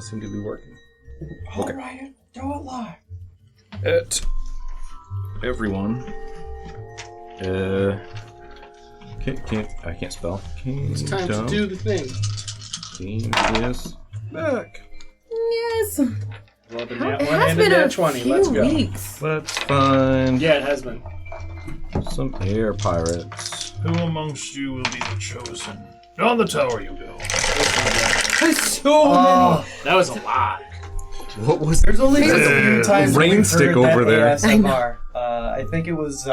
seem to be working. Okay. Alright, do it live. Everyone. I can't spell. It's time to do the thing. Team is back. Yes. Well, the It nat 1 has and been the a nat 20. few Let's go. weeks. Let's find Yeah, it has been. some air pirates. Who amongst you will be the chosen? On the tower you go. That was a lot. What was There's only a few times rain we've stick heard over that there. ASMR. I think it was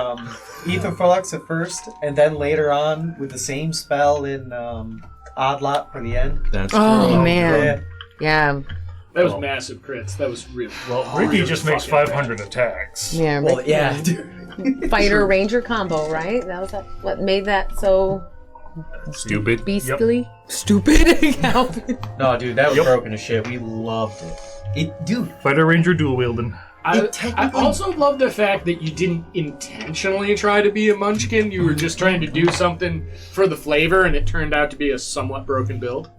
Ether Flux at first, and then later on with the same spell in Odd Lot for the end. That's Oh, true. man. Yeah. That was massive crits. That was really Ricky just makes fucking 500 attacks. Yeah. Well, yeah. Fighter Ranger combo, right? That was what made that so Stupid. beastly? Stupid? No, dude, that was broken as shit. We loved it. Dude, Fighter Ranger dual wielding. I also love the fact that you didn't intentionally try to be a munchkin. You were just trying to do something for the flavor, and it turned out to be a somewhat broken build.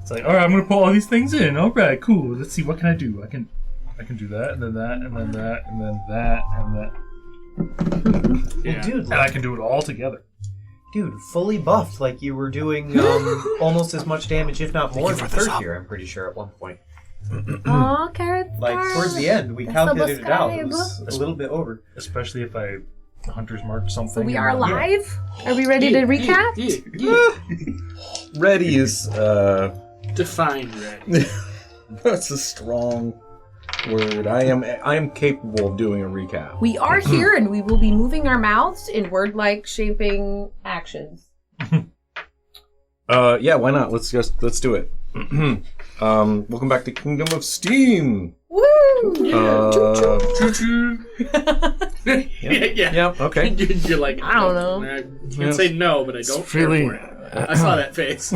It's like, all right, I'm gonna put all these things in. All right, cool. Let's see, what can I do? I can do that, and then that, and then that, and then that, and that. Yeah. dude, And I can do it all together. dude, fully buffed. Like you were doing almost as much damage, if not more, than third year. I'm pretty sure at one point. Aw, carrots. Like towards the end, we That's calculated it out. It subscribe. was a little bit over. Especially if I hunter's marked something. So we are live? Are we ready to recap? Yeah. Ready is Define ready. that's a strong word. I am capable of doing a recap. We are here and we will be moving our mouths in word-like shaping actions. Yeah, why not? Let's do it. Welcome back to Kingdom of Steam. Woo! Choo-choo. Yeah. Okay. You're like, I don't know. I can't say no, but I don't care really- for it. I saw that face.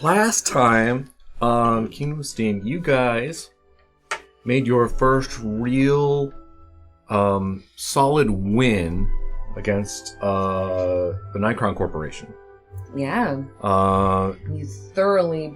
Last time on Kingdom of Steam, you guys made your first real solid win against the Nikron Corporation. Yeah. You thoroughly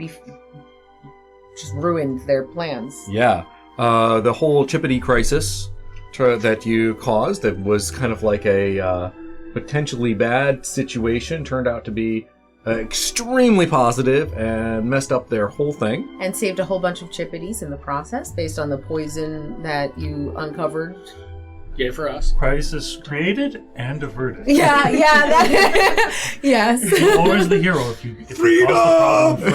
just ruined their plans. Yeah. The whole Chippity crisis that you caused, that was kind of like a potentially bad situation, turned out to be extremely positive and messed up their whole thing. And saved a whole bunch of chippities in the process based on the poison that you uncovered. Yay for us. Crisis created and averted. Yeah, yes. Always the hero if you cause the problem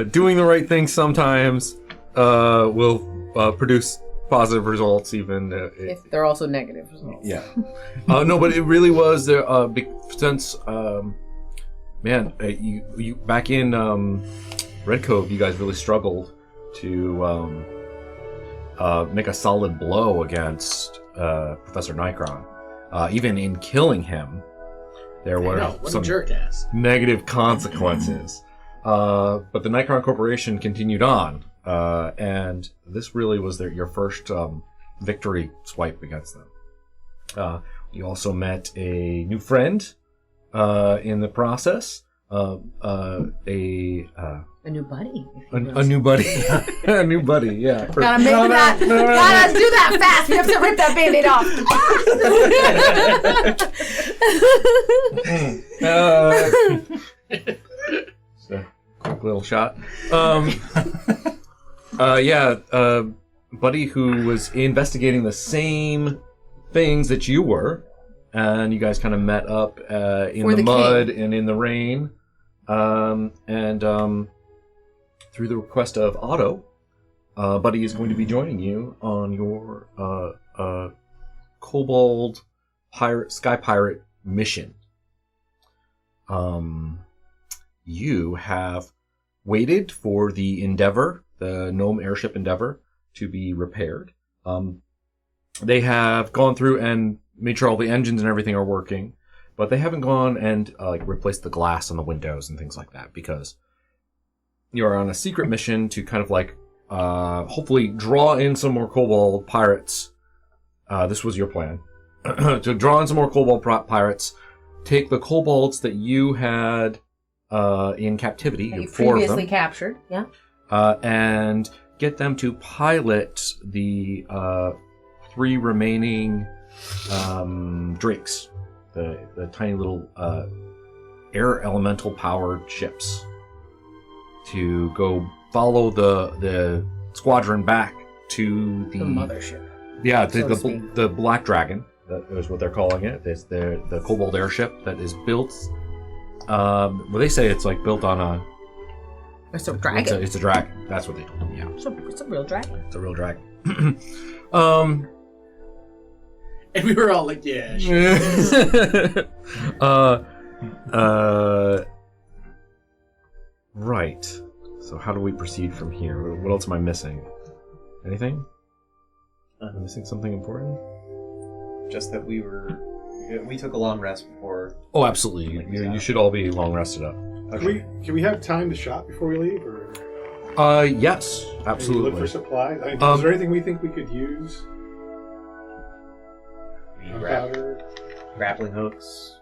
first. Doing the right thing sometimes will produce positive results, even If they're also negative results. yeah. No, but it really was there. Since man, you back in Red Cove, you guys really struggled to make a solid blow against Professor Nikron. Even in killing him, there were What some a jerk ass. negative consequences. But the Nikron Corporation continued on, and this really was your first victory swipe against them. You also met a new friend in the process. A new buddy. A new buddy. A new buddy, yeah. Gotta make that. Gotta do that fast. We have to rip that Band-Aid off. Just a quick little shot. Buddy who was investigating the same things that you were, and you guys kind of met up in the mud and in the rain. Through the request of Otto, Buddy is going to be joining you on your Kobold Sky Pirate mission. You have waited for the Endeavor, the Gnome airship Endeavor, to be repaired. They have gone through and made sure all the engines and everything are working, but they haven't gone and replaced the glass on the windows and things like that, because you're on a secret mission to kind of hopefully draw in some more Kobold pirates. This was your plan. To draw in some more Kobold pirates, take the Kobolds that you had in captivity. That you have 4 of previously them. captured. Yeah. And get them to pilot the 3 remaining drakes, the tiny little air elemental powered ships, to go follow the squadron back to the mothership. Yeah, so to speak. the Black Dragon. That is what they're calling it. It's the Kobold airship that is built. Well, they say it's like built on a. It's a dragon. It's a dragon. That's what they told me. Yeah, It's a real dragon. it's a real dragon. And we were all like, yeah, sure. Right. So how do we proceed from here? What else am I missing? Anything? Am I missing something important? Just that we took a long rest before. Oh, absolutely. You should all be long rested up. Can we have time to shop before we leave, or Yes, maybe absolutely. look for supplies? I mean, Um, is there anything we think we could use? Powder? Grappling hooks,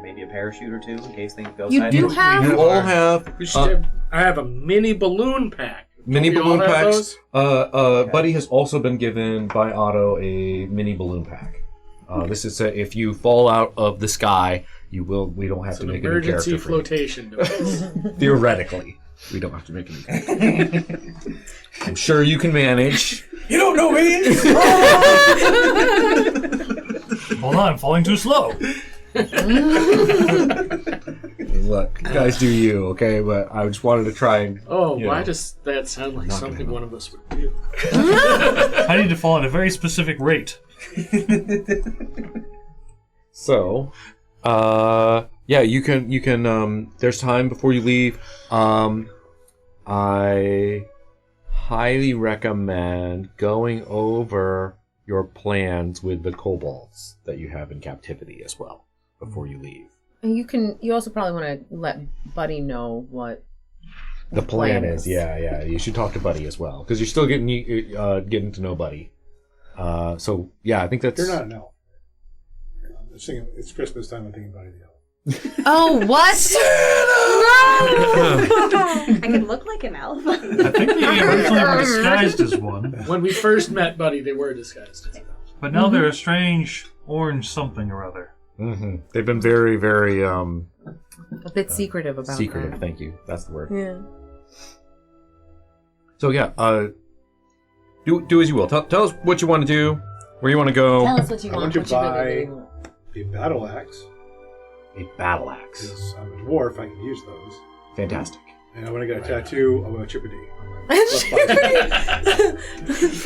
maybe a parachute or 2 in case things go You sideways. do have. You all have We should I have a mini balloon pack. mini Don't we all balloon have packs. those? Buddy has also been given by Otto a mini balloon pack. This is if you fall out of the sky, we don't have It's to an make a new emergency character for you. flotation device. Theoretically, we don't have to make a new character. I'm sure you can manage. You don't know me. Hold on, I'm falling too slow. Look, you guys do you, okay? But I just wanted to try and. Oh, You why know. does that sound like Not something gonna one of us would do? I need to fall at a very specific rate. So, yeah, you can. There's time before you leave. I highly recommend going over your plans with the kobolds that you have in captivity as well before you leave. And you also probably want to let Buddy know what The plan is, yeah. You should talk to Buddy as well because you're still getting to know Buddy. So yeah, I think that's. You're not an elf. I'm singing, it's Christmas time. I'm thinking about the elf. Oh, what? I could look like an elf. I think they originally were disguised as one, When we first met Buddy, they were disguised as elves. but now they're a strange orange something or other. Mm-hmm. They've been very, very A bit secretive about secretive. that. Thank you. That's the word. Yeah. So yeah, do as you will. Tell us what you want to do, where you want to go. Tell us what you I want. want to what you really, buy- really want. A battle axe. A battle axe. Because I'm a dwarf, I can use those. Fantastic. And I want to get a tattoo of a chippity. Hell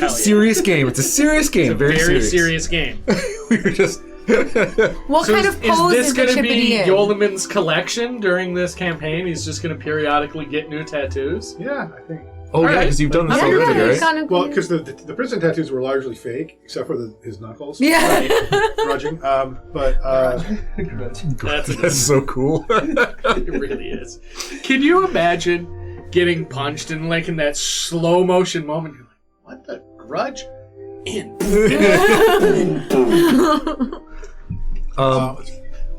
yeah. Serious game. It's a serious game. It's a very serious. serious game. We were just. What So kind of pose is this is the going to chippity be in? Yolaman's collection during this campaign? He's just going to periodically get new tattoos? Yeah, I think. Oh yeah, Alright. because you've done this Yeah, already, it's right? kinda Well, cool. because the prison tattoos were largely fake, except for his knuckles. Yeah. Grudging. That's so cool. It really is. Can you imagine getting punched and like in that slow motion moment? You're like, what the grudge? In.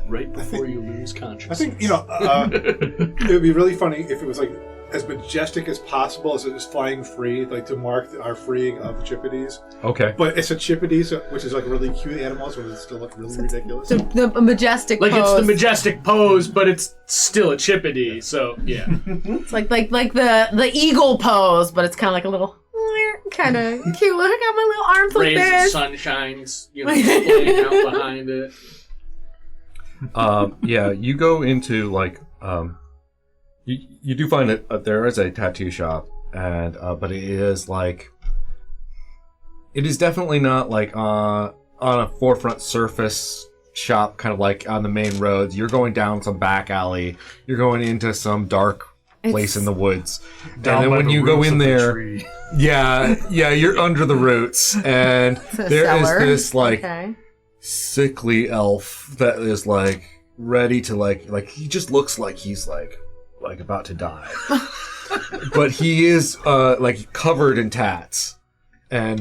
Right before you lose I consciousness. think, it would be really funny if it was like as majestic as possible as it was flying free, like to mark our freeing of the chippities. Okay. But it's a chippity, which is like a really cute animal, so it still look really ridiculous. The majestic like pose. it's the majestic pose, but it's still a chippity. So yeah, It's like the eagle pose, but it's kind of like a little kind of cute. Look, I got my little arms like rays of this. sunshines, playing out behind it. Yeah, you go into like you do find that there is a tattoo shop, and but it is like it is definitely not like on a forefront surface shop, kind of like on the main roads. You're going down some back alley. You're going into some dark place in the woods, and then by when the you go roots in of the there, tree. yeah, you're under the roots, and It's a there is cellar. this like Okay. sickly elf that is like ready to like he just looks like he's like about to die, but he is like covered in tats, and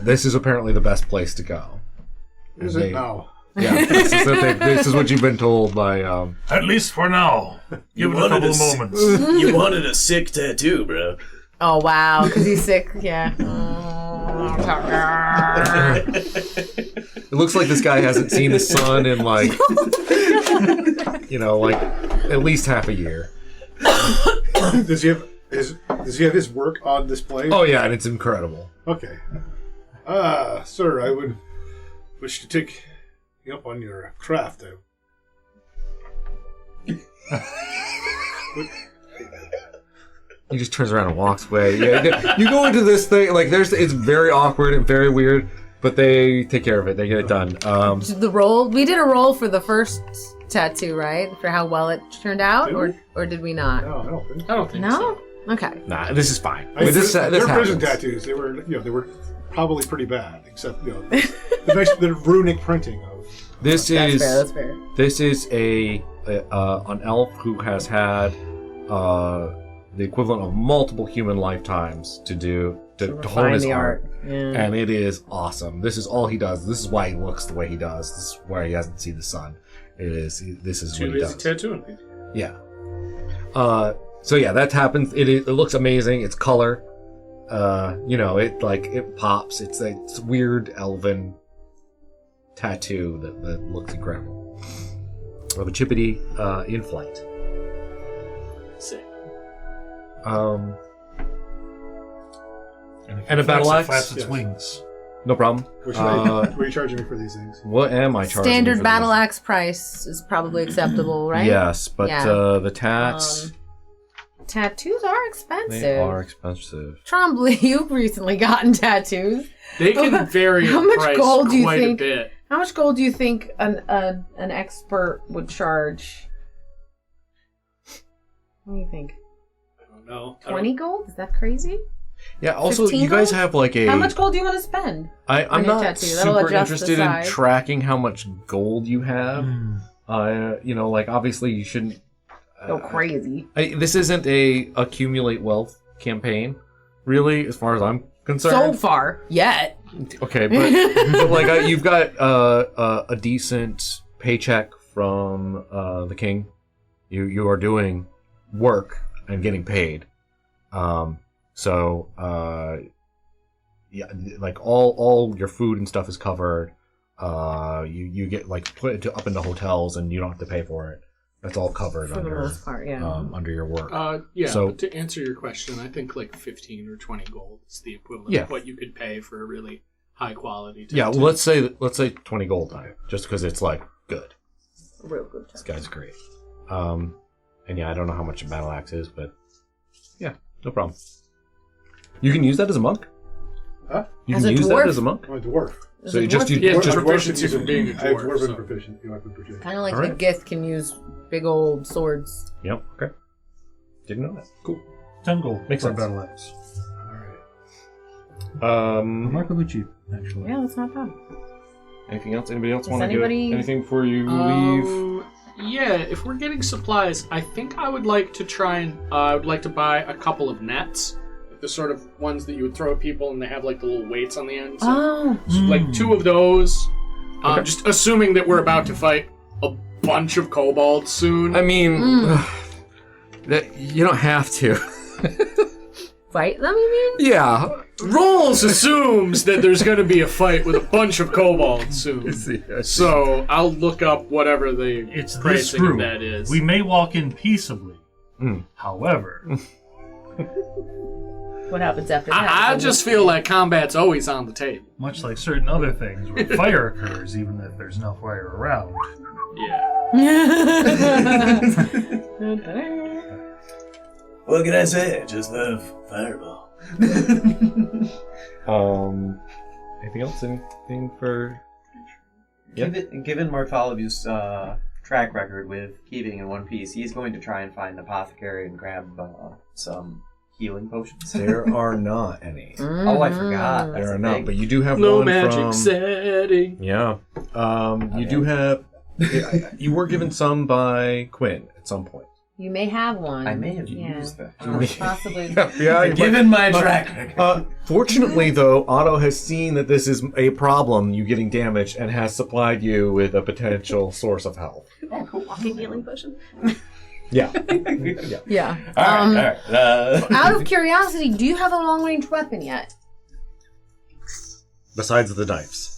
this is apparently the best place to go. Is They- it? No. Yeah, this is what you've been told by. At least for now. Give it a couple of moments. You wanted a sick tattoo, bro. Oh wow, because he's sick. Yeah. It looks like this guy hasn't seen the sun in like, like at least half a year. Does he have his work on display? Oh yeah, and it's incredible. Okay. Sir, I would wish to take you up on your craft. He just turns around and walks away. Yeah, you go into this thing like it's very awkward and very weird, but they take care of it. They get it done. The roll. We did a roll for the first tattoo, right? For how well it turned out, or did we not? No, I don't think. I don't think No. so. Okay. Nah, this is fine. Their prison happens. tattoos. They were probably pretty bad, except the runic printing of. This That's is fair. That's fair. This is an elf who has had the equivalent of multiple human lifetimes to hone his art. Yeah. And it is awesome. This is all he does. This is why he looks the way he does. This is why he hasn't seen the sun. This is Too what he busy does. tattooing people. Yeah. So yeah, that happens. It looks amazing. It's color. It pops. It's a weird elven tattoo that looks incredible. Of a chippity in flight. Sick. And a Flaps battle it, axe. flaps its Yes. wings. No problem. What are you charging me for these things? What am I charging? you Standard for battle this? axe price is probably acceptable, right? Yes, but Yeah. the tats Tattoos are expensive. they are expensive. Trombley, you've recently gotten tattoos. They can vary How in much price gold do you quite think- a bit. How much gold do you think an expert would charge? What do you think? I don't know. 20 gold? Is that crazy? Yeah. Also, 15 you guys gold? have like a. How much gold do you want to spend? I'm on your not tattoo? That'll super adjust the interested in size. tracking how much gold you have. Hmm. Obviously you shouldn't. Go crazy. This isn't a accumulate wealth campaign, really, as far as I'm So concerned. far, yet. Okay, but you've got a decent paycheck from the king. You are doing work and getting paid. All your food and stuff is covered. You get put up into hotels and you don't have to pay for it. That's all covered For the under most part, yeah. under your work. So So- to answer your question, I think 15 or 20 gold is the equivalent Yeah. of what you could pay for a really high quality tattoo. Yeah, well, let's say 20 gold time, just because it's good. Real good. This guy's great. And yeah, I don't know how much a battle axe is, but yeah, no problem. You can use that as a monk. Huh? You As can a use dwarf? that as a monk. I'm a dwarf. So you just Yeah, Dwarf- just I'm proficiency using- from being a I have dwarf, dwarven so. proficiency. Weapon proficiency. Kind of like Alright. the Gith can use big old swords. Yep. Okay. Didn't know that. Cool. 10 gold Makes for sense. a battle axe. Remarkably cheap, actually. Yeah, that's not bad. Anything else? Anybody else Does want to anybody- do anything before you leave? Yeah, if we're getting supplies, I think I would like to try and I would like to buy a couple of nets, the sort of ones that you would throw at people, and they have the little weights on the end. So, Oh. two of those. Just assuming that we're about to fight a bunch of kobolds soon. I mean, that you don't have to. Fight them, you mean? Yeah. Rolls assumes that there's going to be a fight with a bunch of kobolds soon. So I'll look up whatever the It's this pricing of room. that is. We may walk in peaceably. Mm. However, What happens after that? I just feel like combat's always on the table. much like certain other things where fire occurs, even if there's no fire around. Yeah. What can I say? I just love Fireball. Anything else? Anything for? Given Bartholomew's track record with keeping in one piece, he's going to try and find an apothecary and grab some healing potions. There are not any. Oh, I forgot. That's There are the not, thing. but you do have No one magic from. setting. Yeah. You do have. You were given some by Quinn at some point. You may have one. I may have used that. Possibly. Given my track record. Fortunately, though, Otto has seen that this is a problem, you getting damaged, and has supplied you with a potential source of health. Oh, cool. Walking healing potion. Yeah. Yeah. All right. Out of curiosity, do you have a long-range weapon yet? Besides the knives.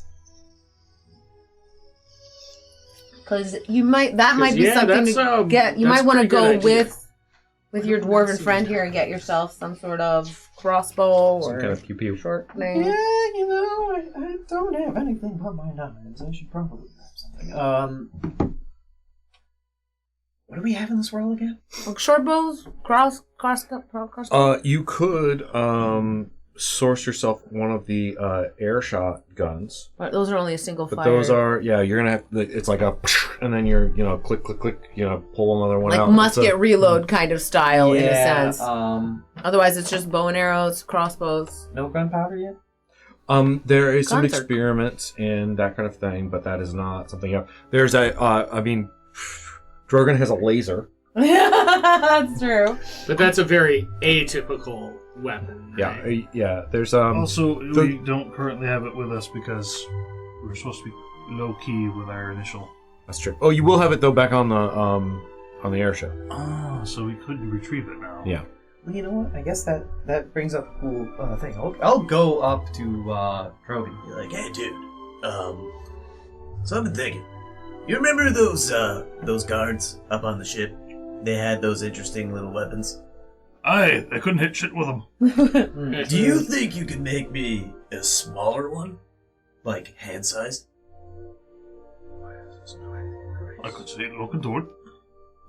Because you might might be something to get. You might want to go with your dwarven friend here and get yourself some sort of crossbow or Some kind of pew-pew. short thing. Yeah, I don't have anything but my knives. I should probably grab something. What do we have in this world again? Short bows, crossbow. You could source yourself one of the air shot guns. Right, those are only a single But fire. those are, you're gonna have, it's like a, and then you're, click, click, click, pull another one like out. musket reload kind of style in a Yeah, sense. Otherwise, it's just bow and arrows, crossbows. No gunpowder yet? There is some Guns are- experiments in that kind of thing, but that is not something else. There's Drogon has a laser. That's true. But that's a very atypical weapon. Right? Yeah. There's Also, we don't currently have it with us because we were supposed to be low key with our initial. That's true. Oh, you will have it though back on the airship. Oh, so we could retrieve it now. Yeah. Well, you know what? I guess that brings up a cool thing. I'll go up to Droby and be like, Hey, dude. So I've been thinking. You remember those guards up on the ship? They had those interesting little weapons. I couldn't hit shit with them. Do you think you could make me a smaller one? Like, hand-sized? I could see it look into it.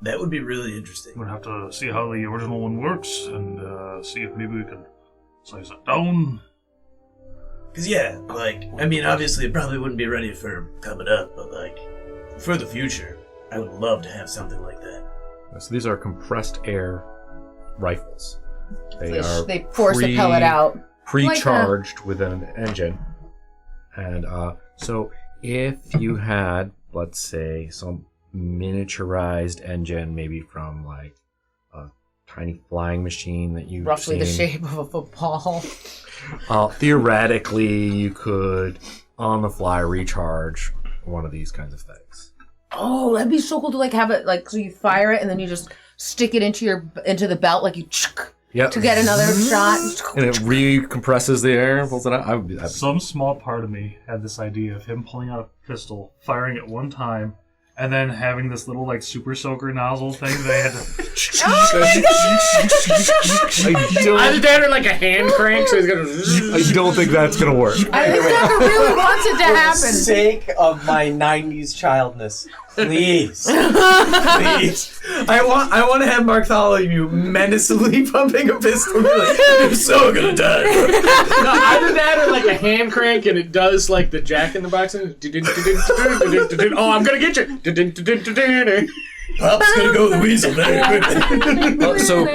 That would be really interesting. We'd have to see how the original one works and see if maybe we can size it down. Because, yeah, obviously it probably wouldn't be ready for coming up, but, for the future, I would love to have something like that. So these are compressed air rifles. They force a pellet out. Pre-charged with an engine. And so if you had, let's say, some miniaturized engine, maybe from like a tiny flying machine that you Roughly the shape of a football. Theoretically, you could on the fly recharge one of these kinds of things. Oh, that'd be so cool to have it so you fire it and then you just stick it into the belt to get another shot. And it recompresses the air and pulls it out. Some small part of me had this idea of him pulling out a pistol, firing it one time, and then having this little super soaker nozzle thing that I had to. Either that or a hand crank, so he's gonna. I don't think that's gonna work. I think Tucker really wants it to happen. For the sake of my 90s childness, please. Please. I want to have Bartholomew menacingly pumping a pistol. You're so gonna die. No, either that or a hand crank, and it does the Jack in the Box. Oh, I'm gonna get you. Pop's gonna go the weasel very quickly. So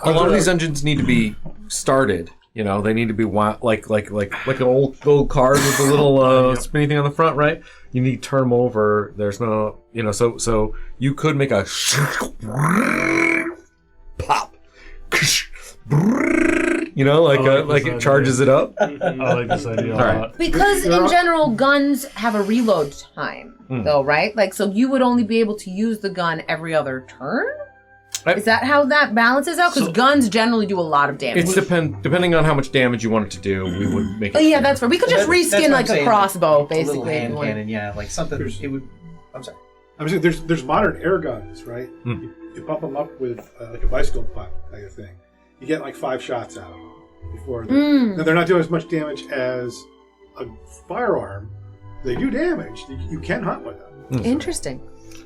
a lot of these engines need to be started. They need to be like an old cars with the little spinny thing on the front, right? You need to turn them over. There's no, so you could make a pop, it charges it up. I like this idea a lot. Because in general, guns have a reload time, though, right? So you would only be able to use the gun every other turn? Is that how that balances out? Because guns generally do a lot of damage. It's depending on how much damage you want it to do. We would make it. Oh yeah, that's fair. We could just reskin a crossbow, basically. A little hand cannon, yeah, something. It would. I'm sorry. I'm saying there's modern air guns, right? You pump them up with a bicycle putt kind of thing. You get 5 shots out of them before. Now they're not doing as much damage as a firearm. They do damage. You can hunt with them. Interesting.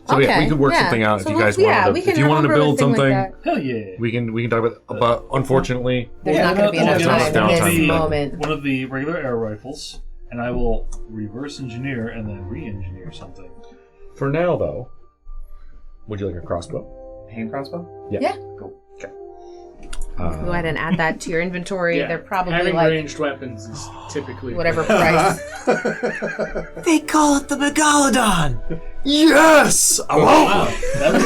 So okay. we could work something out if you guys wanted to. If you wanted to build something, hell yeah, we can talk about. But unfortunately, there's not going to be enough time in this moment. One of the regular air rifles, and I will reverse engineer and then re-engineer something. For now, though, would you like a crossbow? Hand crossbow? Yeah. Cool. Okay. Go ahead and add that to your inventory. Yeah. They're probably having ranged weapons is typically whatever price. They call it the Megalodon. Yes! Oh, wow. That was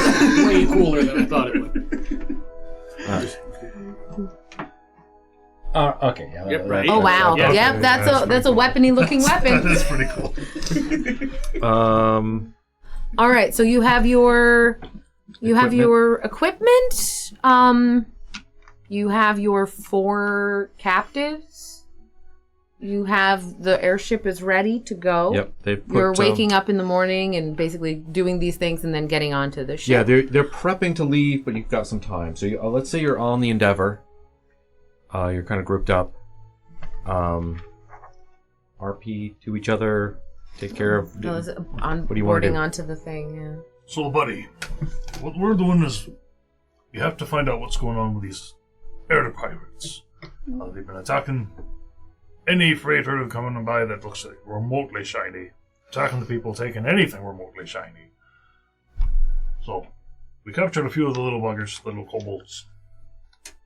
way cooler than I thought it would. Okay. Yeah. Yep, right. Oh wow! Yeah. Yep, that's a weapony looking weapon. That is pretty cool. All right, so you have your equipment. You have your 4 captives. You have the airship is ready to go. Yep. You're waking up in the morning and basically doing these things and then getting onto the ship. Yeah, they're prepping to leave, but you've got some time. So let's say you're on the Endeavor. You're kind of grouped up. RP to each other. Take care of. What do you want to do? onto the thing? Yeah. So, buddy, what we're doing is we have to find out what's going on with these air pirates. They've been attacking any freighter coming by that looks like remotely shiny. Attacking the people, taking anything remotely shiny. So, we captured a few of the little buggers, the little kobolds.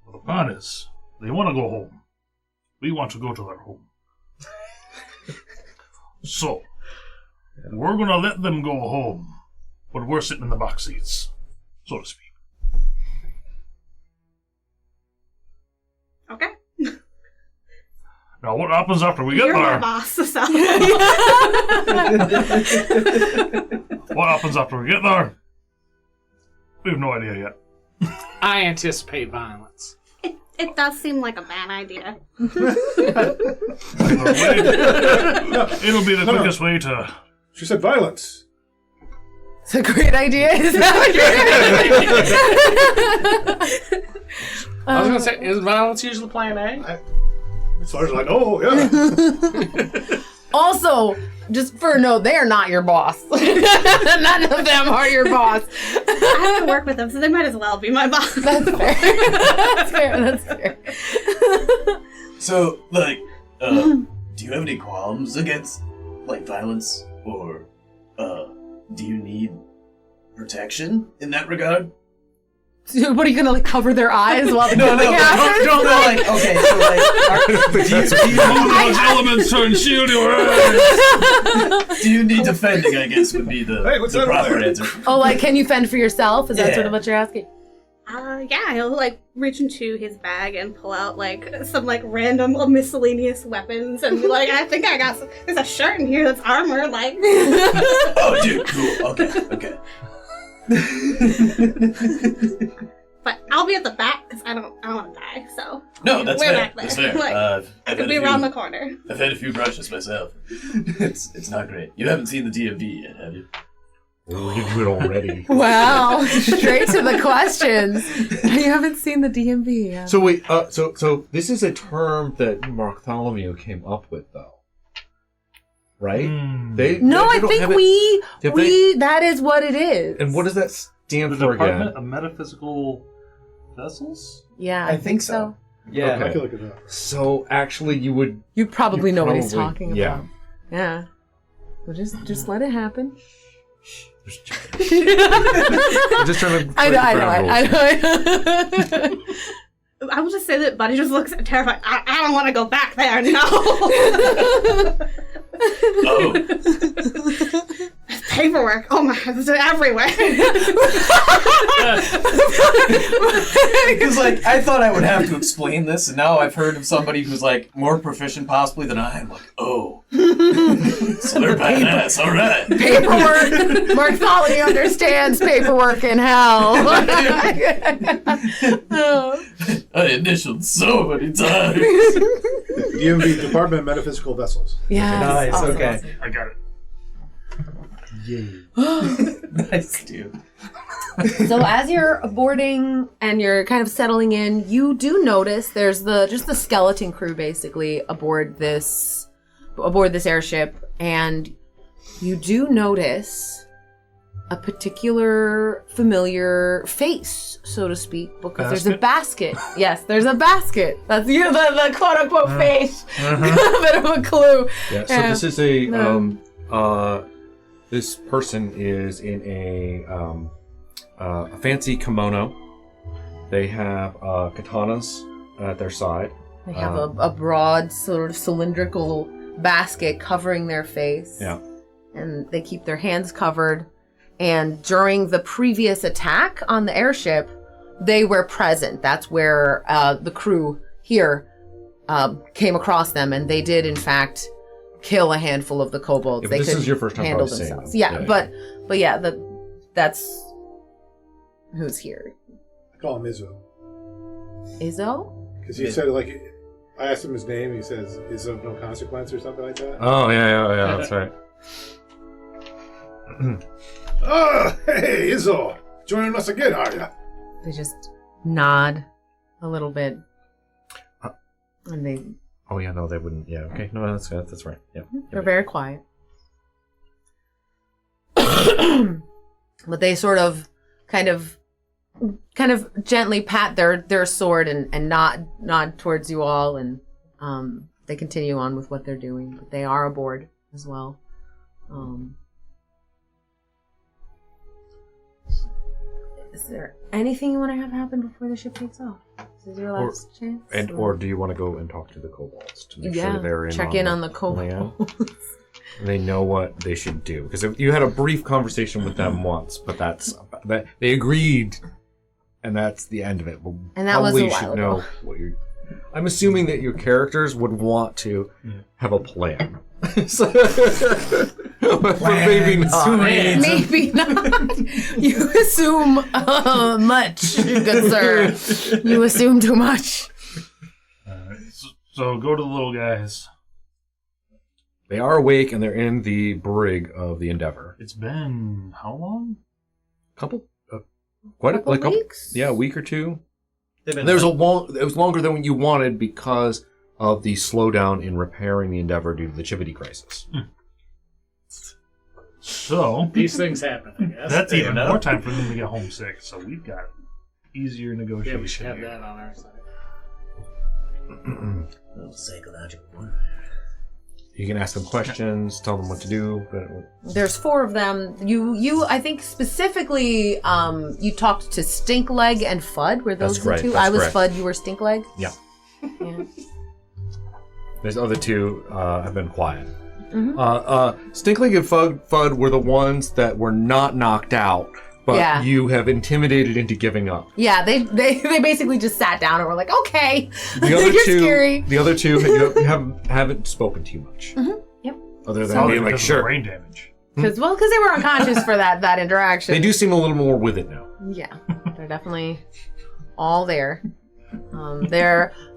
But the plan is, they want to go home. We want to go to their home. So, we're going to let them go home, but we're sitting in the box seats, so to speak. Okay. Now, what happens after we get You're there? my boss, so. What happens after we get there? We have no idea yet. I anticipate violence. It does seem like a bad idea. It'll be the quickest way to... She said violence. It's a great idea. Is that what you're I was going to say, is violence usually plan A? As far as I know, yeah. Also, just for a note, they are not your boss. None of them are your boss. I have to work with them, so they might as well be my boss. That's fair. That's fair. So, like, do you have any qualms against, like, violence? Or, do you need protection in that regard? So what are you gonna like cover their eyes while the No, killing happens? don't like, okay, so like, do you Those elements turn shield your eyes! do you need defending, I guess, would be the Hey, what's that proper over there? answer. Oh, like can you fend for yourself? Is that Yeah. sort of what you're asking? Yeah, he'll like reach into his bag and pull out like some like random miscellaneous weapons and be like, I think I got some, there's a shirt in here that's armor, like. Oh, dude, cool, okay. But I'll be at the back because I don't want to die. So No, that's we're fair. back there. That's fair. Like, I've I had could a be few- around the corner. I've had a few brushes myself. It's not great. You haven't seen the DMV yet, have you? We can do it already. Wow, straight to the questions. You haven't seen the DMV yet. So wait, so this is a term that Bartholomew came up with, though, right? They No, they I don't think have it- we have they- that is what it is. And what does that stand The for Department again? of Metaphysical Vessels? Yeah, I think so. Yeah. Okay. I can look it up. So actually, you would. You probably know what he's Probably, talking yeah. about. Yeah. So just let it happen. I'm just trying to. I know. I will just say that Buddy just looks terrified. I don't want to go back there. No. Oh. Paperwork. Oh my, it's everywhere. Because, like, I thought I would have to explain this, and now I've heard of somebody who's, like, more proficient possibly than I am. Like, Oh. So they're badass, alright. Paperwork. Bartholomew understands paperwork in hell. Oh. I initialed so many times. DMV, Department of Metaphysical Vessels. Yes. nice, Awesome, okay. awesome. I got it. Nice, dude. So as you're boarding and you're kind of settling in, you do notice there's just the skeleton crew basically aboard this airship, and you do notice a particular familiar face, so to speak, because there's a basket. Yes, there's a basket. That's the quote unquote face. A bit of a clue. Yeah. So Yeah. this is a this person is in a fancy kimono. They have katanas at their side. They have a broad sort of cylindrical basket covering their face. Yeah. And they keep their hands covered. And during the previous attack on the airship, they were present. That's where the crew here came across them, and they did in fact kill a handful of the kobolds. Yeah, They this couldn't is your first time handle probably seeing themselves. them. Yeah, Yeah. but yeah, that's who's here. I call him Izzo. Izzo? Because he said, like, I asked him his name, he says, is of no consequence or something like that. Oh, yeah, that's right. Oh, hey, Izzo! Joining us again, are ya? They just nod a little bit. And they Oh, yeah, no, they wouldn't. Yeah, okay. No, that's right. Yeah. they're very quiet. But they sort of kind of gently pat their sword and nod towards you all, and they continue on with what they're doing. But they are aboard as well. Is there anything you want to have happen before the ship takes off? Is this your last chance? Or do you want to go and talk to the kobolds to make Yeah, sure they're in check in on the kobolds. plan? They know what they should do, because you had a brief conversation with them once, but that they agreed, and that's the end of it. Well, And that was a you while should ago. know what you're. I'm assuming that your characters would want to have a plan. So, but maybe not. Maybe not. You assume much, good sir. You assume too much. So go to the little guys. They are awake and they're in the brig of the Endeavor. It's been how long? Couple a Weeks? yeah, a week or two. They've been It was longer than you wanted because of the slowdown in repairing the Endeavor due to the Chivity crisis. So These things happen, I guess. that's even know. more time for them to get homesick. So we've got easier Yeah, negotiation we should have here. that on our side. Psychological warfare. You can ask them questions, tell them what to do. But There's 4 of them. You I think specifically you talked to Stinkleg and Fudd. Were those That's the right, 2? that's I was correct. Fudd, you were Stinkleg? yeah, Yeah. there's other 2 have been quiet. Mhm. Stinkling and Fudd were the ones that were not knocked out, but Yeah. you have intimidated into giving up. Yeah, they basically just sat down and were like, okay, The other you're 2, scary. the other 2, you haven't spoken too much. Yep. Other than Probably being like, because of sure. brain damage. Because they were unconscious for that interaction. They do seem a little more with it now. Yeah, they're definitely all there.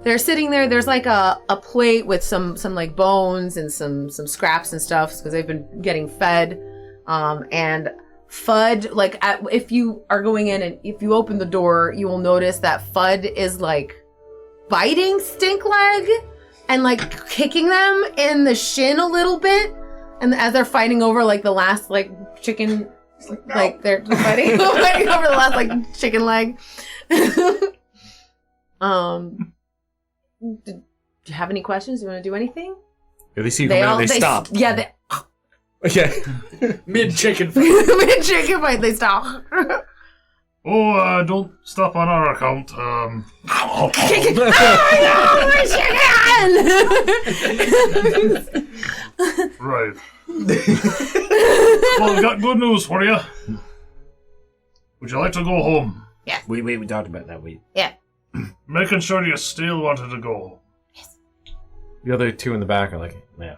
They're sitting there. There's like a plate with some like bones and some scraps and stuff because they've been getting fed. And Fudd, like if you are going in and if you open the door, you will notice that Fudd is like biting Stinkleg and like kicking them in the shin a little bit. And as they're fighting over like the last like chicken, like they're fighting over the last like chicken leg. Do you have any questions? Do you want to do anything? If they see you come out, they stop. Yeah, they Yeah. Mid chicken fight. mid chicken fight. They stop. Oh, don't stop on our account. Chicken. Right. Well, we got good news for you. Would you like to go home? We talked about that. Yeah. Making sure you still wanted to go. The other 2 in the back are like, yeah.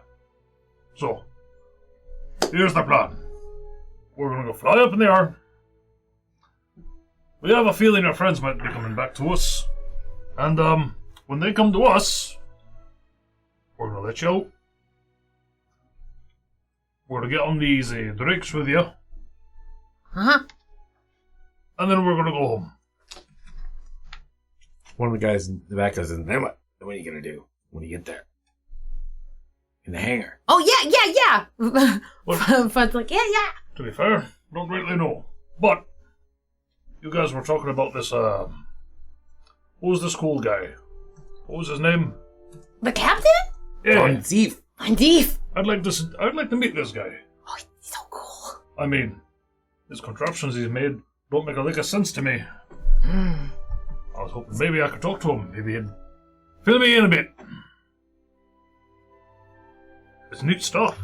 So, here's the plan. We're gonna go fly up in the air. We have a feeling your friends might be coming back to us. And, when they come to us, we're gonna let you out. We're gonna get on these drakes with you. Uh-huh. And then we're gonna go home. One of the guys in the back goes, then what? What are you going to do when you get there? In the hangar. Oh yeah. Well, Fudd's like, yeah. to be fair, don't really know. But, you guys were talking about this, what was this cool guy? What was his name? The captain? Yeah, Thief. I'm Deef. I'd like to meet this guy. Oh, he's so cool. I mean, his contraptions he's made don't make a lick of sense to me. I was hoping maybe I could talk to him. Maybe he'd fill me in a bit. It's neat stuff.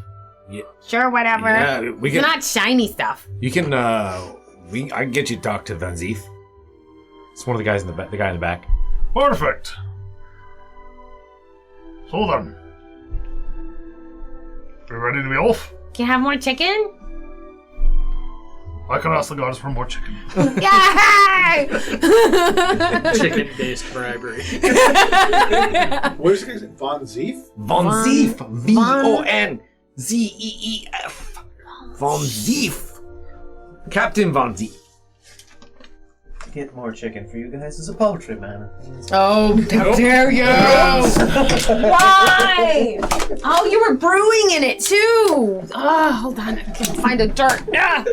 Sure, whatever. Yeah, we It's can. not shiny stuff. You can. I can get you to talk to Van Zief. It's one of the guys in the back. The guy in the back. Perfect. So then. We ready to be off? Can you have more chicken? I can ask the gods for more chicken. Yay! Chicken-based bribery. What is it? Von Zeef? Von Zeef. VonZeef. Von Zeef. Captain Von Zeef. Get more chicken for you guys as a poultry man. Oh, how dare you! Why? Oh, you were brewing in it too. Oh, hold on, I can find a dirt. Ah.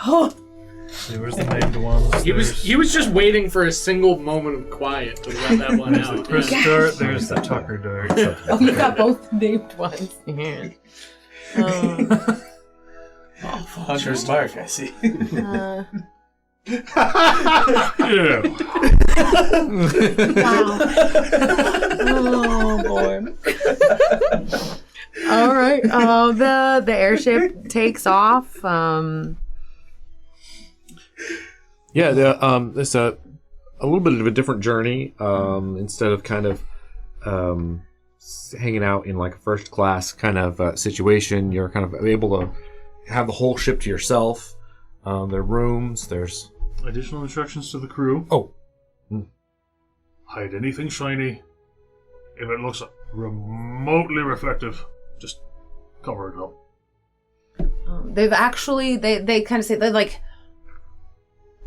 Oh. See, where's the named ones? He was just waiting for a single moment of quiet to let that one out. There's the dirt, there's the Tucker dirt. Oh, you got both named ones. Yeah. Hunter's mark, I see. Yeah. Wow. Oh boy. All right. The airship takes off. Yeah, it's a little bit of a different journey. Instead of kind of hanging out in like a first class kind of situation, you're kind of able to have the whole ship to yourself. There are rooms. There's Additional instructions to the crew. Oh. Hide anything shiny. If it looks remotely reflective, just cover it up. They've actually they kind of say they're like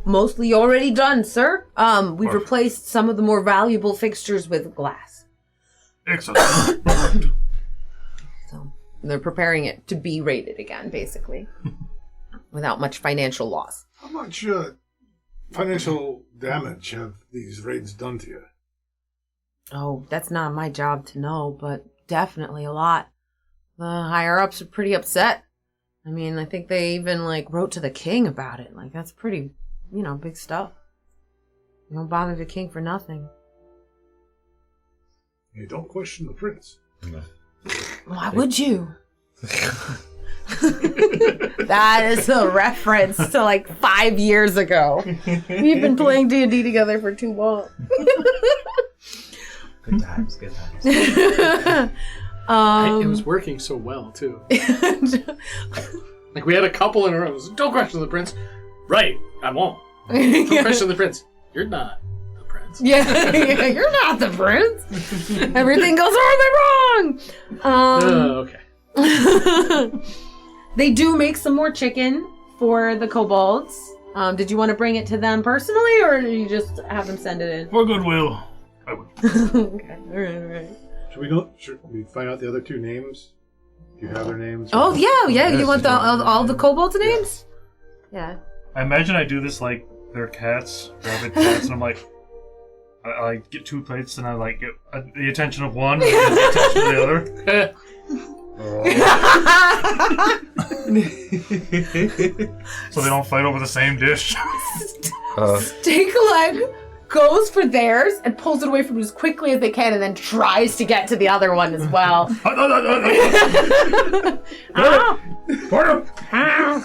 mostly already done, sir. We've replaced some of the more valuable fixtures with glass. Excellent. Perfect. So they're preparing it to be rated again, basically, without much financial loss. How much financial damage have these raids done to you? Oh, that's not my job to know, but definitely a lot. The higher ups are pretty upset. I mean, I think they even wrote to the king about it. That's pretty, big stuff. You don't bother the king for nothing. You don't question the prince. No. Why would you? That is a reference to 5 years ago. We've been playing D&D together for too long. Good times. It was working so well too. We had a couple in a row. Don't question the prince. Right, I won't. Don't question the prince. You're not the prince. Yeah, you're not the prince. Everything goes horribly wrong. Okay. They do make some more chicken for the kobolds. Did you want to bring it to them personally, or do you just have them send it in? For goodwill, I would. Okay, all right. Should we find out the other two names? Do you have their names? Oh yeah. You want all the kobolds' names? Yeah. I imagine I do this they're cats, rabid cats, and I'm I get 2 plates and I get the attention of one and the attention of the other. So they don't fight over the same dish. Steak leg goes for theirs and pulls it away from you as quickly as they can, and then tries to get to the other one as well.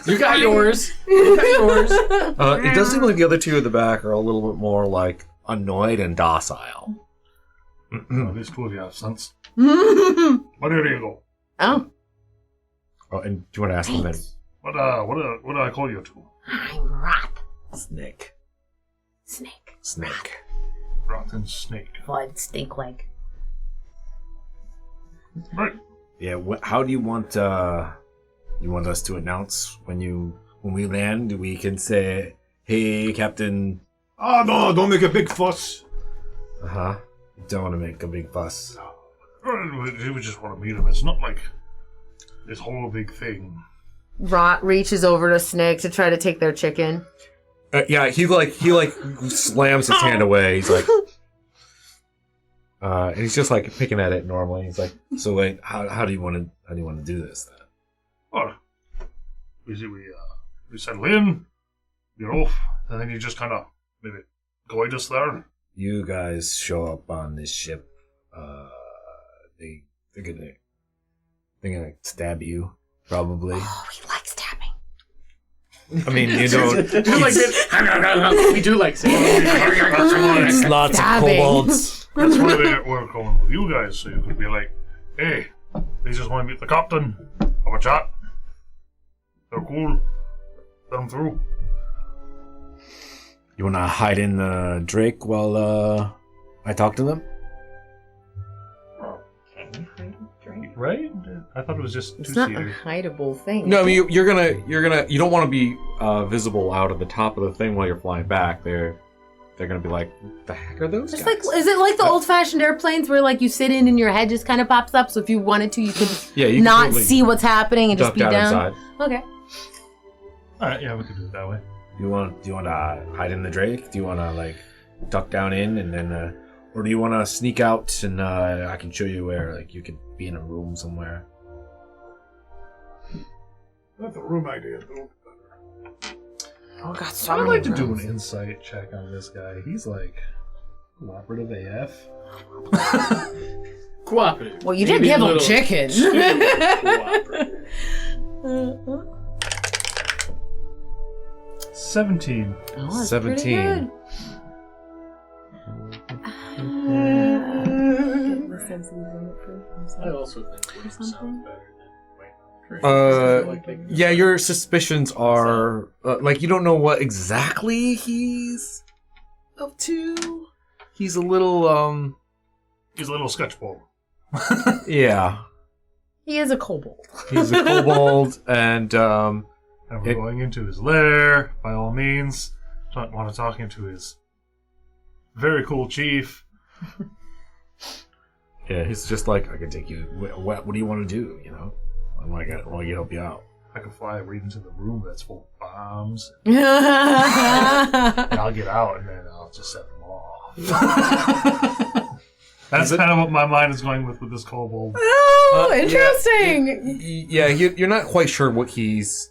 You got yours. It does seem like the other two at the back are a little bit more annoyed and docile. These 2 of you have sense. Where do you go? Oh, and do you want to ask them then? What do I call you two? I'm Rot. Snake. Rotten snake. Blood stink leg. Right. Yeah. How do you want? You want us to announce when we land? We can say, "Hey, Captain." No! Don't make a big fuss. You don't want to make a big fuss. We just want to meet him. It's not like this whole big thing. Rot reaches over to Snake to try to take their chicken. Yeah, he slams his hand away. He's and he's just picking at it normally. He's so how do you want to do this then? Well, we settle in, you're off, and then you just kind of maybe guide us there. You guys show up on this ship. They're gonna stab you, probably. Oh, he likes stabbing. I mean, we do like saying it's lots of kobolds. That's why we're going with you guys, so you could be like, hey, they just want to meet the captain, have a chat. They're cool. Let them through. You wanna hide in the Drake while I talk to them? Right? I thought it was just It's not a two-seater. hideable thing. No, I mean you don't want to be visible out of the top of the thing while you're flying back. They're gonna be like, what the heck are those Just guys? like, is it like the old-fashioned airplanes where like you sit in and your head just kind of pops up? So if you wanted to, you could yeah, you can not totally see what's happening and just duck be down down. inside. Okay. Alright, yeah, we could do it that way. Do you want to hide in the Drake? Do you want to like duck down in and then, or do you want to sneak out and I can show you where like you could be in a room somewhere? Not the room idea, though. Oh, got so I'd many like to do an rooms. insight check on this guy. He's like cooperative AF. Cooperative. Well, you did Maybe give a him little chicken. too cooperative. 17. Oh, that's 17. I also think it sounds better than Yeah, your suspicions are like you don't know what exactly he's up to. He's a little He's a little sketchball. yeah. He is a kobold. He's a kobold and And we're going into his lair, by all means. Don't want to talk into his very cool chief. yeah, he's just like, I can take you. What do you want to do? You know, I want to help you out. I could fly right into the room that's full of bombs. And I'll get out and then I'll just set them off. That's kind of what my mind is going with this kobold. Oh, interesting. Yeah, you're not quite sure what he's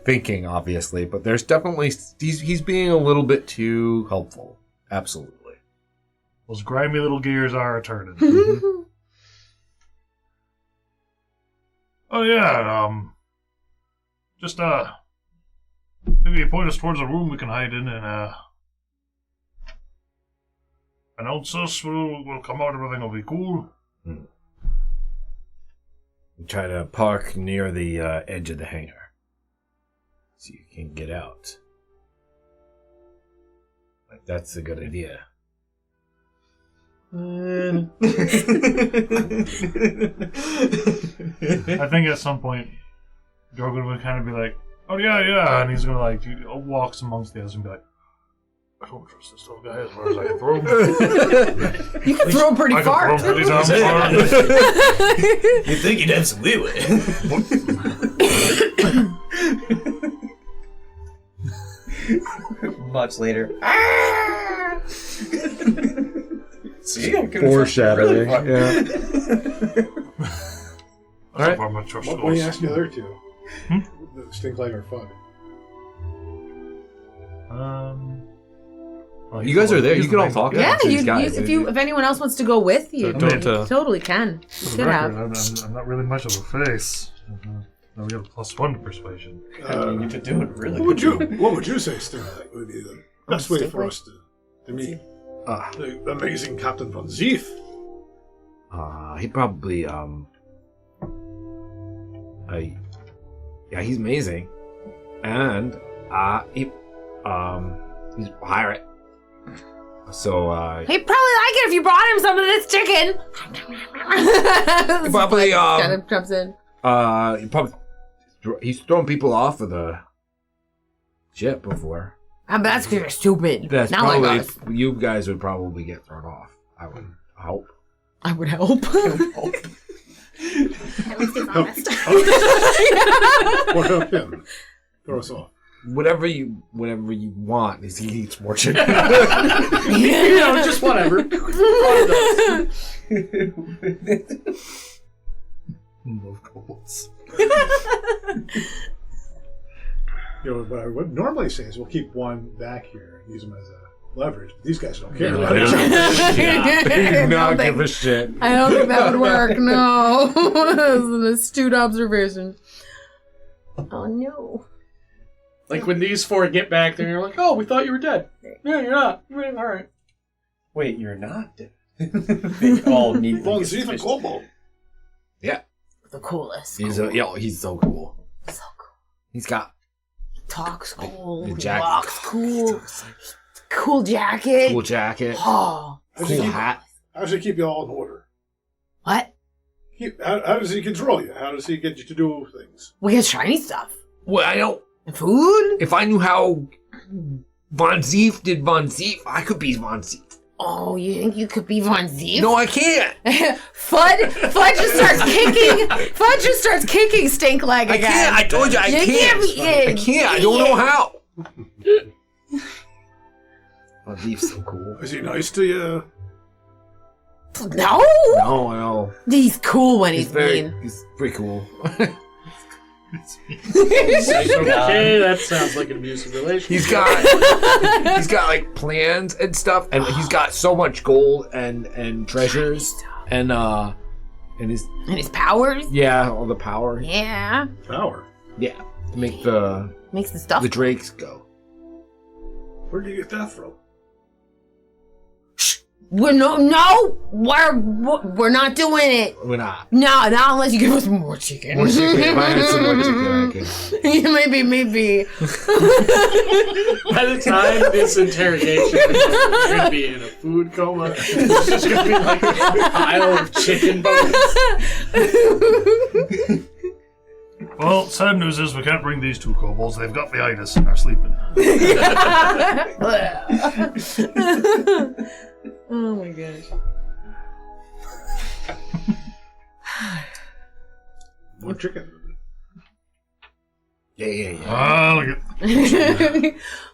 thinking, obviously, but there's definitely he's being a little bit too helpful. Absolutely. Those grimy little gears are a turning. Oh yeah, just maybe point us towards a room we can hide in and announce us. We'll come out. Everything will be cool. Try to park near the edge of the hangar, so you can get out. Like that's a good idea. I think at some point, Drogon would kind of be like, "Oh yeah," and he's gonna like walks amongst the others and be like, "I don't trust this little guy as far as I can throw him. You can throw him pretty I far. can throw him pretty damn far." You'd think you'd have some leeway. Much later. See, I could've Foreshadowing. really Yeah. All right. My trust What do you goes. ask the other two? The stink like or fun? Well, You guys are there. he's You can all the talk. main- Yeah, to these guys. if anyone else wants to go with you, Don't, you totally can. For You the should have. record, I'm not really much of a face. Now we got a +1 to persuasion. You've been doing really What good. what would you say, stink like would be the best way stink for like? us to meet the amazing Captain von Zeef? He probably yeah, he's amazing, and he's a pirate. So He'd probably like it if you brought him some of this chicken. probably kind of jumps in. he's thrown people off of the ship before. But that's because you're stupid. That's Not like probably us. you guys would probably get thrown off. I would hope. I would help. At least he's honest. What help him? Throw us off. Whatever you want. He eats more chicken. You know, just whatever. Love kobolds. You know, what I would normally say is we'll keep one back here and use them as a leverage. But these guys don't care. They do I not don't give a think- shit. I don't think that would work. No. That's an astute observation. Oh, no. Like when these four get back there, you're like, "Oh, we thought you were dead." Yeah, you're not. All right. Wait, you're not dead. They all need Von Zief and Kobold. Yeah. The coolest. He's so cool. So cool. He's got Talks cool. the jacket. Walks cool. Cool jacket. Cool jacket. Oh. Cool hat. How does he keep you all in order? What? How does he control you? How does he get you to do things? We get shiny stuff. Well, I don't. And food? If I knew how Von Zief did Von Zief, I could be Von Zief. Oh, you think you could be Von Zief? No, I can't. Fud just starts kicking. Fud just starts kicking Stink Leg I again. can't. I told you I can't. I can't. I don't know how. Von Zief's so cool. Is he nice to you? No. No. He's cool when he's mean. He's pretty cool. Okay, that sounds like an abusive relationship. He's got like plans and stuff, and he's got so much gold and treasures and his powers. Yeah, all the power. Yeah. Power. Yeah, to make makes the stuff. The drakes go. Where do you get that from? We're not doing it. We're not. No, not unless you give us more chicken. More chicken. If I had some more chicken, I could. Maybe. By the time this interrogation is over, you're going to be in a food coma. It's just going to be like a pile of chicken bones. Well, sad news is we can't bring these two kobolds. They've got the itis and are sleeping. Oh my gosh. More chicken. Yeah. Look at.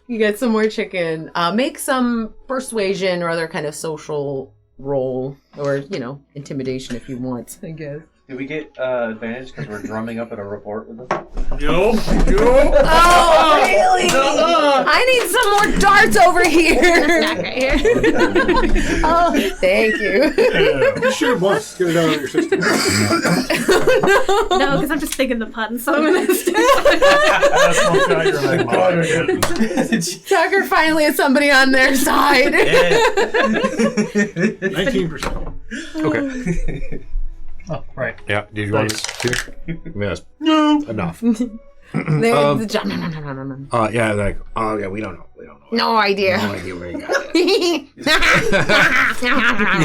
You get some more chicken. Make some persuasion or other kind of social roll, or intimidation if you want, I guess. Do we get advantage because we're drumming up at a report with them? Yo. Oh, really? I need some more darts over here. Oh, thank you. You shoot once. Get it out of your system. No, because I'm just thinking the pun, so I'm going to stay. That's Tucker finally has somebody on their side. 19%. Okay. Oh, right. Yeah. Did you want to? Yes. No. Enough. Yeah, we don't know. no idea. No idea where you got it. You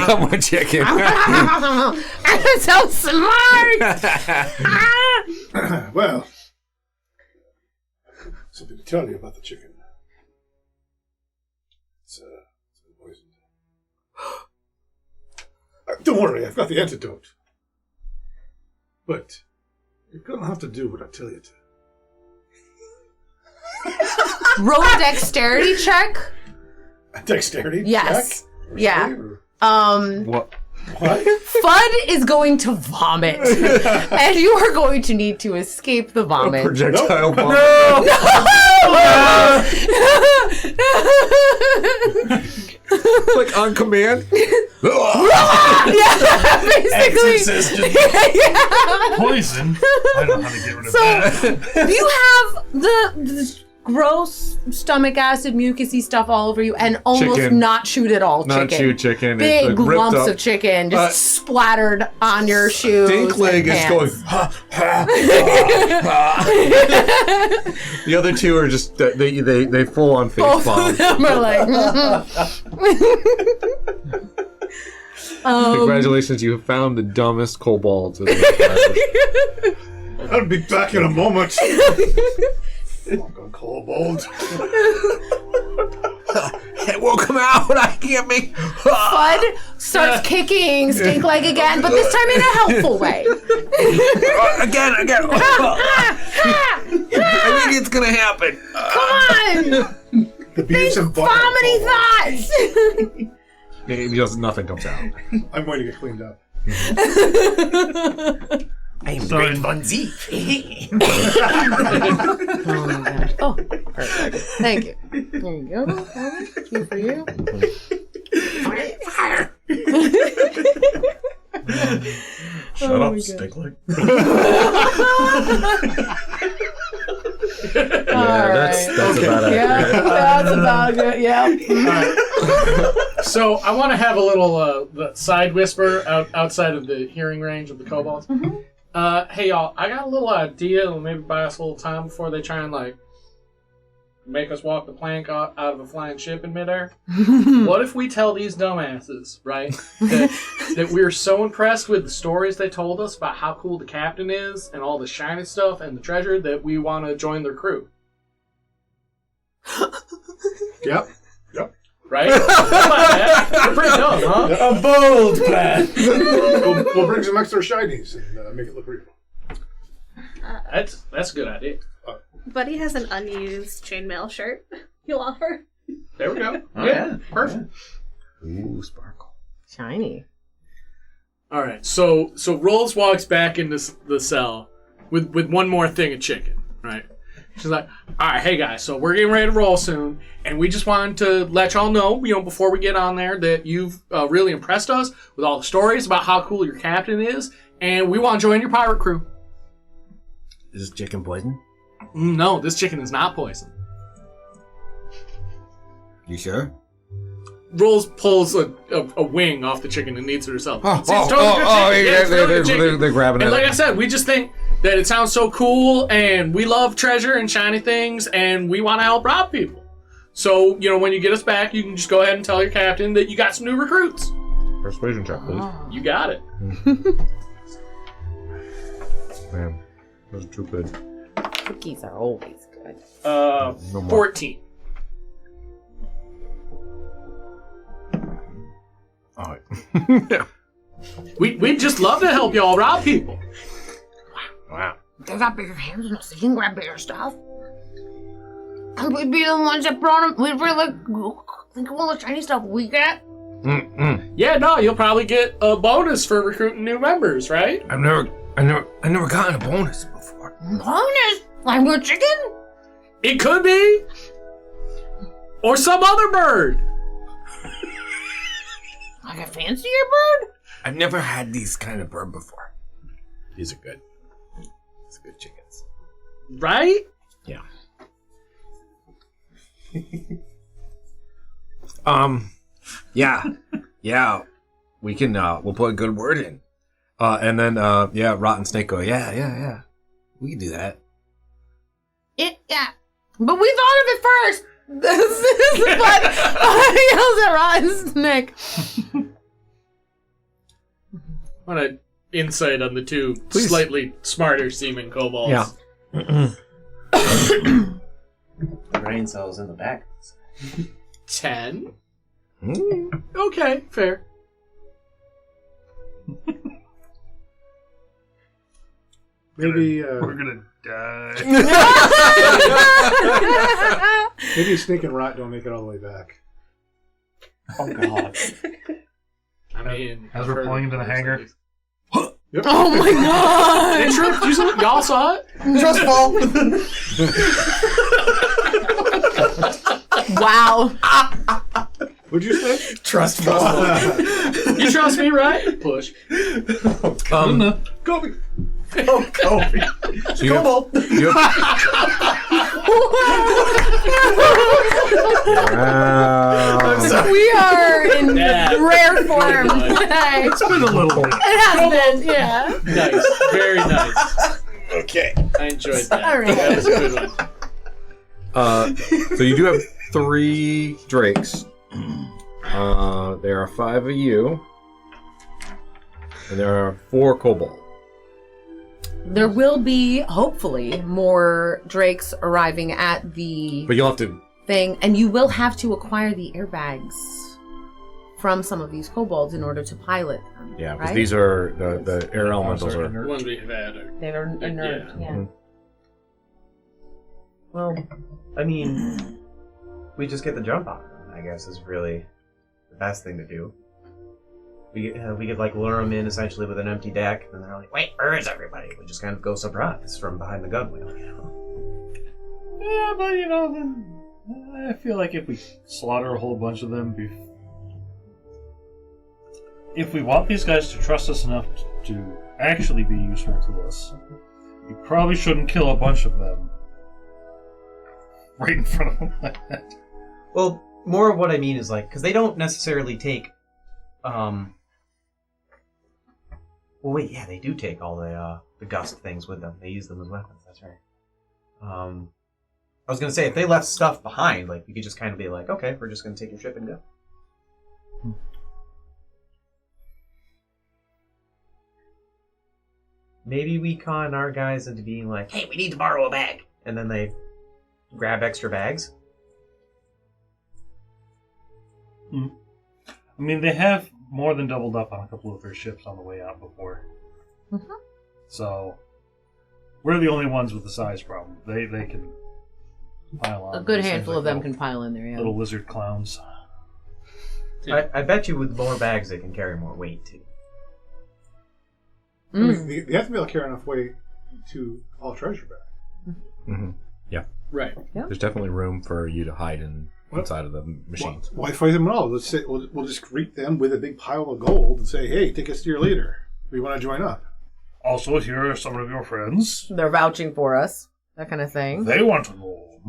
got more chicken. I'm so smart. Well, something to tell you about the chicken. It's been poisoned. Don't worry, I've got the antidote. But you're gonna have to do what I tell you to. Roll a dexterity check. A dexterity Yes. check? Yeah. What? What? Fud is going to vomit, and you are going to need to escape the vomit. Projectile bomb. Like on command. Yeah, basically. Yeah. Poison. I don't know how to get rid of So that. you have the gross stomach acid, mucusy stuff all over you, and almost Chicken. not chewed at all chicken. Not chewed chicken. Big It's, like, ripped lumps up. of chicken just splattered on your shoes. Stink leg and is going. pants. Ha, ha, ha, ha. The other two are just they full on face Both palm. of them are like. Congratulations, you have found the dumbest kobolds. In the I'll be back in a moment. Fucking kobold. It won't come out. I can't make. Fud starts kicking Stink Leg again, but this time in a helpful way. Again. I think it's gonna happen. Come on! The beers and butter. Vomiting thoughts! Nothing comes out. I'm going to get cleaned up. I am Sorry. Von Zief. Oh my gosh. Oh, perfect. Thank you. There you go. Two for you. Fire! Shut Oh up, my Stink Leg. That's about it. Yeah, that's about it. Yeah. So I want to have a little side whisper outside of the hearing range of the kobolds. Hey y'all, I got a little idea. It'll maybe buy us a little time before they try and like make us walk the plank out of a flying ship in midair. What if we tell these dumbasses, right, that we're so impressed with the stories they told us about how cool the captain is and all the shiny stuff and the treasure that we want to join their crew? Yep. Right? We're pretty dumb, huh? A bold plan. We'll bring some extra shinies and make it look real. That's a good idea. Buddy has an unused chainmail shirt he'll offer. There we go. Oh, yeah. Perfect. Ooh, sparkle. Shiny. All right. So Rolls walks back into the cell with one more thing of chicken. Right. She's like, all right, hey guys. So we're getting ready to roll soon, and we just wanted to let y'all know, before we get on there, that you've really impressed us with all the stories about how cool your captain is, and we want to join your pirate crew. Is this chicken poison? No, this chicken is not poison. You sure? Rolls pulls a wing off the chicken and eats it herself. They're grabbing And it. like I said, we just think that it sounds so cool, and we love treasure and shiny things, and we want to help rob people. So, when you get us back, you can just go ahead and tell your captain that you got some new recruits. Persuasion check, please. You got it. Man, those are too good. Cookies are always good. No more. 14. All right. We'd just love to help y'all rob people. Wow. They got bigger hands, no, so you can grab bigger stuff. And we'd be the ones that brought them. We'd really think of all the shiny stuff we get. Yeah, no, you'll probably get a bonus for recruiting new members, right? I never gotten a bonus before. Bonus? Like a chicken? It could be. Or some other bird. Like a fancier bird? I've never had these kind of bird before. These are good. These are good chickens. Right? Yeah. Yeah. We can, we'll put a good word in. And then, Rotten Snake go, yeah. We can do that. Yeah. But we thought of it first. This is what yells at Rotten Snake. Want an insight on the two Please. slightly smarter seeming kobolds? Yeah. Brain cells in the back. 10? Okay, fair. Maybe We're gonna die. maybe Snake and Rot don't make it all the way back. Oh god. I mean, As we're pulling into the hangar. Yep. Oh my god! Y'all saw it? Trustful. Wow. What'd you say? Trustful. You trust me, right? Push. Kobe. Oh, Kobe. So you have, wow. We are in Yeah. rare form. It's been a little bit. It has been, yeah. Nice. Very nice. Okay. I enjoyed that. All right. That was a good one. So you do have 3 drakes. There are 5 of you. And there are 4 kobolds. There will be, hopefully, more drakes arriving at the But you'll have to... thing, and you will have to acquire the airbags from some of these kobolds in order to pilot them. Yeah, because right? these are... The air elementals The are... ones we've had are... They're inert, yeah. Mhm. Well, I mean, we just get the jump on them, I guess, is really the best thing to do. We could like lure them in essentially with an empty deck, and they're like, "Wait, where is everybody?" We just kind of go surprise from behind the gun wheel, you know. Yeah, but then I feel like if we slaughter a whole bunch of them, if we want these guys to trust us enough to actually be useful to us, we probably shouldn't kill a bunch of them right in front of them like that. Well, more of what I mean is like, because they don't necessarily take, well, wait, yeah, they do take all the gust things with them. They use them as weapons. That's right. I was gonna say if they left stuff behind, like we could just kind of be like, okay, we're just gonna take your ship and go. Maybe we con our guys into being like, hey, we need to borrow a bag, and then they grab extra bags. I mean, they have more than doubled up on a couple of their ships on the way out before. Mm-hmm. So, we're the only ones with the size problem. They can pile on. A good These handful things of them like can pile in there, yeah. little lizard clowns. I bet you with more bags they can carry more weight too. I mean, they have to be able to carry enough weight to all treasure back. Mm-hmm. Yeah. Right. Yep. There's definitely room for you to hide inside of the machines. Why fight them at all? Let's say we'll just greet them with a big pile of gold and say, "Hey, take us to your leader. We want to join up." Also, here are some of your friends. They're vouching for us. That kind of thing. They want to go.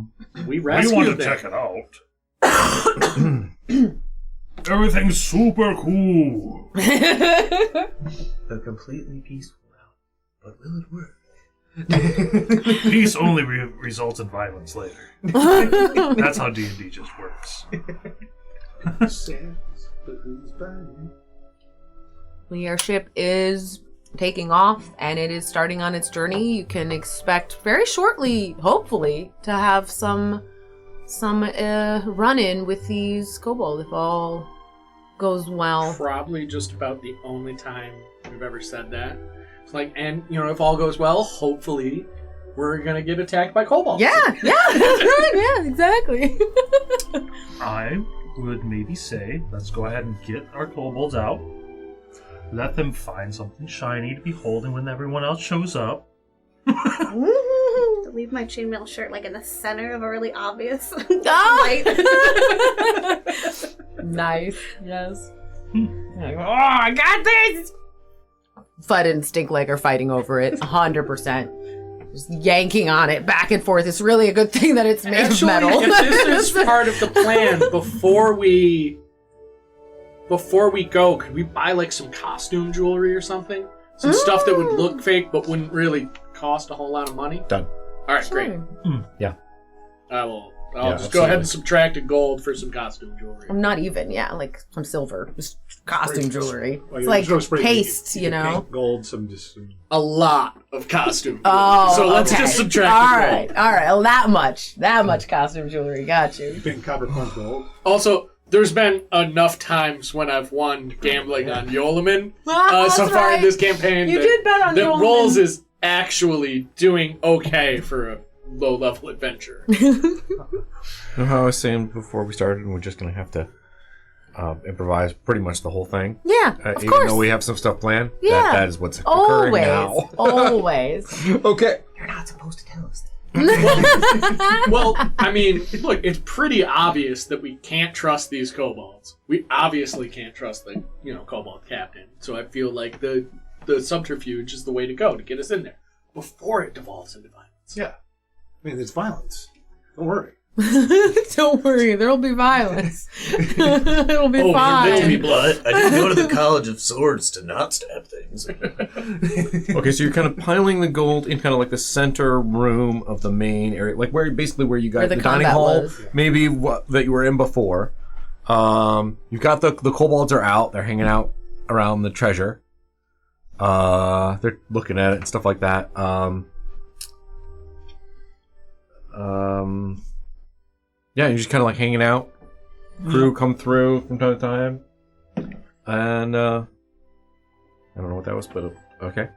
We We want rescued to them. check it out. Everything's super cool. A completely peaceful route, but will it work? Peace only results in violence later. That's how D&D just works. The airship is taking off, and it is starting on its journey. You can expect very shortly, hopefully, to have some run-in with these kobold if all goes well. Probably just about the only time we've ever said that. It's like, and if all goes well, hopefully we're gonna get attacked by kobolds. Yeah, that's right. Yeah, exactly. I would maybe say, let's go ahead and get our kobolds out. Let them find something shiny to be holding when everyone else shows up. To leave my chainmail shirt like in the center of a really obvious light. Nice. Yes. Like, I got this. Fud and Stinkleg are fighting over it 100%. Just yanking on it back and forth. It's really a good thing that it's made of metal. If this is part of the plan, before we go, could we buy like some costume jewelry or something? Some stuff that would look fake but wouldn't really cost a whole lot of money? Done. All right, Sure. great. Yeah. I'll Yeah, just go ahead and absolutely. subtract a gold for some costume jewelry. I'm not even, like some silver. Just costume jewelry. Well, It's yeah, like there's no spray paint. paste, you know? Paint gold, some just. A lot of costume jewelry. Oh, so let's okay. just subtract All the right, gold. all right. Well, that much costume jewelry. Got you. Paint copper punch gold. Also, there's been enough times when I've won gambling on Yolaman That's so far right. in this campaign. You that, did bet on that Yolaman. Rolls is actually doing okay for a low-level adventure. You know how I was saying before we started, we're just going to have to improvise pretty much the whole thing? Yeah, of even course. though we have some stuff planned? Yeah. That is what's occurring Always. now. Always. Okay. You're not supposed to tell us that. Well, I mean, look, it's pretty obvious that we can't trust these kobolds. We obviously can't trust the, kobold captain. So I feel like the subterfuge is the way to go to get us in there before it devolves into violence. Yeah. I mean, it's violence. Don't worry. Don't worry, there'll be violence. It'll be Oh, fine. you're me blood. I didn't go to the College of Swords to not stab things. Okay, so you're kind of piling the gold in kind of like the center room of the main area, like where you guys Where the the dining combat hall, was. maybe that you were in before. You've got the kobolds are out; they're hanging out around the treasure. They're looking at it and stuff like that. Yeah, you're just kind of like hanging out. Crew come through from time to time, and I don't know what that was, but okay.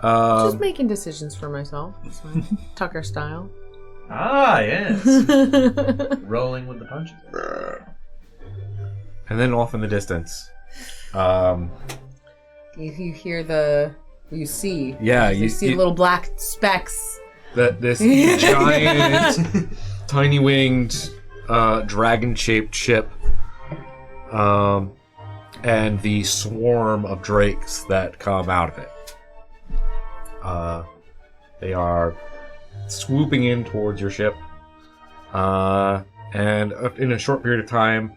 Just making decisions for myself. It's fine. Tucker style. Ah, yes. Rolling with the punches. And then off in the distance, You hear you see. yeah, You see little black specks. that this giant, tiny winged, dragon-shaped ship, and the swarm of drakes that come out of it. They are swooping in towards your ship. and in a short period of time,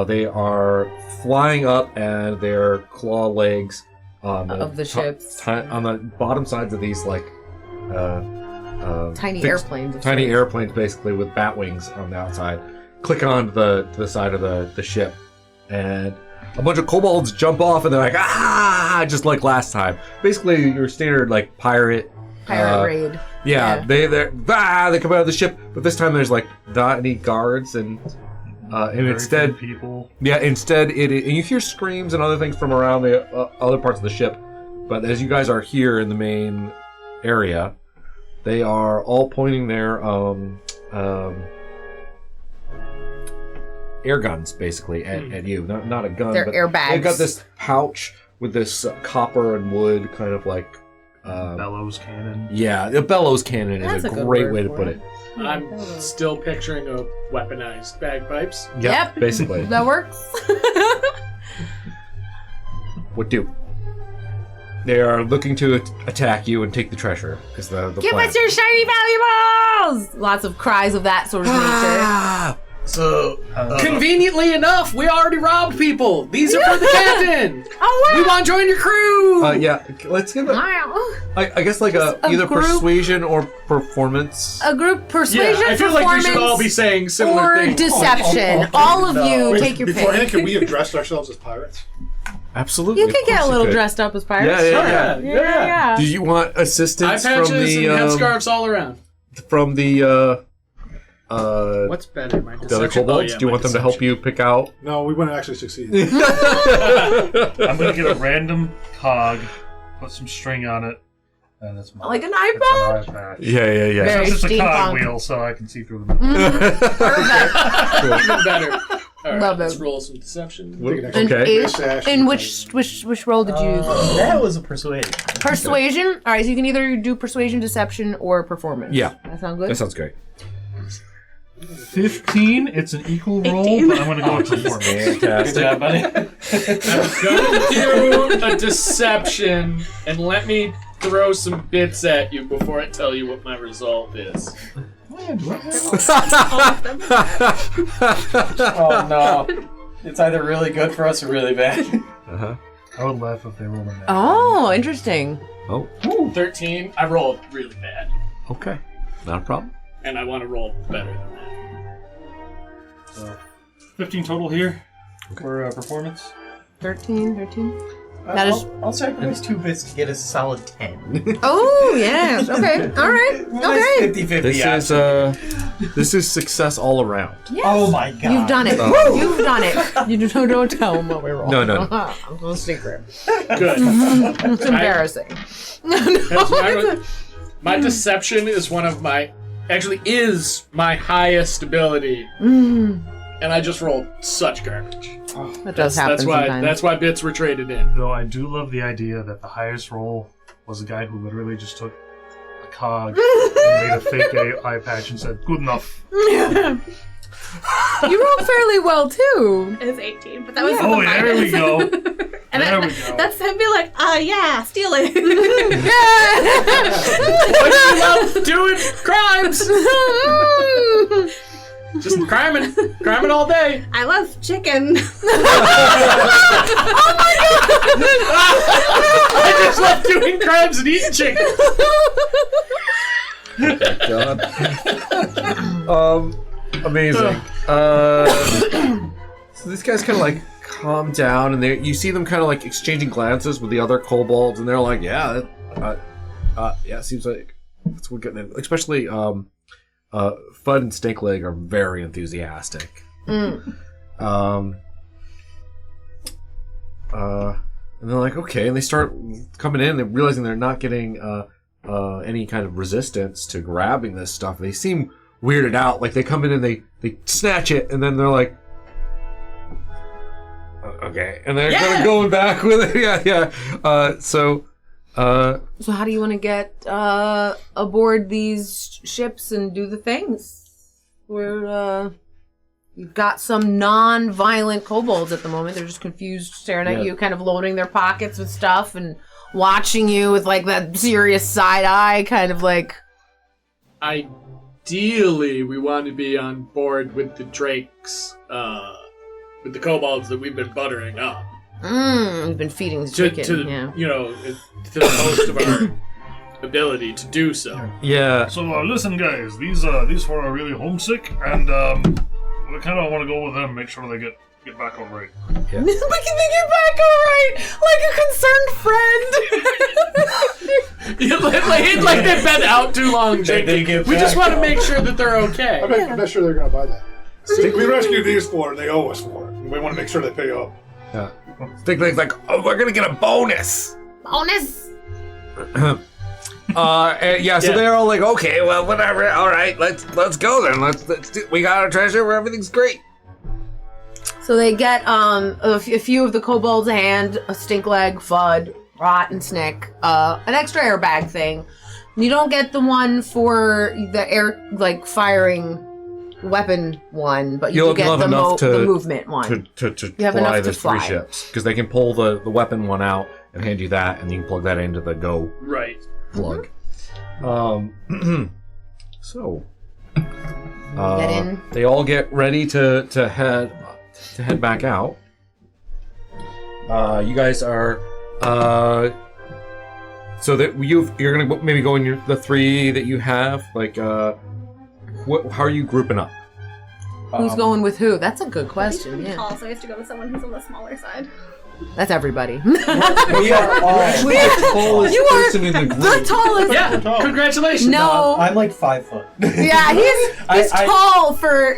they are flying up, and their claw legs Of the ships. on the bottom sides of these like Tiny fixed- airplanes. of tiny sorts. airplanes, basically with bat wings on the outside, click on the side of the ship, and a bunch of kobolds jump off, and they're like, ah, just like last time. Basically, your standard like pirate Raid. Yeah, Yeah. they come out of the ship, but this time there's like not any guards, and instead people. Yeah, instead and you hear screams and other things from around the other parts of the ship. But as you guys are here in the main area, they are all pointing their air guns basically at you. Not a gun, They're but airbags. they've got this pouch with this copper and wood kind of like Bellows cannon. yeah, the bellows cannon That's is a a good great word way to for put it. it. I'm still picturing a weaponized bagpipes. Yep. Basically. That works. What do? They are looking to attack you and take the treasure. Is the Give plan. us your shiny valuables! Lots of cries of that sort of nature. Ah! So, Conveniently enough, we already robbed people. These are for the captain. Oh, wow! We want to join your crew. Yeah, let's give it. Wow. I guess like a either group- persuasion or performance. A group persuasion, Yeah, I feel like we should all be performance, saying similar or things. deception. All of you, Wait, take your beforehand, pick. can we have dressed ourselves as pirates? Absolutely. You of could get course a little could. dressed up as pirates. Yeah. Yeah. Do you want Eye assistance patches from the and headscarves all around. from the What's better, my the other deception? kobolds? Do you want them to help you pick out? No, we wouldn't actually succeed. I'm gonna get a random cog, put some string on it, and that's my Like an that's iPad? an eye patch. Yeah. Very It's just a cog steampunk. wheel, so I can see through the. Perfect. Even better. All right, Love let's it. roll some deception. Take an extra Okay. face sash And and which roll did you use? that was a persuasion. Persuasion? Alright, so you can either do persuasion, deception, or performance. Yeah. That sound good? That sounds great. 15. It's an equal roll, 18. but I'm gonna go with performance. Good job, buddy. I'm gonna do a deception, and let me throw some bits at you before I tell you what my result is. Oh no. It's either really good for us or really bad. I would laugh if they rolled a nat. Oh, interesting. Oh, 13. I rolled really bad, okay. Not a problem. and I want to roll better than that. So, 15 total here for performance. 13. That is- I'll sacrifice 2 bits to get us a solid 10. Oh, yes. Okay. Alright. Okay. 50-50 This is success all around. Yes. Oh my god. You've done it. Oh. You've done it. You don't tell them what we rolled. No. I'm going to secret. Good. It's embarrassing. My deception is one of my, actually is my highest ability, Mm, and I just rolled such garbage. that does happen sometimes. That's why bits were traded in. Though I do love the idea that the highest roll was a guy who literally just took a cog and made a fake eye patch and said, "Good enough." You rolled fairly well, too. It was 18, but that was Oh, yeah, there we go. And There we go. that's him be like, yeah, steal it. What do you love doing? Crimes! Just criming all day. I love chicken. I just love doing crimes and eating chicken. God. Amazing. So these guys kind of like calm down, and you see them kind of like exchanging glances with the other kobolds, and they're like, "Yeah, seems like that's what getting." Especially, Fudd and Snakeleg are very enthusiastic. Mm. And they're like, "Okay," and they start coming in. They're realizing they're not getting any kind of resistance to grabbing this stuff. They seem weirded out. Like they come in and they snatch it, and then they're like, okay, and they're kind of going back with it. Yeah. So how do you want to get aboard these ships and do the things? You've got some non-violent kobolds at the moment. They're just confused, staring at you, kind of loading their pockets with stuff and watching you with like that serious side eye, kind of like. I ideally, we want to be on board with the drakes, with the kobolds that we've been buttering up. We've been feeding the chicken. To the most of our ability to do so. Yeah. So listen, guys. These four are really homesick, and we kind of want to go with them, make sure they get back all right. We can get back all right, like a concerned friend. like they've been out too long, Jake. We just want to make sure that they're okay. I'm not sure they're going to buy that. We rescued these four, and they owe us for it. We want to make sure they pay up. Yeah. Stinkleg's like, oh, we're gonna get a bonus. Bonus. So they're all like, okay, well, whatever. All right, let's go then. Let's do. We got our treasure. Everything's great. So they get a few of the kobolds' hand, a Stinkleg, Fudd, Rot, and Snick, an extra airbag thing. You don't get the one for the air, like firing weapon one, but you do get the movement one. To fly the three ships, because they can pull the weapon one out and hand you that, and you can plug that into the go plug. So get in. They all get ready to head back out. You guys are so that you're gonna maybe go in the three that you have, like how are you grouping up? Who's going with who? That's a good question. Yeah, tall, so I have to go with someone who's on the smaller side. That's everybody. We are actually the tallest person in the group. The tallest. Yeah, congratulations. No, I'm like 5 foot. Yeah, he's tall for.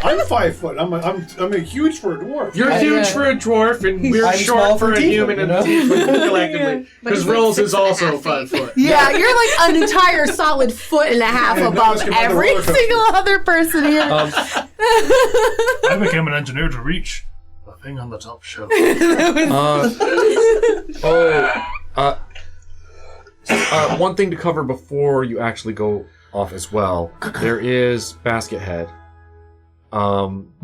I'm 5 foot. I'm a huge for a dwarf. You're huge for a dwarf, and we're short for a human and a tiefling collectively. Because Rolls is also 5 foot. Yeah, you're like an entire solid foot and a half above every single other person here. I became an engineer to reach the thing on the top shelf. One thing to cover before you actually go off as well. There is Basket Head.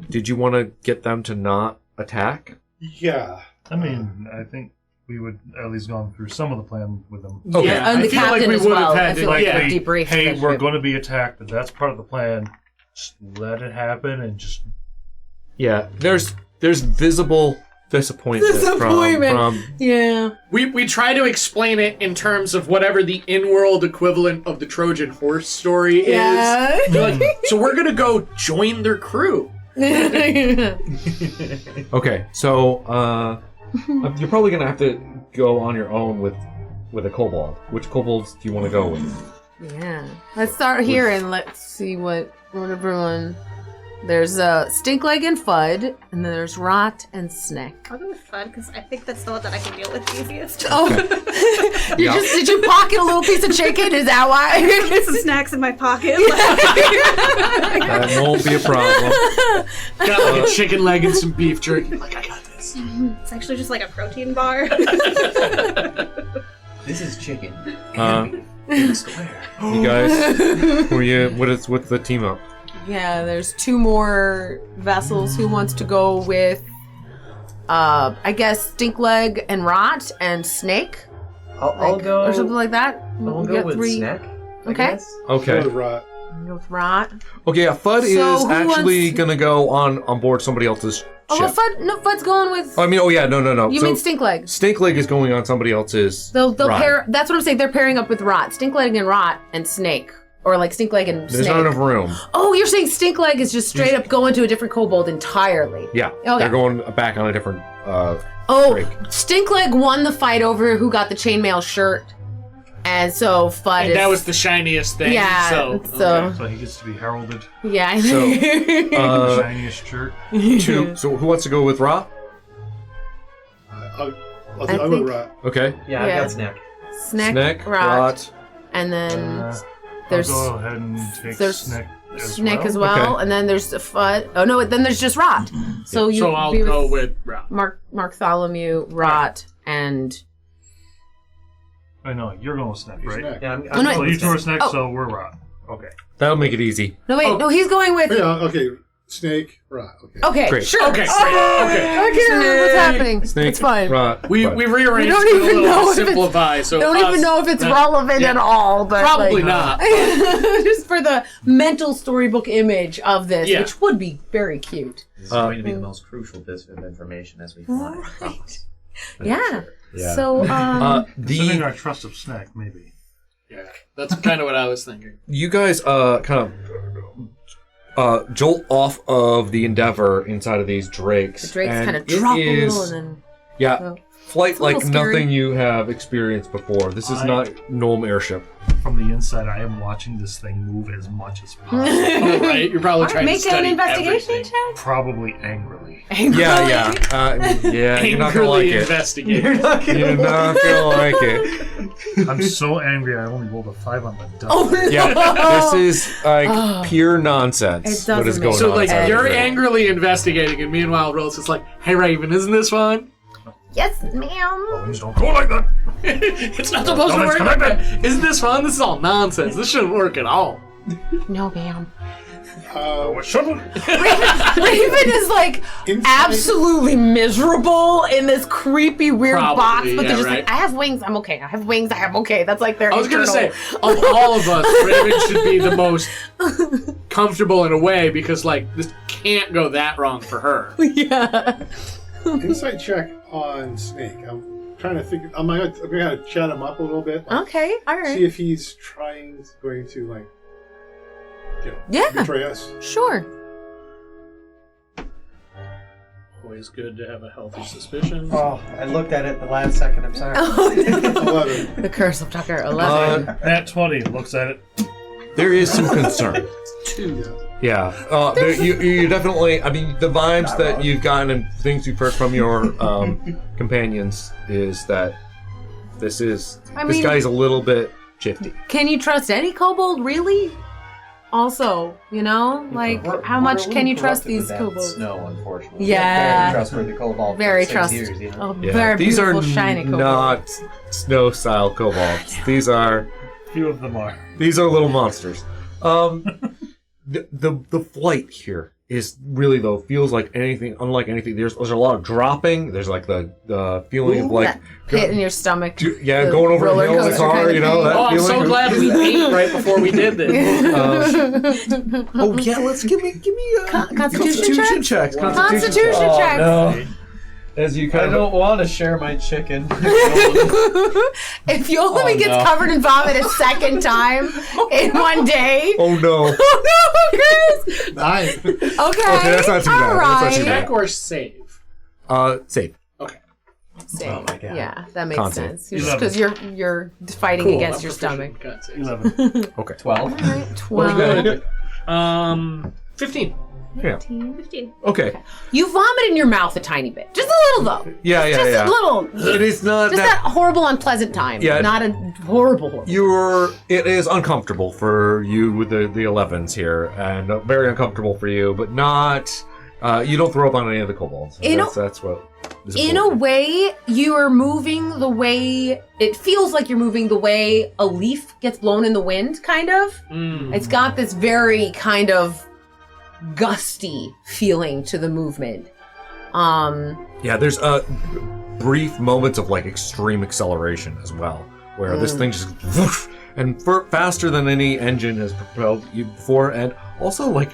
Did you want to get them to not attack? Yeah. I mean, I think we would at least gone through some of the plan with them. Okay. Yeah, and the captain as well. I feel like debrief. Hey, we're going to be attacked, but that's part of the plan. Just let it happen and just... Yeah, there's visible disappointment. From yeah. We try to explain it in terms of whatever the in-world equivalent of the Trojan horse story is. Like, so we're gonna go join their crew. Okay, so you're probably gonna have to go on your own with a kobold. Which kobolds do you want to go with? Yeah. Let's start here and let's see what everyone. There's Stinkleg and Fudd, and then there's Rot and Snick. I'll go with Fudd because I think that's the one that I can deal with easiest. Oh, did you pocket a little piece of chicken? Is that why? Some snacks in my pocket. That won't be a problem. Got like a chicken leg and some beef jerky. Like, I got this. It's actually just like a protein bar. This is chicken. Square. You guys, what's the team up? Yeah, there's 2 more vessels. Who wants to go with, I guess, Stinkleg and Rot and Snake? I'll go... Or something like that. I'll go with Snack. Okay. Okay. Go with Rot. Go with Rot. Okay, yeah, Fudd is actually gonna go on board somebody else's ship. Oh, well, Fudd's going with... No. You mean Stinkleg? Stinkleg is going on somebody else's They'll ride. pair... That's what I'm saying. They're pairing up with Rot. Stinkleg and Rot and Snake. Or like Stinkleg and There's Snake. not enough room. Oh, you're saying Stinkleg is just straight up going to a different kobold entirely. Yeah, Okay. they're going back on a different break. Stinkleg won the fight over who got the chainmail shirt. And so Fudd is... that was the shiniest thing. Yeah, So So he gets to be heralded. Yeah. So, Shiniest shirt. So who wants to go with Ra? I'll go with Rot. Okay. Yeah, I got Snack. Snack, Rot, and then there's I'll go ahead and take Snake as well, Okay. and then there's Fudd. Oh no, then there's just Rot. So you I'll be go with Rot. Mark Tholomew, Rot, and I know, you're going with Snack, right? Snack. Yeah, Oh, no, So you two are Snack, Oh. so we're Rot. Okay. That'll make it easy. no wait, no, he's going with. Yeah, okay. Snake, Rot. Okay. Okay, Great. sure. Okay, great. Oh, Okay. I can't remember what's happening. Snake, It's fine. We right. rearranged We don't it a even little know to if it's- simplify. So Don't even know if it's relevant at all, but Probably like, not. just for the mental storybook image of this, Yeah. which would be very cute. This is going to be the most crucial bit of information as we find. I promise. Yeah. Yeah. So, Considering our trust of snack, maybe. Yeah, that's kind of what I was thinking. You guys kind of jolt off of the Endeavor inside of these drakes. the drakes and kind of it drop a is- little and then. Yeah, Oh. flight It's a little like scary. nothing you have experienced before. This is not Gnome airship. From the inside, I am watching this thing move as much as possible. Right? You're probably trying to Make study an investigation everything. check. Probably angrily. Yeah, yeah, you're not gonna like Angrily it. investigate. You're not gonna like it. I'm so angry I only rolled a 5 on the die. Oh no! Yeah, this is like pure nonsense. It doesn't What is make going So, on? like, inside you're of it. angrily investigating, and meanwhile, Rose is like, "Hey, Raven, isn't this fun?" Yes, ma'am. Things don't go like that. It's not supposed to Don't work like expect that. Isn't this fun? This is all nonsense. This shouldn't work at all. No, ma'am. Oh, it shouldn't. Raven is like Inside- absolutely miserable in this creepy, weird Probably, box, but yeah, they're just right. like, I have wings, I'm okay. I have wings, I'm okay. That's like their I was gonna say, internal- of all of us, Raven should be the most comfortable in a way because, like, this can't go that wrong for her. yeah. Insight check on Snake. I'm trying to think. I'm gonna chat him up a little bit. Like, Okay, all right. See if he's going to like, Yeah. betray us. Sure. Always good to have a healthy suspicion. Oh, I looked at it the last second. I'm sorry. 11. The Curse of Tucker, 11. At 20, looks at it. There is some concern. Two. Yeah, you definitely. I mean, the vibes that you've gotten and things you've heard from your companions is that this mean- guy's a little bit shifty. Can you trust any kobold, really? Also, you know, like, how much can you trust these kobolds? Snow, unfortunately. Yeah. Very trustworthy kobold. Very for 6 trusted. years, you know? Oh, Yeah, very these beautiful, are shiny kobold. not snow-style kobolds. These are Few of them are. little monsters. The flight here is really though feels like anything unlike anything. There's a lot of dropping. There's like the feeling of like That pit in your stomach. yeah, the going over a roller hill in the coaster car. kind of You know thing. that Oh, I'm feeling. so glad we ate right before we did this. Oh yeah, let's give me a Constitution check? checks. Constitution Oh, checks. no. As you I kind of don't want to share my chicken. If Yolami Oh, gets no. covered in vomit a second time in one day. oh no. Oh no, Chris! 9. Okay. that's not too bad. All That's not right. too bad. Check or save? Safe. Save. Oh my God. Yeah, that makes Con save. sense. Because you're fighting Cool, against I'm your proficient stomach. in con saves. 11. Okay. 12. All right, We're 12. good. 15. Yeah. 15. Okay. You vomit in your mouth a tiny bit. Just a little, though. Yeah, Just a little. It is not Just that horrible, unpleasant time. Yeah. Not a horrible. It is uncomfortable for you with the 11s here, and very uncomfortable for you, but not. You don't throw up on any of the kobolds. That's what. is In a important. way, you are moving the way it feels like you're moving the way a leaf gets blown in the wind, kind of. It's got this very kind of gusty feeling to the movement. Yeah, there's brief moments of like extreme acceleration as well, where this thing just whoosh, and faster than any engine has propelled you before, and also like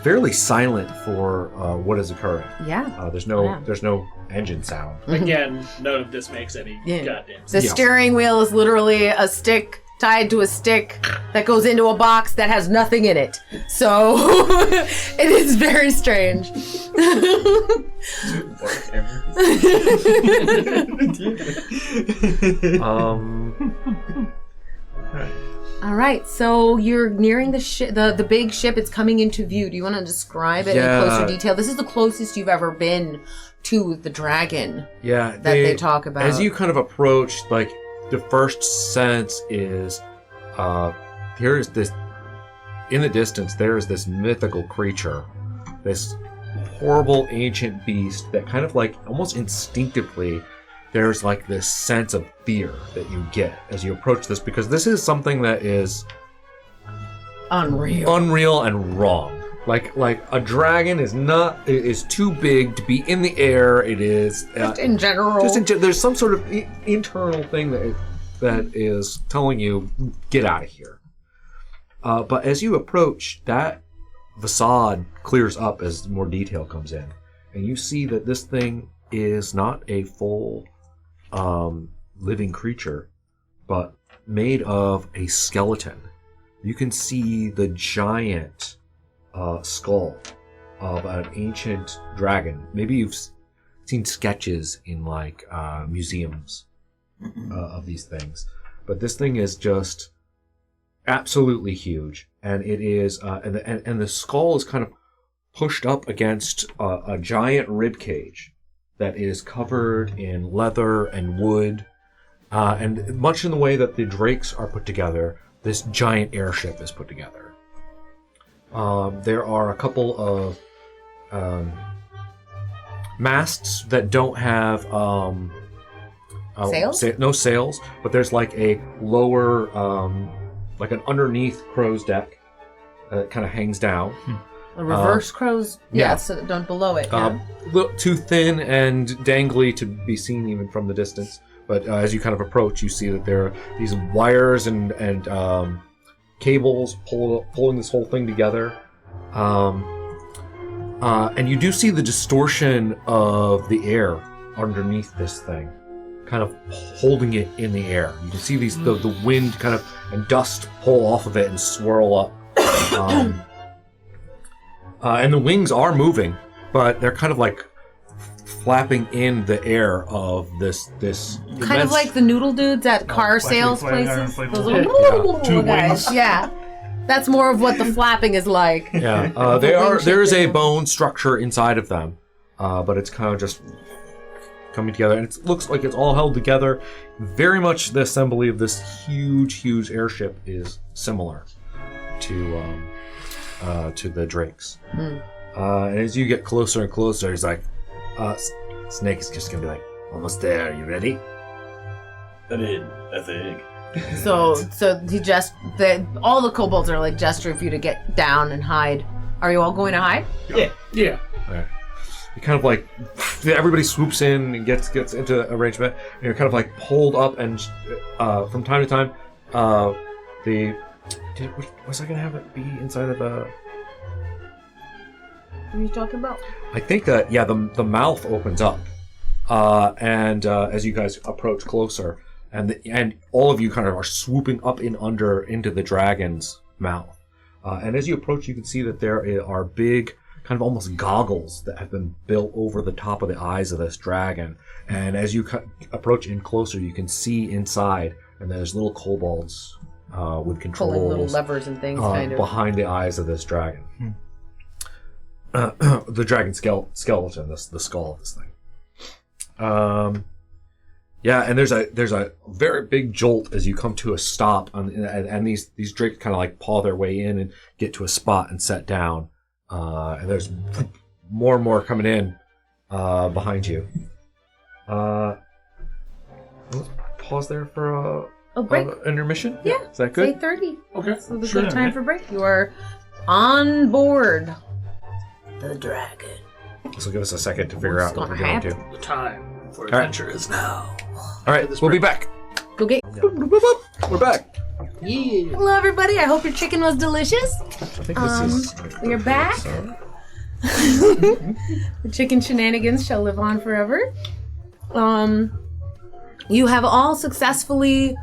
fairly silent for what is occurring. Yeah. There's no Yeah. engine sound. Again, none of this makes any Yeah. goddamn The sense. steering wheel is literally a stick tied to a stick that goes into a box that has nothing in it. So it is very strange. All right, so you're nearing the big ship. It's coming into view. Do you want to describe it in closer detail? This is the closest you've ever been to the dragon. Yeah, that they talk about. As you kind of approach, like the first sense is, here is this. In the distance, there is this mythical creature, this horrible ancient beast that kind of like almost instinctively. There's like this sense of fear that you get as you approach this, because this is something that is unreal and wrong. Like a dragon is too big to be in the air. It is Just in general. there's some sort of internal thing that is telling you get out of here. But as you approach, that facade clears up as more detail comes in, and you see that this thing is not a full living creature, but made of a skeleton. You can see the giant skull of an ancient dragon. Maybe you've seen sketches in like museums of these things, but this thing is just absolutely huge, and it is and the skull is kind of pushed up against a giant rib cage that is covered in leather and wood, and much in the way that the drakes are put together, this giant airship is put together. There are a couple of masts that don't have sails? No sails, but there's like a lower, like an underneath crow's deck that kind of hangs down. A reverse crow's, yeah. so that don't below it. Yeah. Too thin and dangly to be seen even from the distance. But as you kind of approach, you see that there are these wires and cables pulling this whole thing together. And you do see the distortion of the air underneath this thing, kind of holding it in the air. You can see the wind kind of and dust pull off of it and swirl up. And the wings are moving, but they're kind of like flapping in the air of this Kind of like the noodle dudes at car sales places. Those little Two guys. wings. Yeah. That's more of what the flapping is like. Yeah, there is a bone structure inside of them, but it's kind of just coming together, and it looks like it's all held together. Very much the assembly of this huge airship is similar to the drakes. And as you get closer and closer, he's like, Snake is just gonna be like, almost there. You ready? I'm in, I think. So he all the kobolds are like gesturing for you to get down and hide. Are you all going to hide? Yeah. Right. You kind of like everybody swoops in and gets into arrangement, and you're kind of like pulled up, and from time to time, was I gonna have it be inside of the? What are you talking about? I think that the mouth opens up, and as you guys approach closer, and all of you kind of are swooping up into the dragon's mouth, and as you approach, you can see that there are big, kind of almost goggles that have been built over the top of the eyes of this dragon, and as you approach in closer, you can see inside, and there's little kobolds with controls, pulling little levers and things, kind of behind the eyes of this dragon. The dragon skeleton, the skull of this thing. And there's a very big jolt as you come to a stop, and these drakes kind of like paw their way in and get to a spot and set down. And there's more and more coming in behind you. Let's pause there for a break. Intermission. Yeah, is that good? It's 8:30. Okay. So the Sure. good time for break. You are on board the dragon. So give us a second to figure out what we're going to. The time for All right. adventure is now. All right, we'll be back. Go get. We're back. Yeah. Hello, everybody. I hope your chicken was delicious. I think this is. We're back. The chicken shenanigans shall live on forever. You have all successfully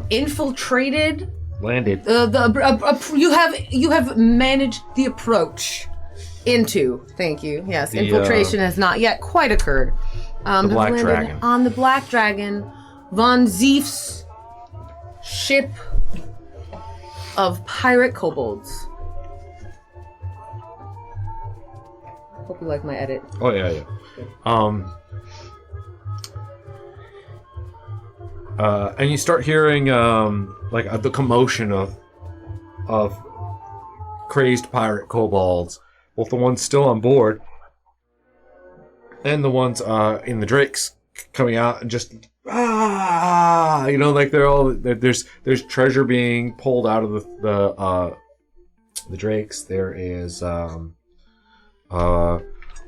infiltrated. Landed. You have managed the approach into. Thank you. Yes, infiltration has not yet quite occurred. The Black landed Dragon. On the Black Dragon, Von Zief's ship of pirate kobolds. Hope you like my edit. Oh yeah. And you start hearing the commotion of crazed pirate kobolds, both the ones still on board and the ones in the drakes coming out and just like they're all there's treasure being pulled out of the drakes. There is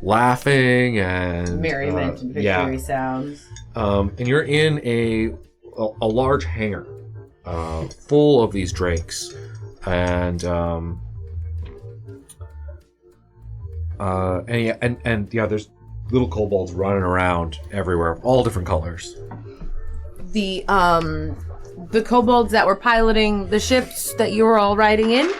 laughing and Merriment and victory sounds. And you're in a large hangar full of these drakes, and there's little kobolds running around everywhere, all different colors. The kobolds that were piloting the ships that you were all riding in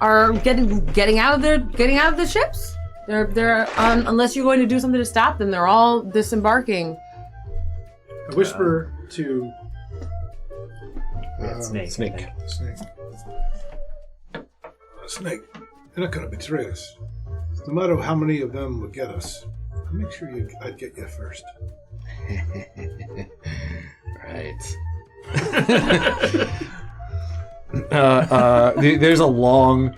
are getting out of the ships. They're unless you're going to do something to stop them, they're all disembarking. I whisper to Snake. Snake. Snake, you're not gonna betray us. No matter how many of them would get us, I'll make sure I'd get you first. Right. There's a long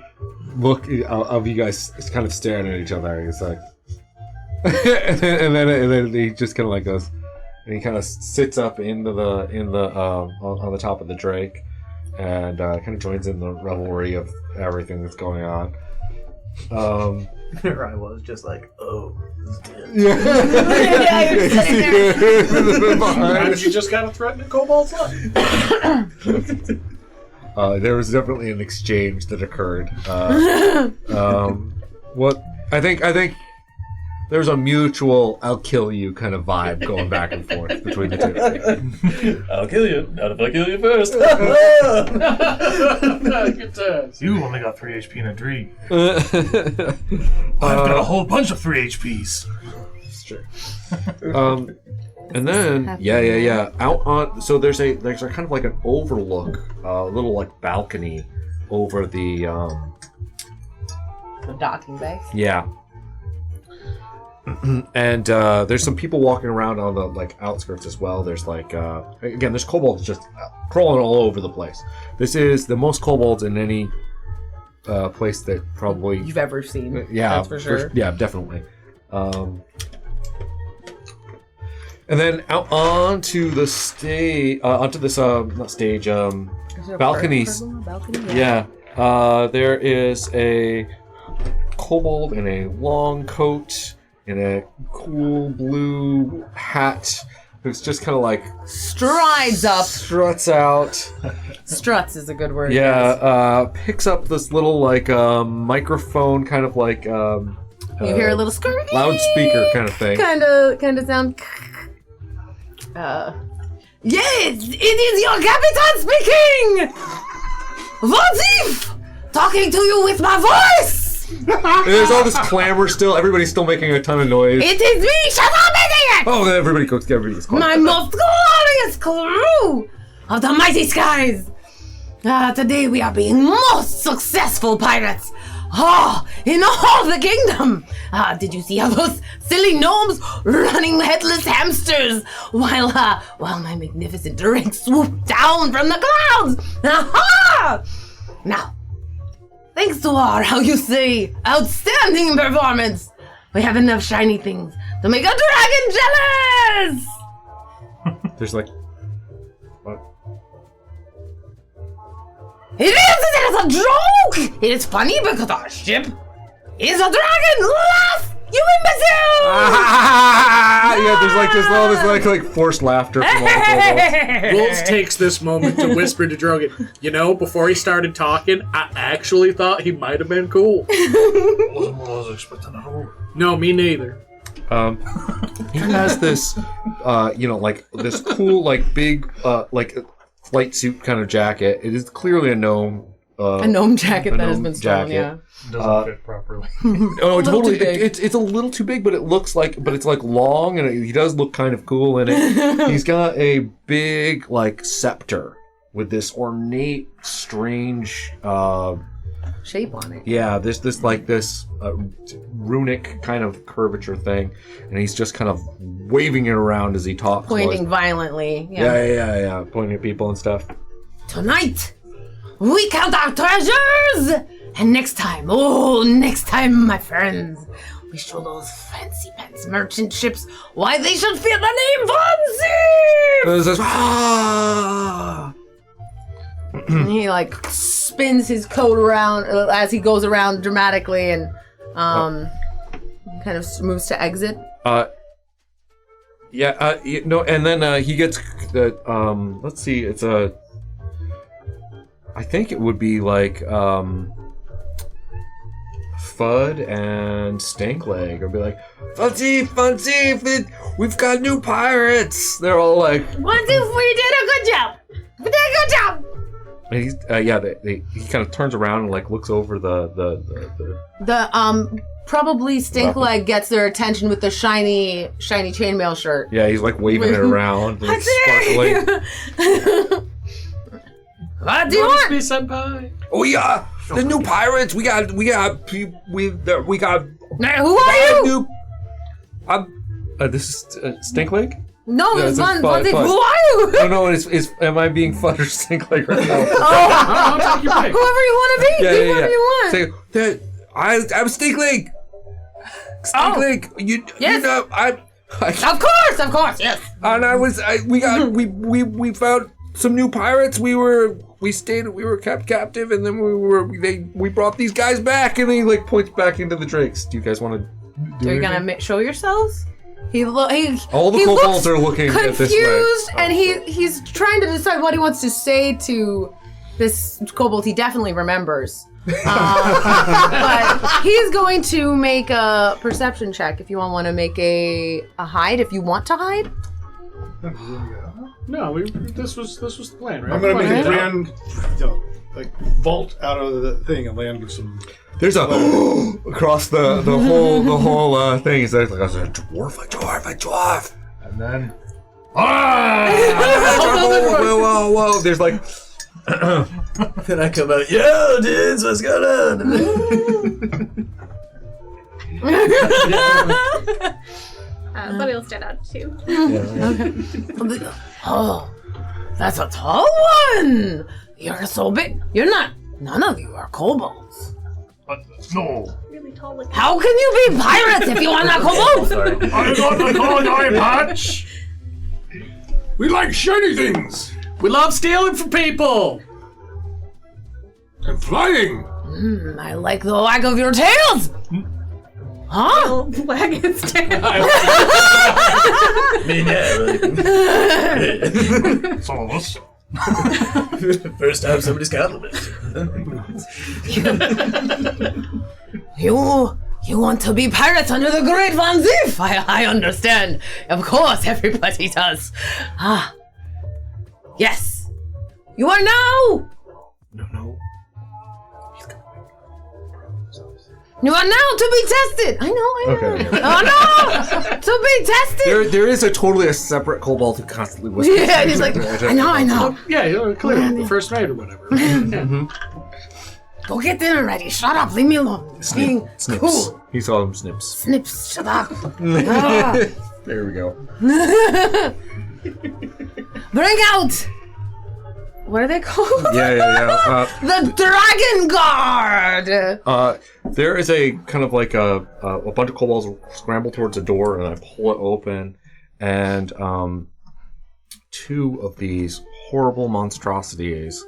look of you guys kind of staring at each other. It's like, and then he just kind of like goes, and he kind of sits up on the top of the drake, and kind of joins in the revelry of everything that's going on. I was just like, oh, this is dead. Yeah, you're sitting there. You just got to threaten a kobold's life. There was definitely an exchange that occurred. What I think there's a mutual "I'll kill you" kind of vibe going back and forth between the two. I'll kill you. Not if I kill you first. Good times. You only got 3 HP in a dream. I've got a whole bunch of 3 HPs. It's true. And then out on there's a kind of like an overlook, a little like balcony over the docking bay. Yeah. And there's some people walking around on the like outskirts as well. There's like again, there's kobolds just crawling all over the place. This is the most kobolds in any place that probably You've ever seen. Yeah, That's for sure. Yeah, definitely. And then out onto the stage, onto this not stage, balconies. Balcony? Yeah, there is a kobold in a long coat and a cool blue hat who's just kind of like Strides up. struts out. Struts is a good word. Yeah, picks up this little like microphone, kind of like You hear a little scurry. loudspeaker kind of thing. Kind of sound. Yes, it is your captain speaking. Votif, talking to you with my voice. There's all this clamor still. Everybody's still making a ton of noise. It is me. Shut up, idiot! Oh, everybody's quiet. My most glorious crew of the mighty skies. Today we are being most successful pirates. In all the kingdom. Did you see how those silly gnomes running headless hamsters while my magnificent drake swooped down from the clouds? Now, thanks to our, how you say, outstanding performance, we have enough shiny things to make a dragon jealous! There's like, what? It is a joke! It is funny because our ship is a dragon! Laugh, you imbecile! Yeah, there's like this all this like forced laughter from all the kobolds. Wolves takes this moment to whisper to Drogon, before he started talking, I actually thought he might have been cool. Wasn't what I was expecting at all. No, me neither. He has this, like this cool, like big, like flight suit kind of jacket. It is clearly a gnome. A gnome jacket that has been stolen, jacket. Doesn't fit properly. Oh, totally. too big. It's a little too big, but it's like long, and he does look kind of cool in it. He's got a big like scepter with this ornate, strange. Shape on it. Yeah, there's this runic kind of curvature thing, and he's just kind of waving it around as he talks. Pointing violently. Yeah, pointing at people and stuff. Tonight, we count our treasures! And next time, my friends, we show those fancy pants merchant ships why they should fear the name Von Zief! There's this, And he like spins his coat around as he goes around dramatically and kind of moves to exit. And then he gets the let's see, it's a I think it would be like Fudd and Stankleg, or be like, Fancy, we've got new pirates. They're all like, 1, 2, 3, did a good job. We did a good job. And he's he kind of turns around and like looks over the probably Stinkleg gets their attention with the shiny chainmail shirt. Yeah, he's like waving it around. Like, sparkling. What do you want? Me, senpai. Oh yeah, the new pirates. We got. Now, who are you? This is Stinkleg. No, Yeah, it's Fudd. Who are you? No, is am I being Fudd or Stinkleg right now? I'll take your pick. Whoever you want to be, whoever you want. Say, I'm Stinkleg. Stinkleg, you know, Of course, yes. And we found some new pirates. We were kept captive, and then we brought these guys back, and then he like points back into the drakes. Do you guys want to do Are you anything? gonna show yourselves? All the kobolds are looking at this way. Confused, and he's trying to decide what he wants to say to this kobold he definitely remembers. But he's going to make a perception check if you all want to make a hide, if you want to hide. No, this was the plan, right? I'm gonna make a grand, vault out of the thing and land with some. There's a across the whole thing. It's like a dwarf. And then... Whoa. There's like... Then I come out, yo, dudes, what's going on? But it'll stand out too. Oh, that's a tall one. You're so big. None of you are kobolds. No. Really tall looking. How can you be pirates if you are not kobolds? I got the gold eye patch. We like shiny things We love stealing from people. and flying. I like the wag of your tails. Huh? Wag its tail. I mean, yeah, Some of us. first time somebody's compliment. You want to be pirates under the Great Van Ziff? I understand. Of course, everybody does. Yes. You are now. No. You are now to be tested. I know. Okay. Oh no! To be tested. There is a separate kobold who constantly whispers. Yeah, he's like, I know. Yeah, you're clear. The first mate or whatever. Yeah. Go get dinner ready. Shut up. Leave me alone. Being Snips. cool. He saw him snips. Snips. Shut up. There we go. Bring out. What are they called? Yeah. The Dragon Guard. There is a kind of like a bunch of kobolds scramble towards a door, and I pull it open, and two of these horrible monstrosities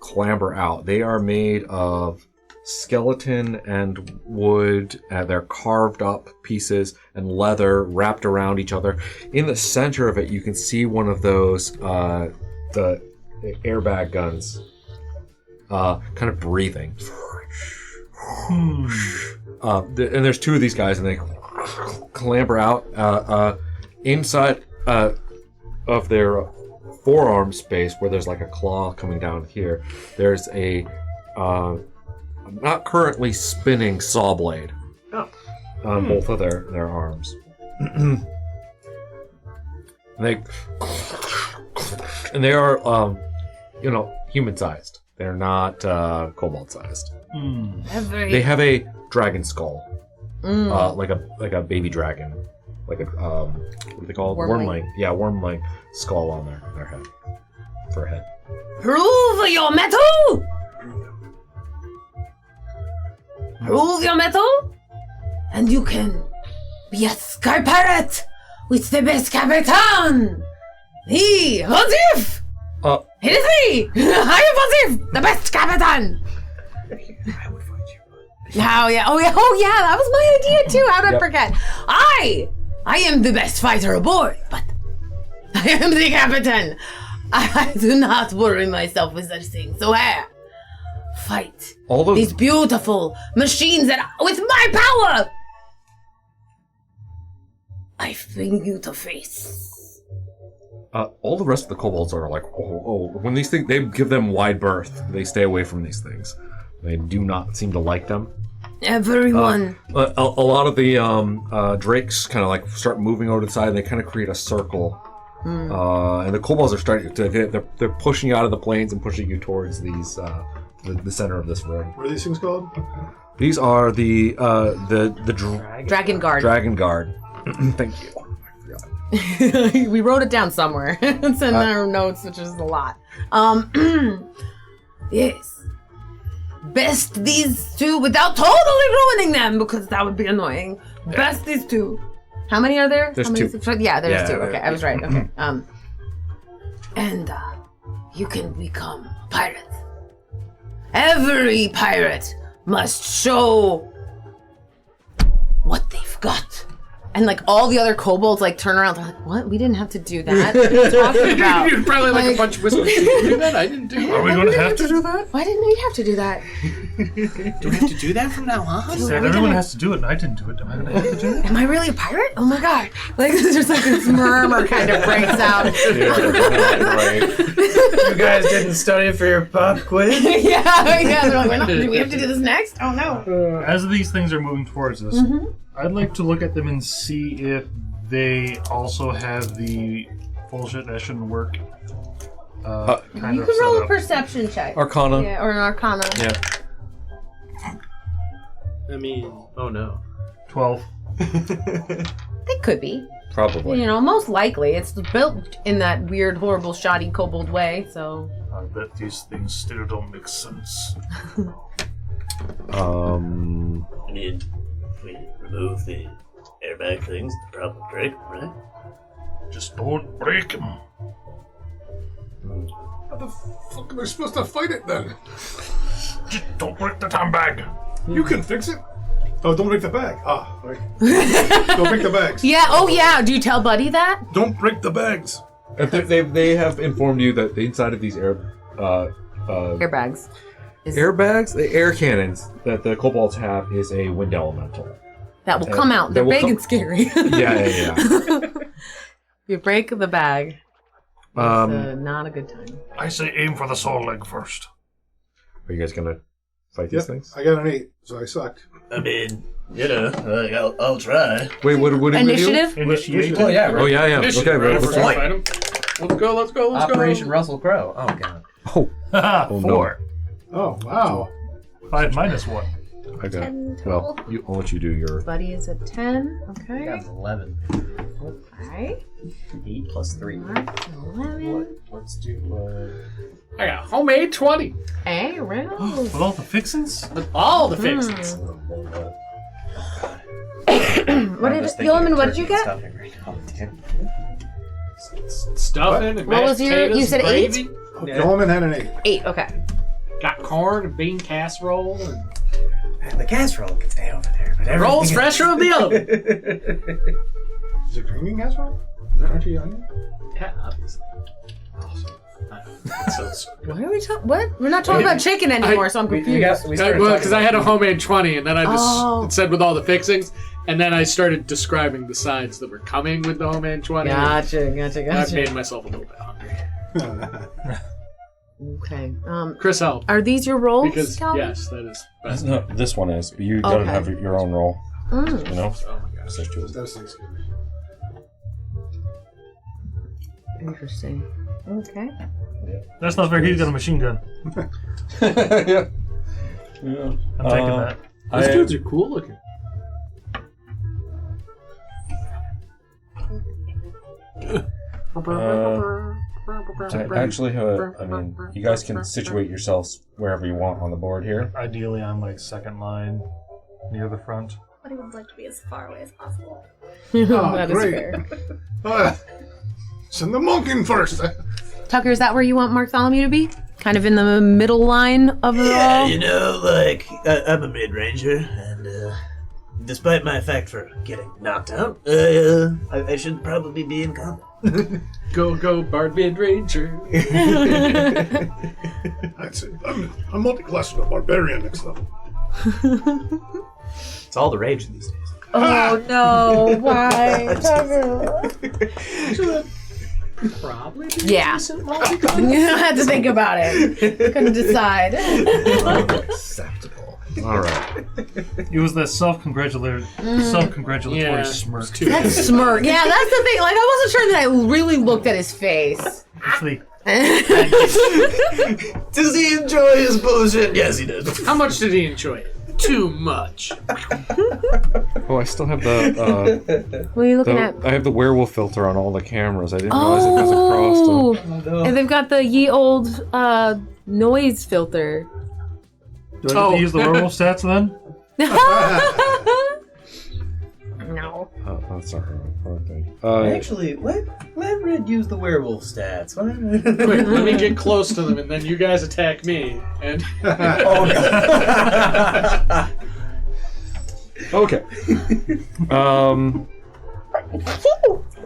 clamber out. They are made of skeleton and wood. They're carved up pieces and leather wrapped around each other. In the center of it, you can see one of those the airbag guns, kind of breathing. And there's two of these guys, and they clamber out inside of their forearm space, where there's like a claw coming down here. There's a not currently spinning saw blade on both of their arms. And they are human-sized. They're not kobold-sized. They have a dragon skull, like a baby dragon, like a what do they call it? Wormling. Yeah, wormling skull on their head, for a head. Prove your metal. Prove your metal, and you can be a sky pirate with the best capitan. Hey, Hazif! It is me! I am Vasif, the best Captain! I would fight you. Oh yeah, that was my idea too. How did I forget? I am the best fighter aboard, but I am the captain. I do not worry myself with such things. So fight All of these beautiful machines that, with my power, I bring you to face. all the rest of the kobolds are like, oh. When these things, they give them wide berth. They stay away from these things. They do not seem to like them. Everyone. A lot of the drakes kind of like start moving over to the side. And they kind of create a circle. And the kobolds are starting to they're pushing you out of the planes and pushing you towards these the center of this room. What are these things called? These are the Dragon Guard. Dragon Guard. Thank you. We wrote it down somewhere. It's in our notes, which is a lot. Yes. Best these two without totally ruining them, because that would be annoying. Best these two. How many are there? There's How many two. Yeah, there's Yeah, two. Okay, I was right. Okay. And you can become pirates. Every pirate must show what they've got. And like all the other kobolds like turn around, they're like, "What? We didn't have to do that. What are you talking about?" You're probably like a bunch of whispers. Did you do that? I didn't do that. Are we going to have to do that? Why didn't we have to do that? Do we have to do that from now on? You said everyone has to do it, and I didn't do it. Am I going to have to do it? Am I really a pirate? Oh my god! Like there's just like this murmur kind of breaks out. Right. You guys didn't study for your pop quiz? yeah. They're like, do we have to do this next? Oh no. As these things are moving towards us, I'd like to look at them and see if they also have the bullshit that shouldn't work. Kind You of can roll a setup. perception check. Arcana. Yeah, or an arcana. Yeah. I mean, Oh no. 12. They could be. Probably. You know, most likely. It's built in that weird, horrible, shoddy kobold way, so. I bet these things still don't make sense. I mean, if we remove the airbag things, the problem break, right? Just don't break them. How the fuck am I supposed to fight it then? Just don't break the time bag. You can fix it. Oh, don't break the bag. Ah, right. Don't break the bags. Yeah, oh yeah. Do you tell Buddy that? Don't break the bags. They have informed you that the inside of these Airbags. airbags, the air cannons that the kobolds have is a wind elemental. That will come out. They're that will big come- and scary. Yeah. You break the bag. It's not a good time. I say aim for the soul leg first. Are you guys gonna fight these things? I got an 8, so I sucked. I mean, you know, I'll try. Wait, what did we do? Initiative? Initiate. Oh yeah, Oh yeah. Okay, Ready let's for fight. fight 'em? Let's go. Operation Russell Crowe. Oh god. Oh, Haha, no. 4. Oh, wow. 5 minus 1. I got. 10 Well, total. I'll let you do your. Buddy is at 10. I Okay. got 11. Alright. 8 plus 3. 11. Let's do. I got homemade 20 Hey, round. With all the fixins? with all the fixings. What did Yeoman, what did you get? Stuffing and What was mashed your- potatoes you said and 8? gravy. Coleman had an 8. 8, okay. Got corn and bean casserole and The casserole can stay over there, but everything rolls fresh from the oven. Is it creaming casserole? Aren't you onion? Yeah, obviously. So What are we talking? What? We're not talking about chicken anymore, so I'm confused. because I had a homemade 20, and then I just Oh. it said with all the fixings, and then I started describing the sides that were coming with the homemade 20. Gotcha. I've made myself a little bit hungry. Okay. Chris, help. Are these your rolls, Because, Calvin? yes, that is best. No, this one is, but you Okay. gotta have your own roll. Mm. You know. Oh my gosh. That was Thanksgiving. Interesting. Okay. That's not fair. He's got a machine gun. Yeah. I'm taking that. Those dudes are cool looking. Actually, I mean, you guys can situate yourselves wherever you want on the board here. Ideally, I'm like second line near the front. But I would like to be as far away as possible. That is great. fair. Send the monk in first. Tucker, is that where you want Bartholomew to be? Kind of in the middle line of the Yeah, wall? you know, like, I'm a mid-ranger, and despite my fact for getting knocked out, I should probably be in combat. Go, Bard Mid Ranger. That's it. I'm multi-classical barbarian next level. It's all the rage these days. Oh no, why? Tucker? Probably. Yeah. You had to think about it. Couldn't decide. Acceptable. All right. It was that self-congratulatory Yeah. smirk. That smirk. Yeah, that's the thing. Like, I wasn't sure that I really looked at his face. Actually, Does he enjoy his bullshit? Yes, he does. How much did he enjoy it? Too much. Oh, I still have the. What are you looking at? I have the werewolf filter on all the cameras. I didn't realize it was across them. And they've got the ye old noise filter. do I need to use the werewolf stats then? No. Oh, that's not right. Thing. Actually, let Red use the werewolf stats. Quick, let me get close to them, and then you guys attack me. And Okay.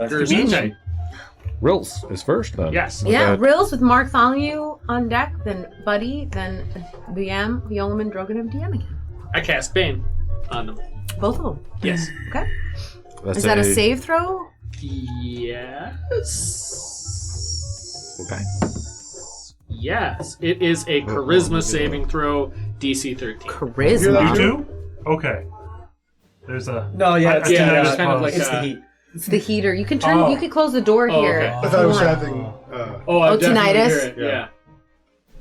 Here's DJ. Rills is first then. Yes. Yeah, Okay. Rills with Bartholomew on deck, then Buddy, then BM, Yolman, Drogon, and DM again. I cast Bane on them. Both of them. Yes. Okay. That's Is that a save throw? Yes. Okay. Yes. It is a charisma saving throw, DC 13. Charisma. You do? Okay. There's a... No, yeah, it's, Yeah, the, it's kind of like it's a- the heat. It's the heater. You can turn. You can close the door here. okay. I thought it was having. Oh, I definitely tinnitus? hear it. Yeah.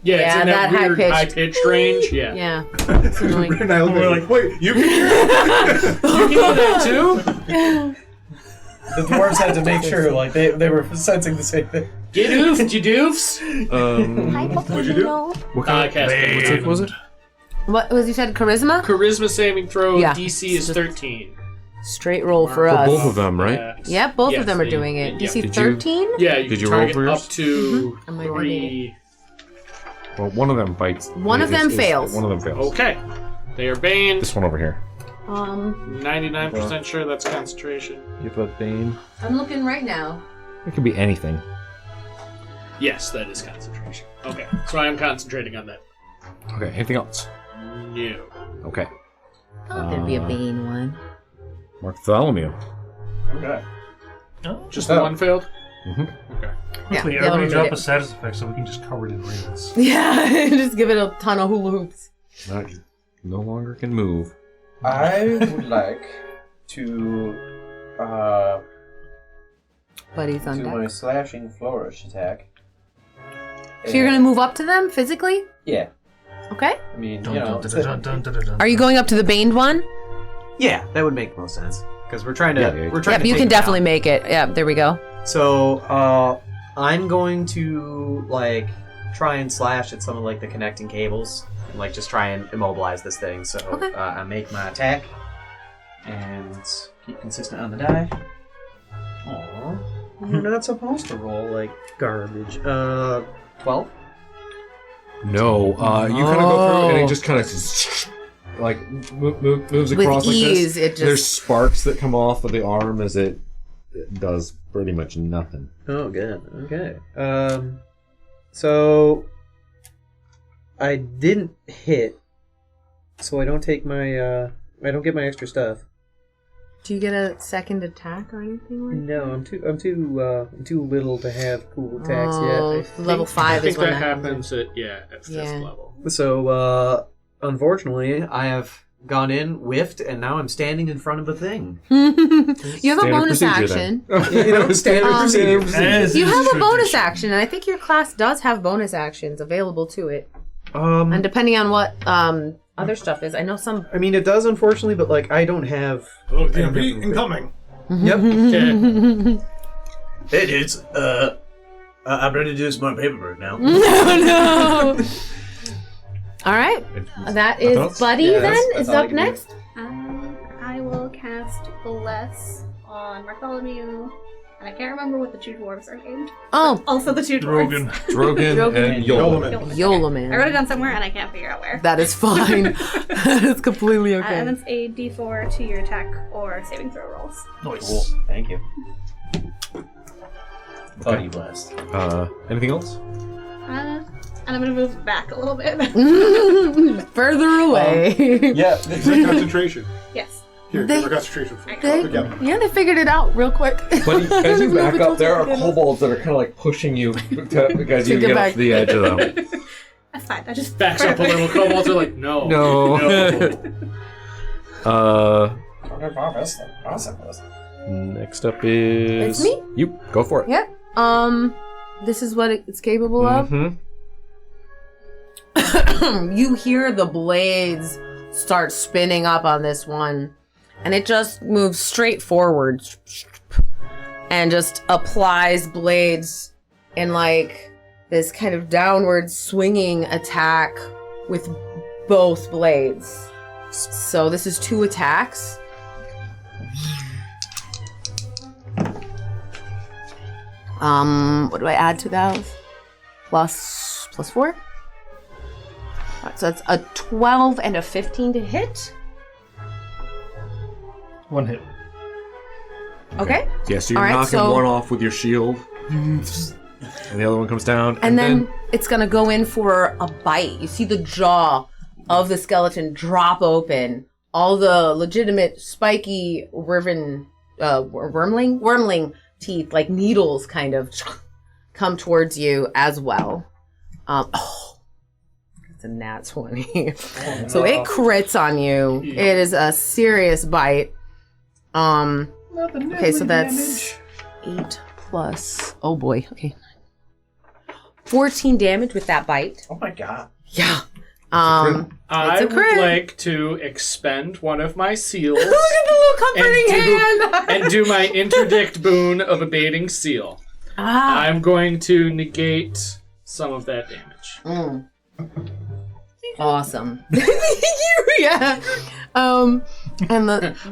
Yeah, it's Yeah, in that, that weird high-pitched- high-pitched range. Yeah. Yeah. It's annoying. And I looked at We're like, wait, you can hear it? You can do that too? The dwarves had to make sure, like, they were sensing the same thing. Get oofed, you doofs! What'd you do? What I kind cast Bane. what tick was it? What was you said? Charisma? Charisma saving throw, Yeah. DC is 13. Straight roll for For us. both of them, right? Yep, both Yes, of them are they- doing it. yeah. DC Did you- 13? Yeah, you Did can you roll target for yours? up to I'm like 3. Well, one of them bites. One of them fails. One of them fails. Okay. They are Bane. This one over here. 99% sure that's concentration. You have a Bane. I'm looking right now. It could be anything. Yes, that is concentration. Okay, so I am concentrating on that. Okay, anything else? No. Okay. Oh, there'd be a Bane one. Bartholomew. Okay. Just the one failed? Mm-hmm. Okay. Quickly, the other everybody one drop did a status effect so we can just cover it in rings. Yeah, just give it a ton of hula hoops. No longer can move. I would like to Buddy's on do deck. my slashing flourish attack. So you're gonna move up to them physically? Yeah. Okay. I mean, Dun, you know. dun, dun, dun, dun, dun, dun. Are you going up to the baned one? Yeah, that would make most sense because we're trying to. Yeah, We're trying Yep, to you take can it definitely down. make it. Yeah, there we go. So, I'm going to like try and slash at some of like the connecting cables and like just try and immobilize this thing. So Okay. I make my attack and keep consistent on the die. Aww, you're not supposed to roll like garbage. 12. No, you kind of go through and it just kind of like moves With across like ease, this. it just- There's sparks that come off of the arm as it does pretty much nothing. Oh, good. Okay. So I didn't hit, so I don't take my I don't get my extra stuff. Do you get a second attack or anything like No, I'm too little to have cool attacks Oh, yet. level 5 I think is when that that happens at 5th Yeah. level. So unfortunately, I have gone in, whiffed, and now I'm standing in front of a thing. You have a Standard bonus procedure action. You know, standard procedure. As You is have a bonus tradition. action, and I think your class does have bonus actions available to it. Um, And depending on what other stuff is, I know some. I mean, it does, unfortunately, but like I don't have. Oh, DMV incoming. Yep. Okay. Hey dudes, I'm ready to do some more paperwork now. No. All right, that is else? Buddy. Yeah, then that's is all I up can do. next. I will cast Bless on Bartholomew, And I can't remember what the two dwarves are named. Oh, Also the two dwarves. Drogon and Yola. Yola man. I wrote it down somewhere and I can't figure out where. That is fine. That is completely okay. And it's a d4 to your attack or saving throw rolls. Nice. Cool. Thank you. Thought you blessed. Anything else? And I'm gonna move back a little bit. Further away. Yeah. Is that concentration? Yes. Here, They- give her concentration. For they figured it out real quick. But as you back up, there are kobolds that are kind of like pushing you as you get get up back. to the edge of them. That's fine. I just Backs up a little. Kobolds are like, no. No. Next up is It's me? You go for it. Yep. This is what it's capable of. Mm-hmm. You hear the blades start spinning up on this one, and it just moves straight forward and just applies blades in like this kind of downward swinging attack with both blades. So this is 2 attacks. What do I add to those? Plus 4? Alright, so that's a 12 and a 15 to hit. 1 hit. Okay. Yeah, so you're All right, knocking so- one off with your shield, and the other one comes down, And then it's gonna go in for a bite. You see the jaw of the skeleton drop open. All the legitimate spiky wormling teeth, like needles, kind of come towards you as well. It's a nat 20. So it crits on you. Yeah. It is a serious bite. Okay, so that's 8 plus. Oh boy. Okay. 14 damage with that bite. Oh my god. Yeah. I a would crit. like to expend one of my seals Look at the little comforting hand. and do my interdict boon of abating seal. I'm going to negate some of that damage. Awesome. Yeah. And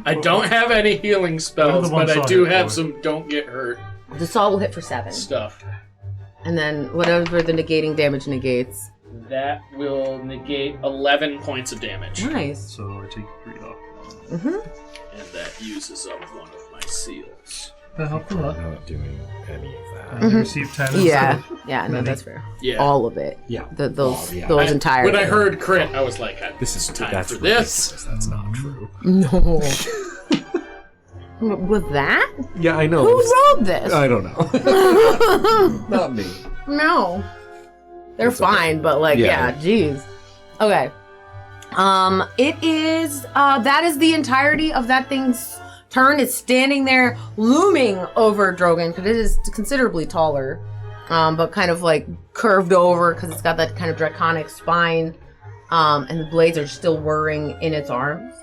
I don't have any healing spells, What are the but I ones do on it have for? some don't get hurt the saw will hit for 7. stuff. And then whatever the negating damage negates. That will negate 11 points of damage. Nice. So I take 3 off. And that uses up one of my seals. That helped a lot. not doing any of that. I received 10 Yeah. instead of- Yeah, no, Many. that's fair. Yeah. All of it. Yeah. Those Oh, yeah. those entire. When I heard crit, I was like, This is time that's for this. ridiculous. That's not true. No. With that? Yeah, I know. Who wrote this? I don't know. Not me. No. They're It's okay. fine, but like, Yeah. yeah, jeez. Okay. It is, that is the entirety of that thing's turn. It's standing there looming over Drogon, because it is considerably taller, but kind of like curved over, because it's got that kind of draconic spine, and the blades are still whirring in its arms.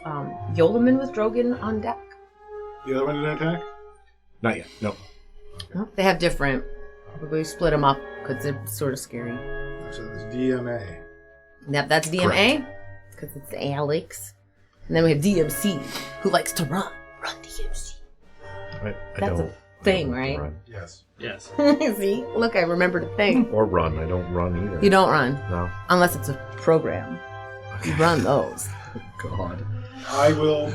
Yolaman with Drogon on deck. The other one didn't attack? Not yet. No. Oh, they have different, we split them up, because they're sort of scary. So it's DMA. Yep, that's DMA, because it's Alex. And then we have DMC, who likes to run. Run, DMC. I That's don't. a thing, right? Run. Yes. Yes. See? Look, I remembered a thing. Or run. I don't run either. You don't run, No. unless it's a program. You run those. God. I will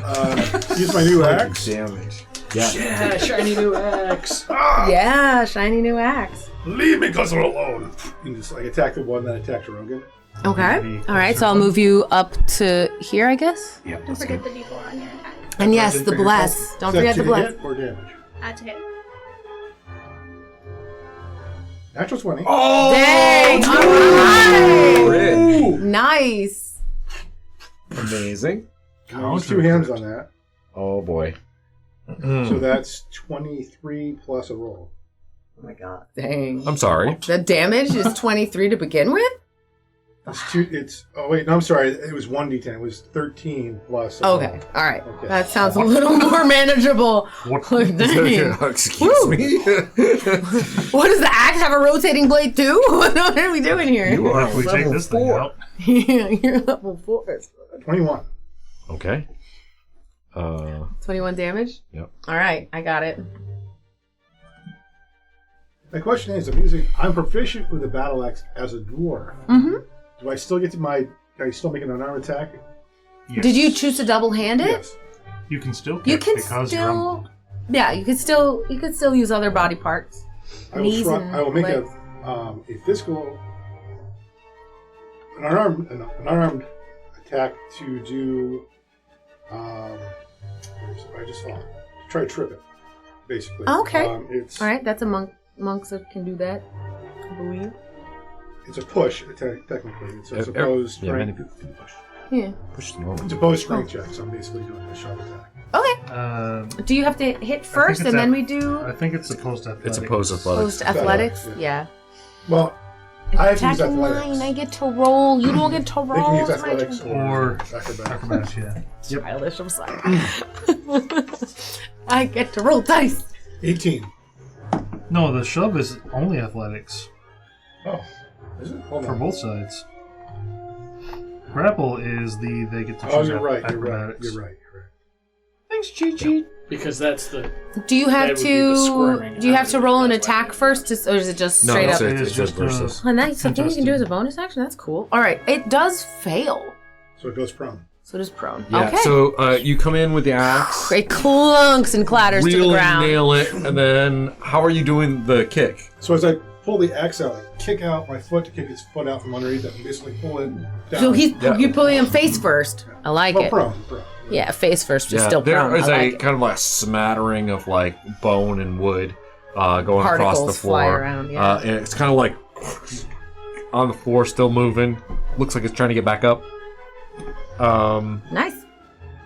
use my new axe. Damage. Yeah. Yeah, shiny new axe. Yeah, shiny new axe. Leave me, guzzler, alone. And just like attack the one that attacked Rogan. Okay. All right, so I'll move you up to here, I guess. Yeah. Don't forget the d4 on your attack. And yes, the bless. Don't Is that forget the to bless. hit or damage? Add to hit. Natural 20. Oh! Dang! All right! Nice. Amazing. Use 2 hands on that. Oh boy. So that's 23 plus a roll. Oh my god. Dang. I'm sorry. The damage is 23 to begin with? It's 2. It's. Oh, wait. No, I'm sorry. It was 1d10. It was 13 plus. a Okay, roll. all right. Okay. That sounds a little more manageable. What? Like, dang. Excuse Woo. me. What does the axe have a rotating blade too? What are we doing here? You are If we take level this thing 4. out. Yeah, you're level 4. 21. My question is, I'm proficient with the battle axe as a dwarf. Mm-hmm. Do I still get to Are you still making an unarmed attack? Yes. Did you choose to double-hand it? Yes. You can still kick You can because you're still. unarmed. Yeah, you could still use other body parts. I Knees will, and I will make legs. a physical, an unarmed attack to do. I just saw. Try to trip it, basically. Okay. It's All right, that's a monk. Monks that can do that, I believe. it's a push technically. It's a supposed Yeah, many strength. people can push. Yeah. Push the normal. It's a opposed strength check, so I'm basically doing a shove attack. Okay. Uh, Do you have to hit first it's and then at- we do I think it's opposed athletics. It's opposed athletics. post athletics? Yeah. Yeah. Well, I have to use Attacking athletics. line, I get to roll. You don't get to They roll. can use It's my athletics turn. Or acrobatics. acrobatics, yeah. Yep. Childish, I'm sorry. I get to roll dice. 18. No, the shove is only athletics Oh, is it? Hold for on. both sides. Grapple is they get to choose Oh, you're right. You're right. acrobatics. You're right. Thanks, cheat sheet. Because that's the. Do you That have would be the to? squirming. Do you have to roll an attack first, or is it just No, straight it's, up? it's It's just just, versus. Oh, nice. Something you can do as a contested. bonus action. That's cool. All right, it does fail. So it goes prone. So does prone. Yeah. Okay. So you come in with the axe, It clunks and clatters to the really ground. nail it, and then how are you doing the kick? So as I pull the axe out, I kick out my foot to kick his foot out from underneath it and basically pull it down. So Yeah. you're pulling him face first. I like well, it. prone. Yeah, face first is Yeah, still prone. there is I a like it. kind of like a smattering of like bone and wood going across the Particles floor. fly around, yeah. And it's kind of like on the floor, still moving. Looks like it's trying to get back up. Nice.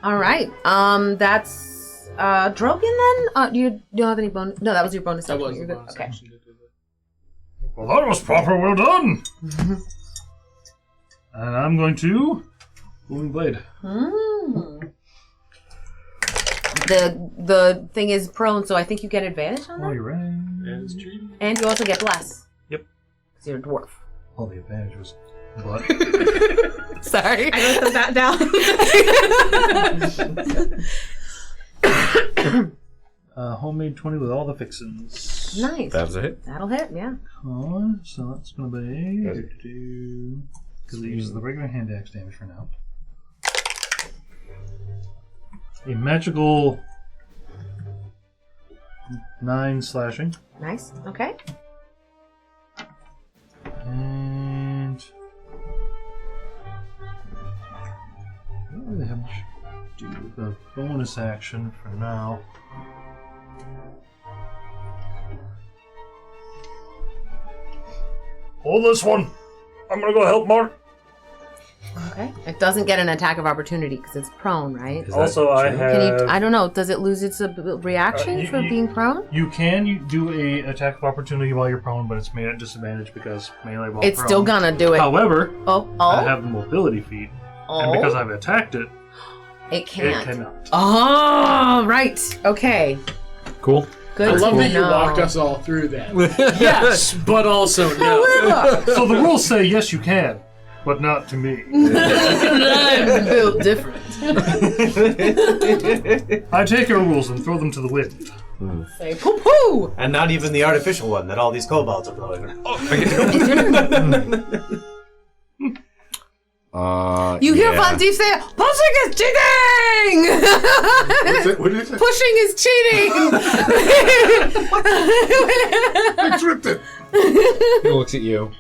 All right. That's Drogon then. You don't have any bonus? No, that was your bonus That action. was You're the good. bonus Okay. action to do that. Well, that was proper. Well done. And I'm going to Booming Blade. The thing is prone, so I think you get advantage on Oh, that. you're right. And it's cheating. And you also get bless. Yep. Because you're a dwarf. Well, the advantage was what? Sorry. I wrote that down. Homemade 20 with all the fixins. Nice. That was a hit. That'll hit, yeah. So that's going to be... Because it uses the regular hand axe damage for now. A magical 9 slashing. Nice. Okay. And... I don't really have much to do with the bonus action for now. Hold this one! I'm gonna go help Mark! Okay. It doesn't get an attack of opportunity because it's prone, right? Is Also, that I true? have... Can you? I don't know. Does it lose its reaction for being prone? You can do a attack of opportunity while you're prone, but it's made at disadvantage because melee while It's prone. still gonna do it. However, Oh, I have the mobility feat, and because I've attacked it, it can't. it cannot. Oh, right. Okay. Cool. Good. I love to that you know. walked us all through that. Yes, but also no. However, So the rules say yes, you can, but not to me. I'm built different. I take your rules and throw them to the wind. Say poo poo. And not even the artificial one that all these kobolds are blowing around. You hear yeah. Von Deep say, "Pushing is cheating." What did it say? Pushing is cheating. I tripped it. It looks at you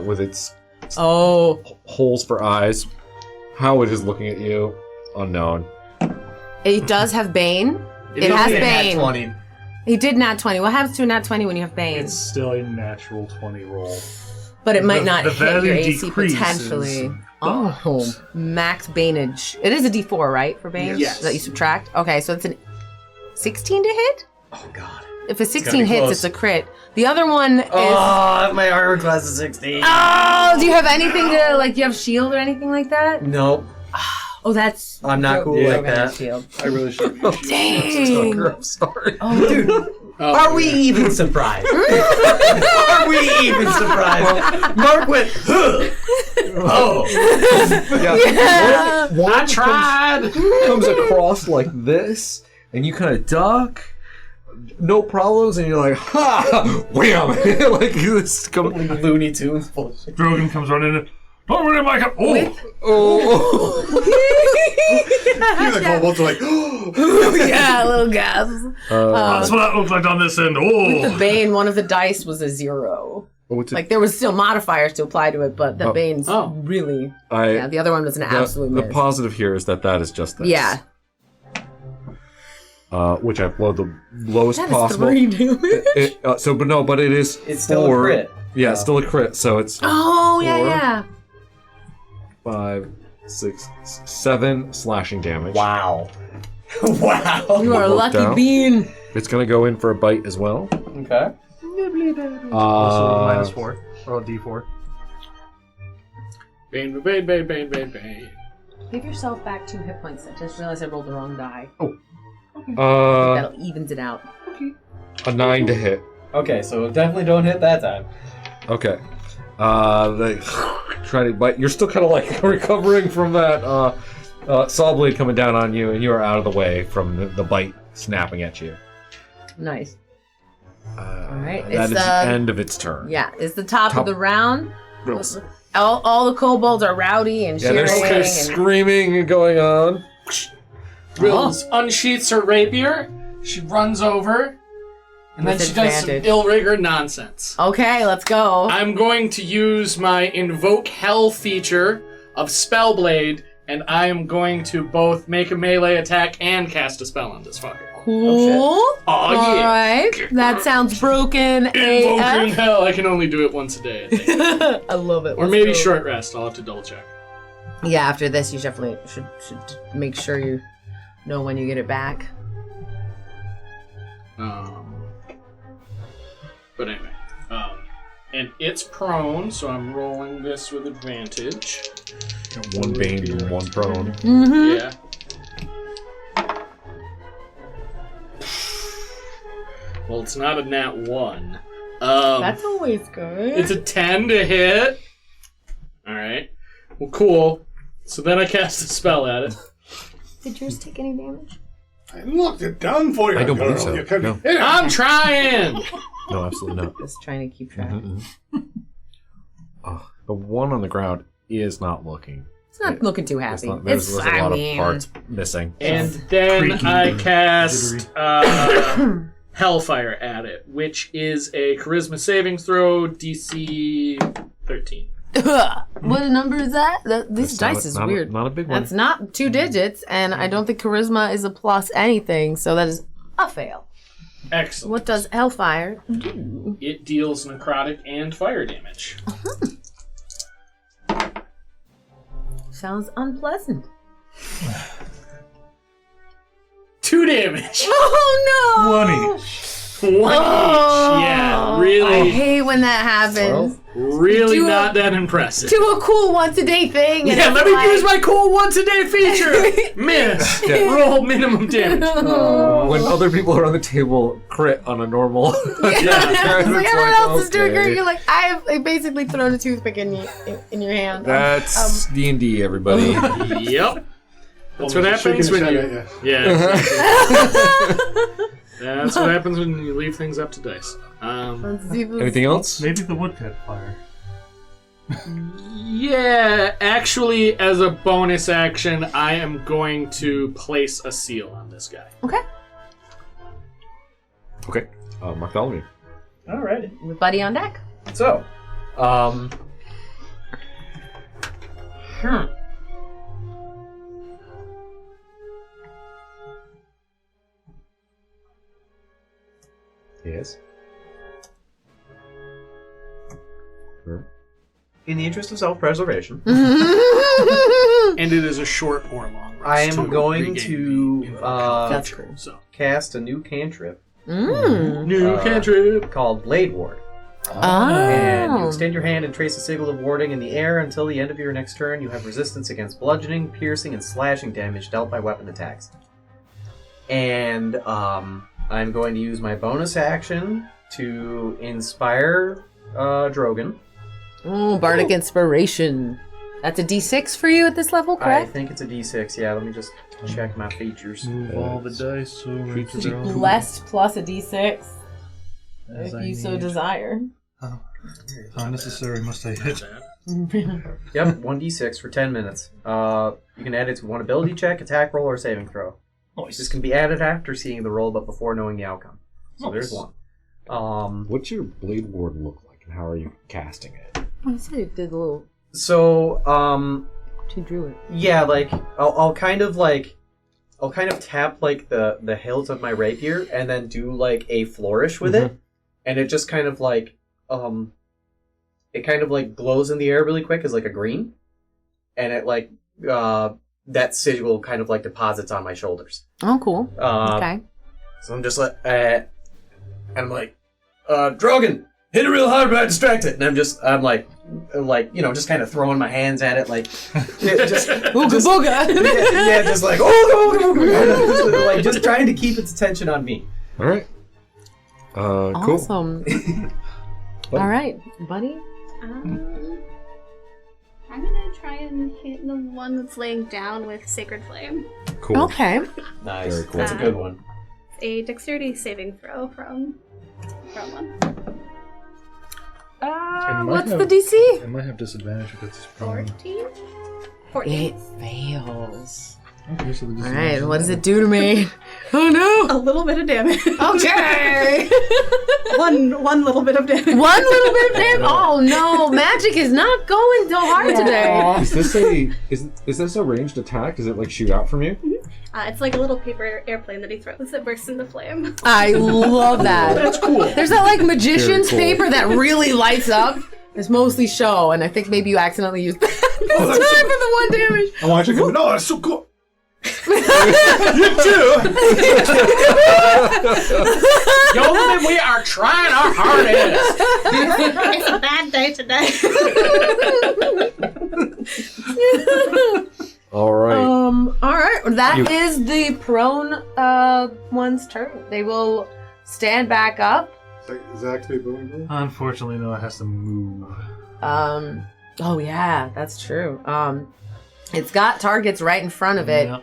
with its Oh, holes for eyes. How it is looking at you, unknown. it does have Bane. It has Bane. 20. He did nat 20. What happens to a nat 20 when you have Bane? It's still a natural 20 roll. But it might the- not the hit your value AC decreases, potentially. Oh, max Baneage. It is a D4, right, for Bane? Yes. That you subtract? Okay, so it's an 16 to hit? Oh, God. If a gotta 16 be hits, close. it's a crit. The other one is... Oh, my armor class is 16. Oh, do you have anything to, like, you have shield or anything like that? Nope. Oh, that's... I'm not cool Yeah, like that. Shield. I really should. Dang. I'm sorry. Oh, Dude, are we even surprised? Are we even surprised? Mark went, huh. Oh. Yeah. One tried. Comes across like this, and you kind of duck. no problems, and you're like, ha, wham, like this. Like Looney Tunes bullshit. Drogon comes running in. Don't worry, Micah. Oh. The kobolds are like, Yeah, little gasps. That's what that looks like on this end. The Oh. Bane, one of the dice was a 0. Like there was still modifiers to apply to it, but the Bane's really. Yeah, the other one was an absolute The miss. positive here is that is just this. Yeah. Which I rolled the lowest That is possible. 3 damage. But it is. It's still 4. a crit. Yeah, it's still a crit. So it's. Oh, 4, yeah. 5, 6, 7 slashing damage. Wow. Wow. You are a lucky out. bean. It's gonna go in for a bite as well. Okay. Also -4. Roll a d4. Bane, bane, bane, bane, bane, bane. Give yourself back 2 hit points. I just realized I rolled the wrong die. That'll evens it out. A 9 to hit. Okay, so definitely don't hit that time. Okay. They try to bite. You're still kind of like recovering from that saw blade coming down on you, and you are out of the way from the bite snapping at you. Nice. All right. That is the end of its turn. Yeah, it's the top of the round. Yes. All the kobolds are rowdy and Yeah, cheering. there's and screaming and going on. Rils unsheaths her rapier. She runs over, and then With she does some advantage. ill-rigor nonsense. Okay, let's go. I'm going to use my Invoke Hell feature of Spellblade, and I am going to both make a melee attack and cast a spell on this fucker. Cool. Oh, yeah. All right. That sounds broken Invoking AF. Hell. I can only do it once a day, I think. I love it. Or Let's maybe go. short rest. I'll have to double check. Yeah, after this, you definitely should make sure you know when you get it back. But anyway. And it's prone, so I'm rolling this with advantage. One bane and one prone. Mm-hmm. Yeah. Well, it's not a nat 1. That's always good. It's a 10 to hit. Alright. Well, cool. So then I cast a spell at it. Did yours take any damage? I looked it down for you. I don't believe so. You couldn't No. hit it. I'm trying! No, absolutely not. Just trying to keep track. The one on the ground is not looking. It's not looking too happy. There's a lot of parts missing. And then Creaky I and cast Hellfire at it, which is a Charisma saving throw, DC 13. What number is that? This dice is not weird. Not a big one. That's not 2 digits, and I don't think charisma is a plus anything, so that is a fail. Excellent. What does Hellfire do? It deals necrotic and fire damage. Sounds unpleasant. 2 damage. Oh no! 1 each. 1 each. Yeah, really. I hate when that happens. Really Do not that impressive. Do a cool once-a-day thing. And Yeah, it's let me like- use my cool once-a-day feature. Miss. Roll minimum damage. When other people are on the table, crit on a normal. Yeah, it's like everyone else is doing okay. great. You're like, I've basically thrown a toothpick in your hand. That's D&D, everybody. Yep. That's what happens when you... Yeah. That's what happens when you leave things up to dice. Anything else? Maybe the woodcut fire. Yeah, actually, as a bonus action, I am going to place a seal on this guy. Okay. Okay. Bartholomew. Alrighty. With Buddy on deck. So, Yes. in the interest of self-preservation, And it is a short or long rest. I am to going regain to, the invocation That's feature, cool. So. cast a new cantrip New cantrip. called Blade Ward. Oh. And you extend your hand and trace a signal of warding in the air until the end of your next turn. You have resistance against bludgeoning, piercing, and slashing damage dealt by weapon attacks. And I'm going to use my bonus action to inspire Drogon. Oh, Bardic Inspiration. That's a D6 for you at this level, I correct? think it's a D6. Yeah, let me just check my features. Move all the dice so right to their own. Blessed plus a D6, As if I you so need. desire. How necessary must I hit? Yep, 1d6 for 10 minutes. You can add it to one ability check, attack roll, or saving throw. This can be added after seeing the roll, but before knowing the outcome. So there's one. What's your blade ward look like, and how are you casting it? I said it did a little. So, She drew it. yeah, like I'll kind of tap like the hilt of my rapier and then do like a flourish with it, and it just kind of like it kind of like glows in the air really quick as like a green, and it like that sigil kind of like deposits on my shoulders. Oh, cool. Okay. So I'm just like, and I'm like, Drogon, hit it real hard, but I distract it. And I'm like, just kind of throwing my hands at it, like, just, Ooga booga. yeah, just like, oh, like, just trying to keep its attention on me. All right. Cool. Awesome. All right, buddy. I'm gonna try and hit the one that's laying down with Sacred Flame. Cool. Okay. Nice, Very cool. that's a good one. It's a dexterity saving throw from one. What's the DC? It might have disadvantage if it's prone. 14? 14. It fails. Okay, so the All disadvantage. right, what does it do to me? Oh no! A little bit of damage. Okay. one little bit of damage. One little bit of damage. Oh no! Magic is not going so hard today. Is this a ranged attack? Does it like shoot out from you? It's like a little paper airplane that he throws that bursts into flame. I love that. That's cool. There's that like magician's Very cool. paper that really lights up. It's mostly show, and I think maybe you accidentally used that this time for the one damage. I want you to go, no, that's so cool. You too. Yeoman, we are trying our hardest. It's a bad day today. All right. All right. That is the prone one's turn. They will stand back up. Is that activate booming boom? Unfortunately, no, it has to move. Oh yeah, that's true. It's got targets right in front of it. Yep.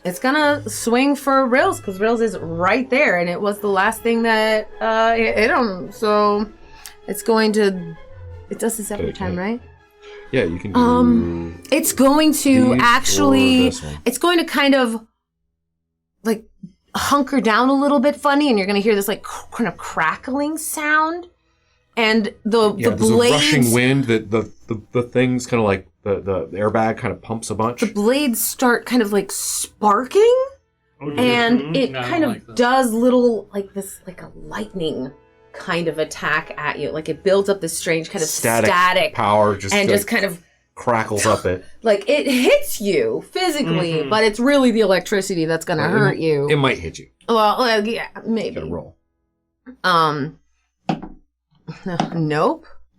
It's gonna swing for Rills because Rills is right there, and it was the last thing that hit him. So it's going to. It does this every time, right? Yeah, you can do. It's going to these actually. or this one. It's going to kind of like hunker down a little bit funny, and you're going to hear this like kind of crackling sound, and the There's blades. a rushing wind that the things kind of like the airbag kind of pumps a bunch. The blades start kind of like sparking, and it I kind don't of like this. does little like this like a lightning kind of attack at you. Like it builds up this strange kind of static power just and like, just kind of crackles up it. like it hits you physically, but it's really the electricity that's gonna hurt you. It might hit you. Well, yeah, Gotta maybe. roll.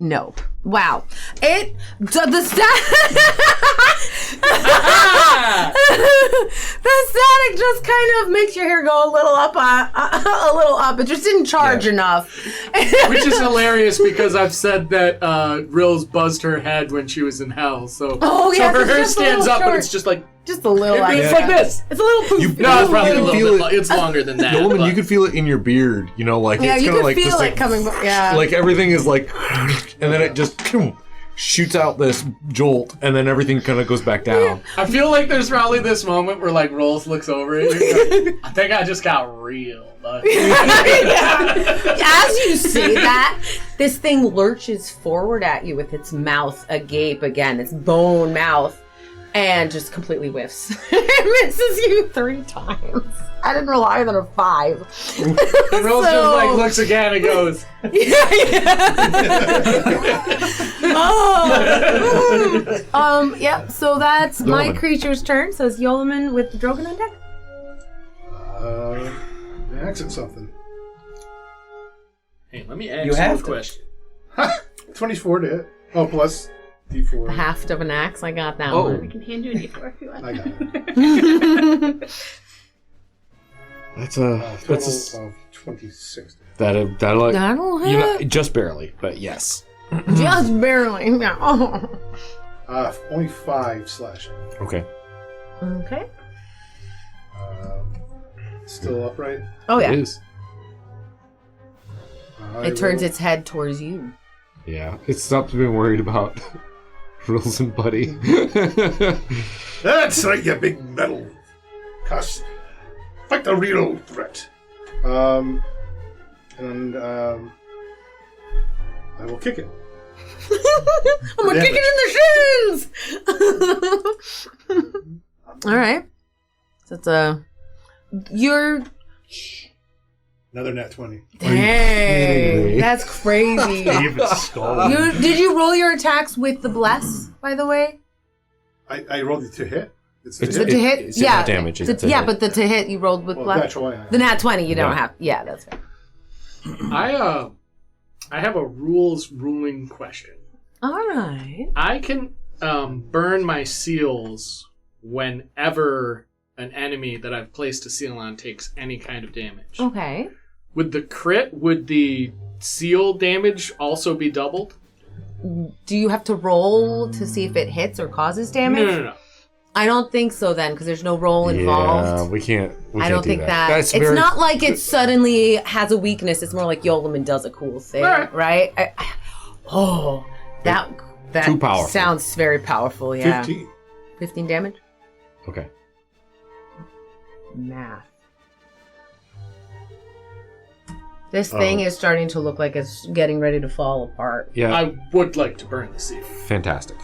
Nope. Wow. The static just kind of makes your hair go a little up. It just didn't charge enough. Which is hilarious because I've said that Rills buzzed her head when she was in hell. So, Oh, yeah, so her it's hair just a stands little up, but short. it's just like Just a little. it's extra. like this. It's a little poof. No, it's probably You a can little feel bit. it. It's longer than that. Woman, but- you can feel it in your beard. You know, like Yeah, it's you kind of can like feel just it like coming. Yeah. like everything is like, and then it just shoots out this jolt, and then everything kind of goes back down. I feel like there's probably this moment where like Rolls looks over at you. Like, I think I just got real. Like, As you say that, this thing lurches forward at you with its mouth agape again, its bone mouth, and just completely whiffs. It misses you 3 times. I didn't rely on a 5. Rolls just like looks again and goes. Yeah, so that's my Yeoman. creature's turn. So it's Yeoman with the Drogon on deck. Accent something. Hey, let me ask You you have a to. question. 24 to hit. Oh, plus D4. The haft of an axe. I got that Oh. I one. can hand you a D4 if you want. I got it. That's Total of 26. that'll That'll you know, hit. just barely, but yes. Just barely. No. Only 5 slashing. Okay. Okay. Still upright. Oh yeah. It is. It turns its head towards you. Yeah. It stops being worried about Rules and Buddy. That's right, you big metal cuss. Fight the real threat. I will kick it. I'm gonna kick it in the shins. All right. So it's you're. Another nat 20. Dang, that's crazy. David's skull. Did you roll your attacks with the bless, by the way? I rolled it to hit. It's to hit. It's yeah, not damage. It's yeah, hit. but the to hit you rolled with bless. Natural 20. The nat 20 you don't have. Yeah, that's fair. I have a ruling question. All right. I can burn my seals whenever an enemy that I've placed a seal on takes any kind of damage. Okay. With the crit, would the seal damage also be doubled? Do you have to roll to see if it hits or causes damage? No. I don't think so then, because there's no roll involved. Yeah, we can't. I don't think that. It's not like it suddenly has a weakness. It's more like Yolaman does a cool thing, right? That Too powerful. Sounds very powerful. Yeah. 15 damage. Okay. Math. This thing is starting to look like it's getting ready to fall apart. Yeah. I would like to burn the seal. Fantastic.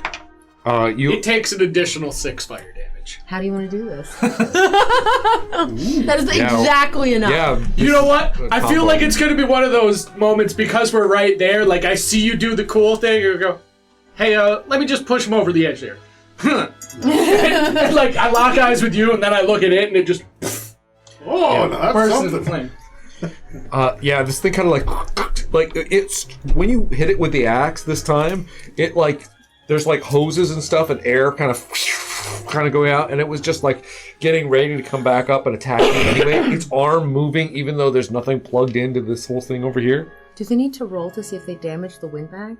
It takes an additional 6 fire damage. How do you want to do this? That is exactly enough. Yeah. You know what? I feel like it's going to be one of those moments because we're right there. Like, I see you do the cool thing, and you go, hey, let me just push him over the edge there. and, like, I lock eyes with you, and then I look at it, and it just... That's bursts into something. flame. Yeah, this thing kind of like it's when you hit it with the axe this time, it like there's like hoses and stuff and air kind of going out, and it was just like getting ready to come back up and attack you anyway. Its arm moving, even though there's nothing plugged into this whole thing over here. Do they need to roll to see if they damage the windbag?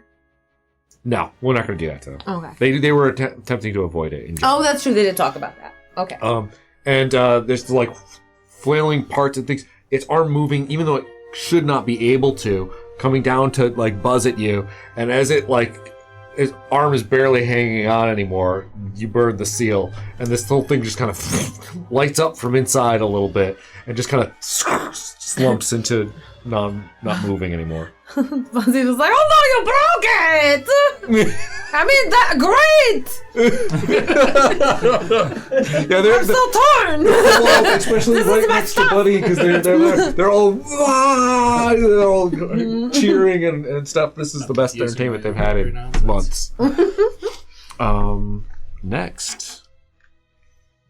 No, we're not going to do that to them. Okay. They were attempting to avoid it. Oh, that's true. They did talk about that. Okay. And there's like flailing parts and things. Its arm moving, even though it should not be able to, coming down to like buzz at you. And as it like, its arm is barely hanging on anymore, you burn the seal, and this whole thing just kind of lights up from inside a little bit, and just kind of slumps into not moving anymore. Fuzzy was like, "Oh no, you broke it! I mean, that great! Yeah, I'm so torn. Well, especially right next to Buddy because they're all cheering and stuff. This is the best entertainment they've had in months. Next.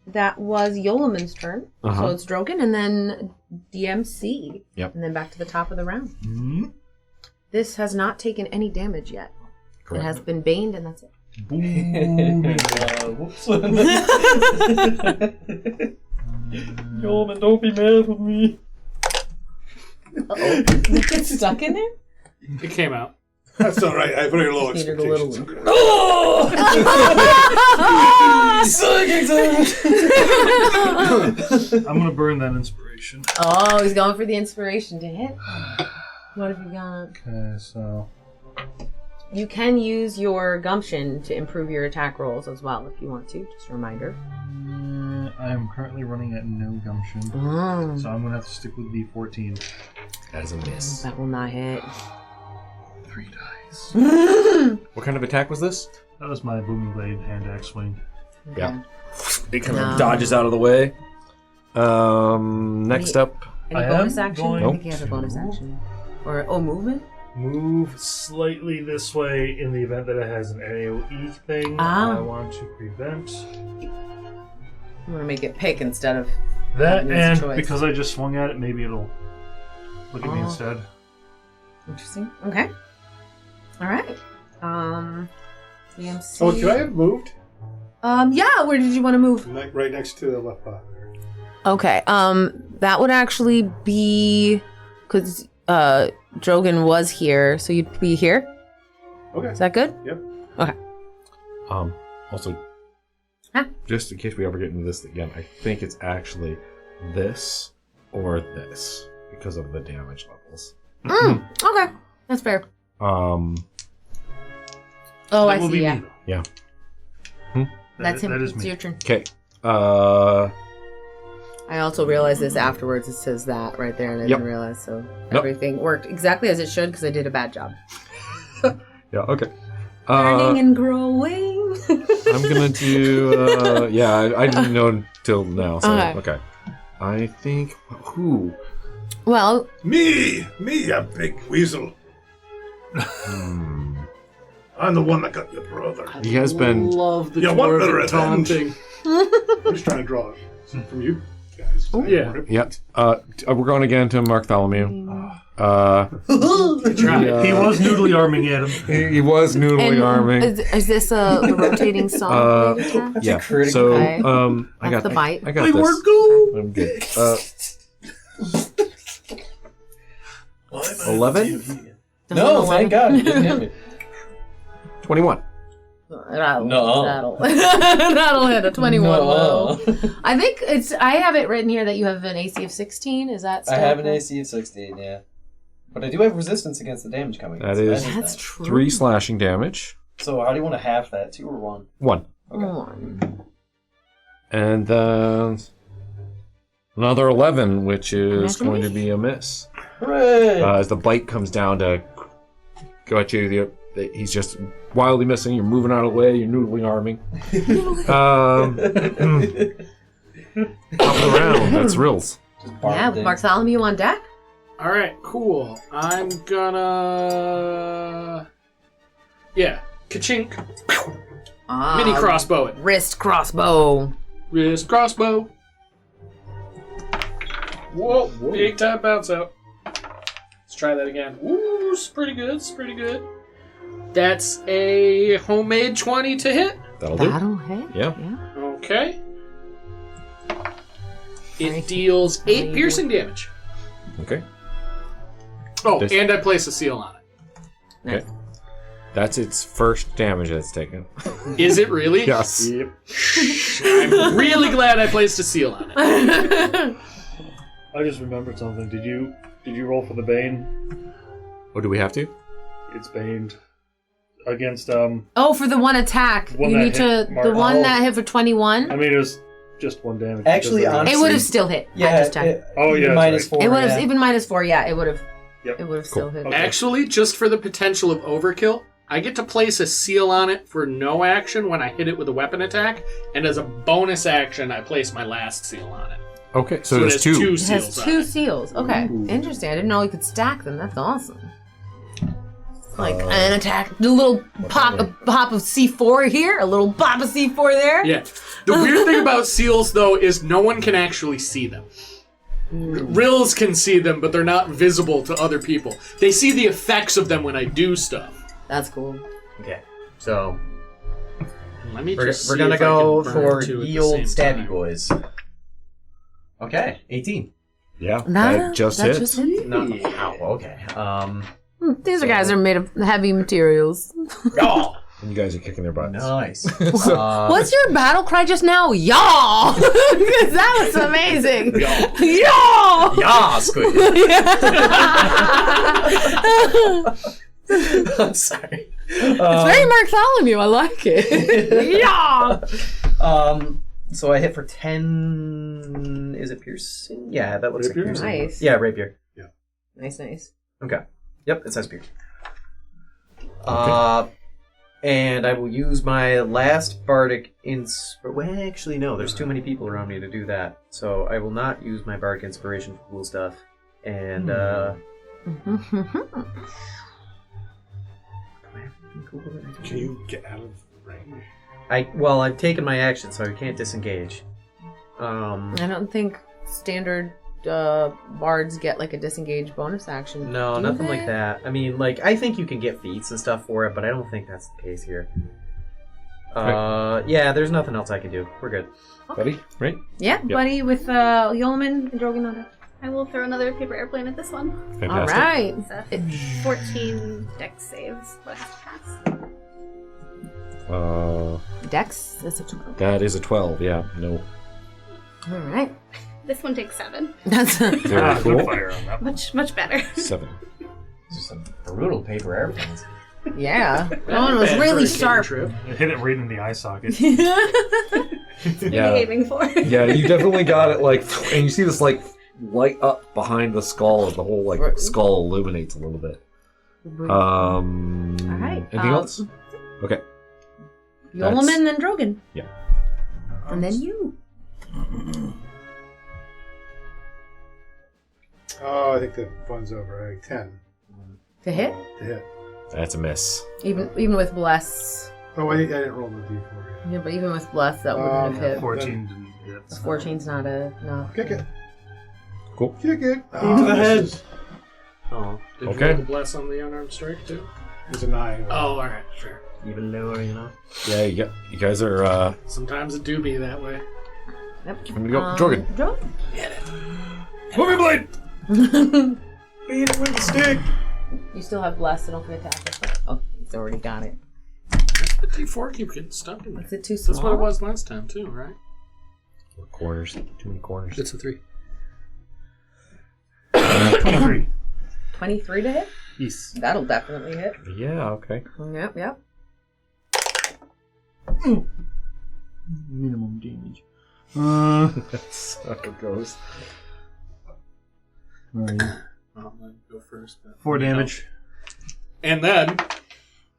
That was Yolaman's turn. So it's Drogon and then DMC. Yep. And then back to the top of the round. Mm-hmm. This has not taken any damage yet. Correct. It has been baned and that's it. Whoops. Yolman, don't be mad with me. Uh-oh. Did it get stuck in there? It came out. That's all right. I have very low Needed a little expectations. I'm gonna burn that inspiration. Oh, he's going for the inspiration to hit. What have you got? Okay, so You can use your gumption to improve your attack rolls as well if you want to. Just a reminder. I am currently running at no gumption, so I'm gonna have to stick with the 14. That is a miss. That will not hit. 3 dice. What kind of attack was this? That was my booming blade hand axe swing. Yeah. It kind of dodges out of the way. Next up. Any I bonus am action? going I think you have a to- bonus action. Or movement? Move slightly this way in the event that it has an AoE thing. Ah. I want to prevent You want to make it pick instead of that, having and this choice. because I just swung at it, maybe it'll look at me Oh. instead. Interesting. Okay. All right. DMC. Oh, could I have moved? Yeah. Where did you want to move? Right next to the left pot there. Okay. That would actually be because Drogon was here, so you'd be here. Okay. Is that good? Yep. Okay. Also, Huh? just in case we ever get into this again, I think it's actually this or this because of the damage levels. Okay. That's fair. Oh, I That will see. be Yeah. me, though. Yeah. That's him. That is It's me. your turn. Okay. I also realized this afterwards. It says that right there, and I Yep. didn't realize. So Nope. everything worked exactly as it should because I did a bad job. Yeah. Okay. Learning and growing. I'm gonna do. I didn't know until now. So Okay. I think who. Well, Me, you big weasel. I'm the one that got your brother. He has been. Love the You want the dwarven revenge? taunting. I'm just trying to draw it from you guys. Yeah. Yep. We're going again to Mark Tholomew. He was noodly arming at him. He was noodling arming. is this the rotating saw? Yeah. critical. So Okay. I got the bite. I got this. I'm good. 11, No, thank God you didn't hit me. 21. That'll hit a 21 No. low. I think I have it written here that you have an AC of 16. Is that I still have an correct? AC of 16, yeah. But I do have resistance against the damage coming. That so is- That's nice. true. 3 slashing damage. So how do you want to half that? 2 or 1? 1. One. And then another 11, which is Miss going me? to be a miss. Hooray! As the bite comes down to go at you, he's just wildly missing. You're moving out of the way. You're noodling arming. Top of the round. That's Rills. Yeah, with Bartholomew on deck. All right, cool. I'm gonna. Yeah, ka-chink. Mini crossbow it. Wrist crossbow. Wrist crossbow. Whoa, big time bounce out. Let's try that again. Ooh, it's pretty good. It's pretty good. That's a homemade 20 to hit. That'll do. That'll hit. Yeah. Okay. It Nice. deals 8 piercing damage. Okay. Oh, This- and I place a seal on it. Okay. That's its first damage that's taken. Is it really? Yes. I'm really glad I placed a seal on it. I just remembered something. Did you roll for the Bane? Oh, do we have to? It's baned against Oh, for the one attack. One you that need to. hit The Mark. one Oh. that hit for 21. I mean, it was just 1 damage. Actually, because of the- honestly- It would have still hit. I Yeah, just checked. Oh, yeah, minus that's 4. It would have yeah. even -4. Yeah, it would have. Yep. It would have still hit. Okay. Actually, just for the potential of overkill, I get to place a seal on it for no action when I hit it with a weapon attack, and as a bonus action, I place my last seal on it. Okay, so it there's has 2. two It seals has on 2 it. seals. Okay, interesting. I didn't know you could stack them. That's awesome. Like an attack, a little pop of C4 here, a little pop of C4 there. Yeah. The weird thing about seals, though, is no one can actually see them. Rills can see them, but they're not visible to other people. They see the effects of them when I do stuff. That's cool. Okay, so Let me we're just see gonna if I go can burn for two at the ye old same stabby time. boys. Okay, 18. Yeah, Nah, that just hits. hit. No, ow, okay. These guys are made of heavy materials. Y'all. And you guys are kicking their butts. Nice. What's your battle cry just now? Y'all! Because that was amazing. Y'all! Yeah, squid. I'm sorry. It's very Bartholomew. I like it. Y'all! So I hit for 10. Is it piercing? Yeah, that looks like Rapier? piercing. Nice. Yeah, rapier. Nice. Okay. Yep, it says piercing. And I will use my last bardic well, actually, no. There's too many people around me to do that. So I will not use my bardic inspiration for cool stuff. And, do I have anything cool that I can Can do? you get out of range? I've taken my action, so I can't disengage. I don't think standard bards get like a disengage bonus action. No, Do nothing they? like that. I mean, like, I think you can get feats and stuff for it, but I don't think that's the case here. Yeah, there's nothing else I can do. We're good. Buddy, right? Yeah, buddy with Yeoman and Drogon on deck. I will throw another paper airplane at this one. All right. It's 14 dex saves, but I have to pass. Dex, that's a 12. That is a 12, yeah. No. All right. This one takes 7. That's Very Good cool. fire on that. Much better. 7. These are some brutal paper airplanes. yeah. Oh, it was really sharp. Trip. It hit it right in the eye socket. Yeah. Aiming for. Yeah, you definitely got it, like, and you see this, like, light up behind the skull, and the whole, like, skull illuminates a little bit. All right. Anything else? Okay. Yolman, then Drogon. Yeah. And then you. Oh, I think the fun's over. Like 10 To hit? to hit. That's a miss. Even with bless. Oh, I didn't roll the d4. Yeah, but even with bless, that wouldn't have hit. 14 didn't hit. 14's not a no. Kick it. Cool. Kick it. Into the head. Misses. Oh, did you Okay. roll the bless on the unarmed strike too? It's a 9. Oh, all right, fair. Even lower, you know. Yeah, you guys are, Sometimes it do be that way. Yep. I'm gonna go. Drogon. Drogon. Movie blade! Beat it with the stick. You still have bless, so don't forget to attack. Oh, he's already got it. The D4 keeps getting stuck in there. Is it too small? That's what it was last time too, right? Corners. Too many corners. It's a 3. 23. 23 to hit? Yes. That'll definitely hit. Yeah, okay. Yep. Minimum damage. That's how it goes. I'll go first. But 4 damage. And then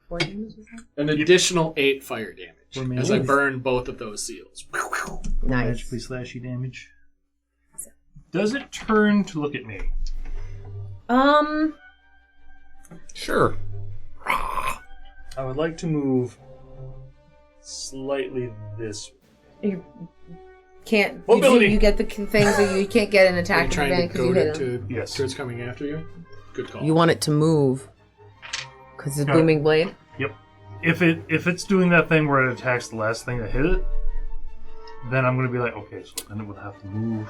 4 damage, is that? an additional 8 fire damage as I Nice. burn both of those seals. Nice. Magically slashy damage. Does it turn to look at me? Sure. I would like to move slightly this way. You can't. Mobility. You get the things that you can't get an Are attack you trying to advantage because you goad hit it him. to Yes. towards coming after you? Good call. You want it to move because it's Got it. booming blade. Yep. If it's doing that thing where it attacks the last thing that hit it, then I'm gonna be like, okay, so then it would have to move.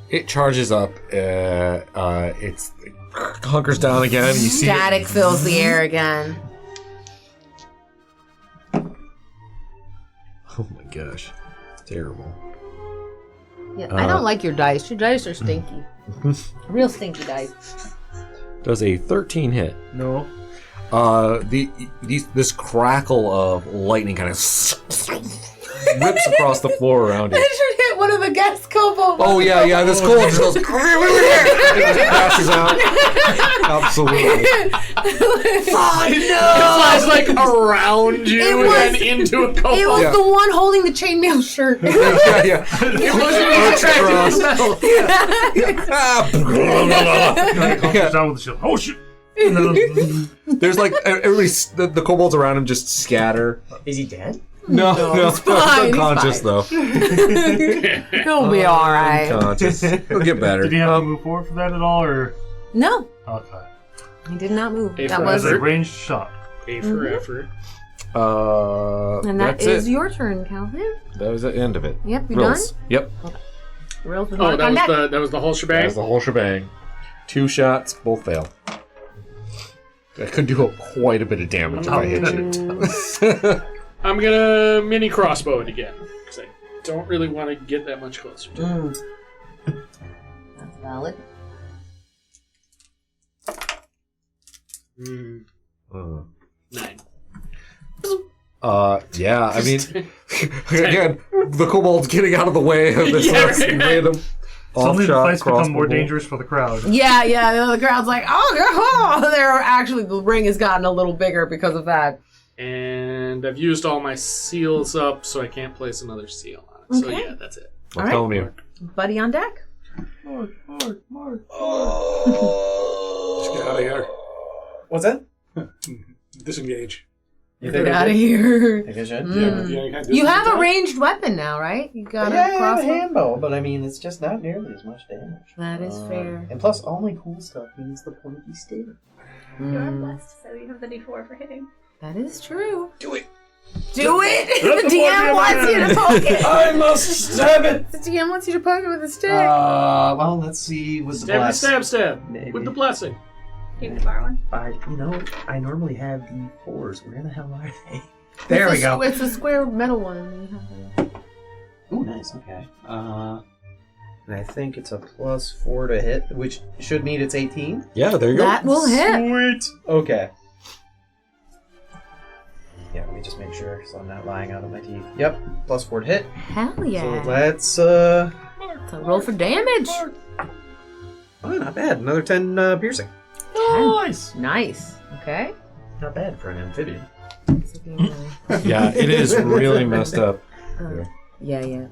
It charges up. It hunkers down again. You see Static fills the air again. Oh my gosh, it's terrible. Yeah, I don't like your dice. Your dice are stinky. Real stinky dice. Does a 13 hit? No. This crackle of lightning kind of rips across the floor around I you. should hit one of the guest kobolds. Oh yeah. This cold just goes. It passes out. Absolutely. Oh It no! flies like around you It and was- then into a kobold. It was Yeah. the one holding the chainmail shirt. yeah. It wasn't attracted to metal. Comes down with the shield. Oh shit! And then- There's like everybody's the kobolds around him just scatter. Is he dead? No, he's fine, he's unconscious fine. though. He'll be all right. Unconscious. He'll get better. Did he have to move forward for that at all, or No, okay? he did not move. Hey, That for was, As a ranged shot. A for effort. and that that's is it. your turn, Calvin. That was the end of it. Yep, you Rills. Yep. done? Real Oh, that was the whole That shebang. was the whole shebang. 2 shots, both fail. I could do quite a bit of damage if I hit you. I'm gonna mini crossbow it again because I don't really want to get that much closer to it. That's valid. Uh, 9. yeah, I mean, again, the kobold's getting out of the way of this Yeah, right. random Suddenly the off-shot fights become more crossbow. dangerous for the crowd. Yeah. The crowd's like, oh, they're actually the ring has gotten a little bigger because of that. And I've used all my seals up, so I can't place another seal on it. So Okay. yeah, that's it. I'm All right. telling you. Buddy on deck. Mark. Just get out of here. What's that? Disengage. You Get out of here. Think I should? You have a ranged weapon now, right? You got Yeah, I a have a crossbow. handbow, but I mean, it's just not nearly as much damage. That is fair. And plus, all my cool stuff means the pointy stick. You are blessed, so you have the D4 for hitting. That is true. Do it. Do it! The DM wants you to poke it! I must stab it! The DM wants you to poke it with a stick. Well, let's see with the blast. Stab. Maybe. With the blessing. You need to borrow one. I normally have the 4s. Where the hell are they? There we go. It's a square metal one. Ooh, nice. Okay. And I think it's a +4 to hit, which should mean it's 18. Yeah, there you go. That will hit. Sweet. Okay. Yeah, let me just make sure so I'm not lying out of my teeth. Yep, +4 to hit. Hell yeah. So let's So roll for damage. Oh, not bad. Another 10 piercing. Nice. Okay. Not bad for an amphibian. Yeah, it is really messed up. Yeah.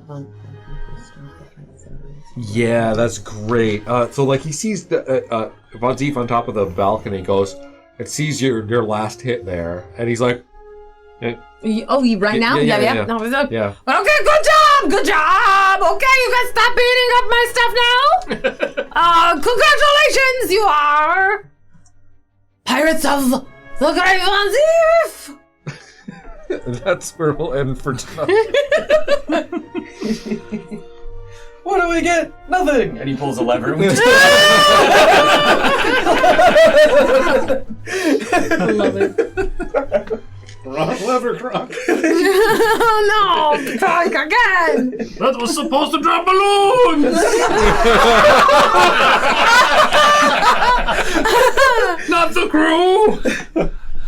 Yeah, that's great. So like he sees the Von Zief on top of the balcony goes and sees your last hit there, and he's like, you right now? Yeah. No, it's okay. yeah. Okay, good job. Okay, you guys stop beating up my stuff now. Congratulations, you are pirates of the Great Von Zief. That's where we'll end for tonight. What do we get? Nothing! And he pulls a lever. I love it. Wrong lever, Kronk. Oh no! Kronk again! That was supposed to drop balloons! Not the crew!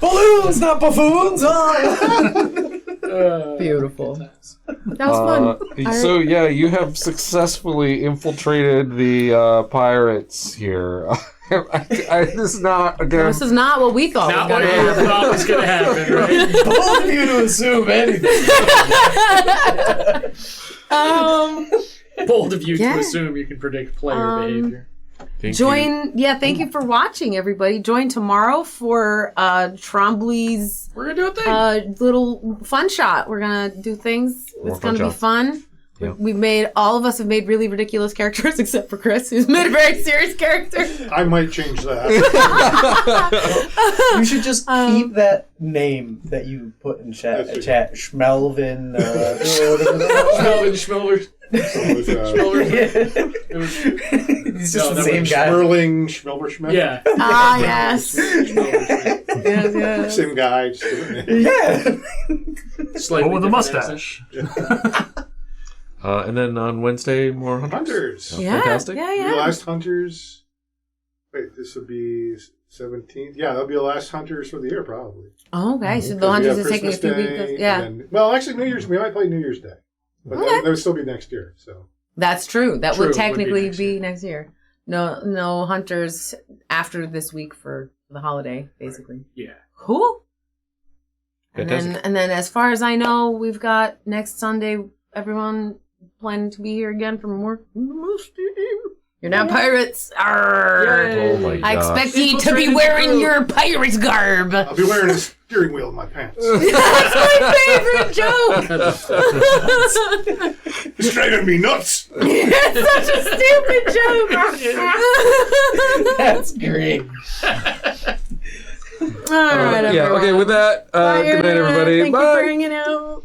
Balloons, not buffoons! Beautiful. That was fun. So yeah, you have successfully infiltrated the pirates here. This is not again. This is not what we thought Not was what going to you happen. thought was going to happen, right? Both of you to assume anything. Bold of you Yeah. to assume you can predict player behavior. Thank you. Thank you for watching, everybody. Join tomorrow for Trombley's We're going to do a thing. little fun shot. We're gonna do things. More It's fun gonna be shots. fun. Yeah. All of us have made really ridiculous characters, except for Chris, who's made a very serious character. I might change that. You should just keep that name that you put in chat. That's it. Chat Schmelvin. Schmelver. It was, He's just No, the that same was guy. Schmerling, Schmelber Schmet. yeah. Yes. Yes. Same guy. Just different name. Yeah. Slightly But with a different mustache. And then on Wednesday, more hunters. Hunters. Yeah. Fantastic. Yeah. The Yeah. last Hunters. Wait, this would be 17th. Yeah, that'll be the last Hunters for the year, probably. Oh, okay. So the Because we hunters have is taking a Christmas few Day, weeks. Yeah. and then- well, actually, New Year's. We might play New Year's Day, but Okay. that would still be next year. So That's true. That True, would it would be technically next be next year. No hunters after this week for the holiday, basically. Yeah. Cool. Fantastic. And then as far as I know, we've got next Sunday, everyone planning to be here again for more. You're now pirates. Arrgh. Oh my god. I expect you to be wearing your pirate's garb. I'll be wearing a steering wheel in my pants. That's my favorite joke. It's driving me nuts. It's such a stupid joke. That's great. All right, Yeah, everyone. okay, with that, Bye, good night, everybody. Thank Bye. you for hanging out.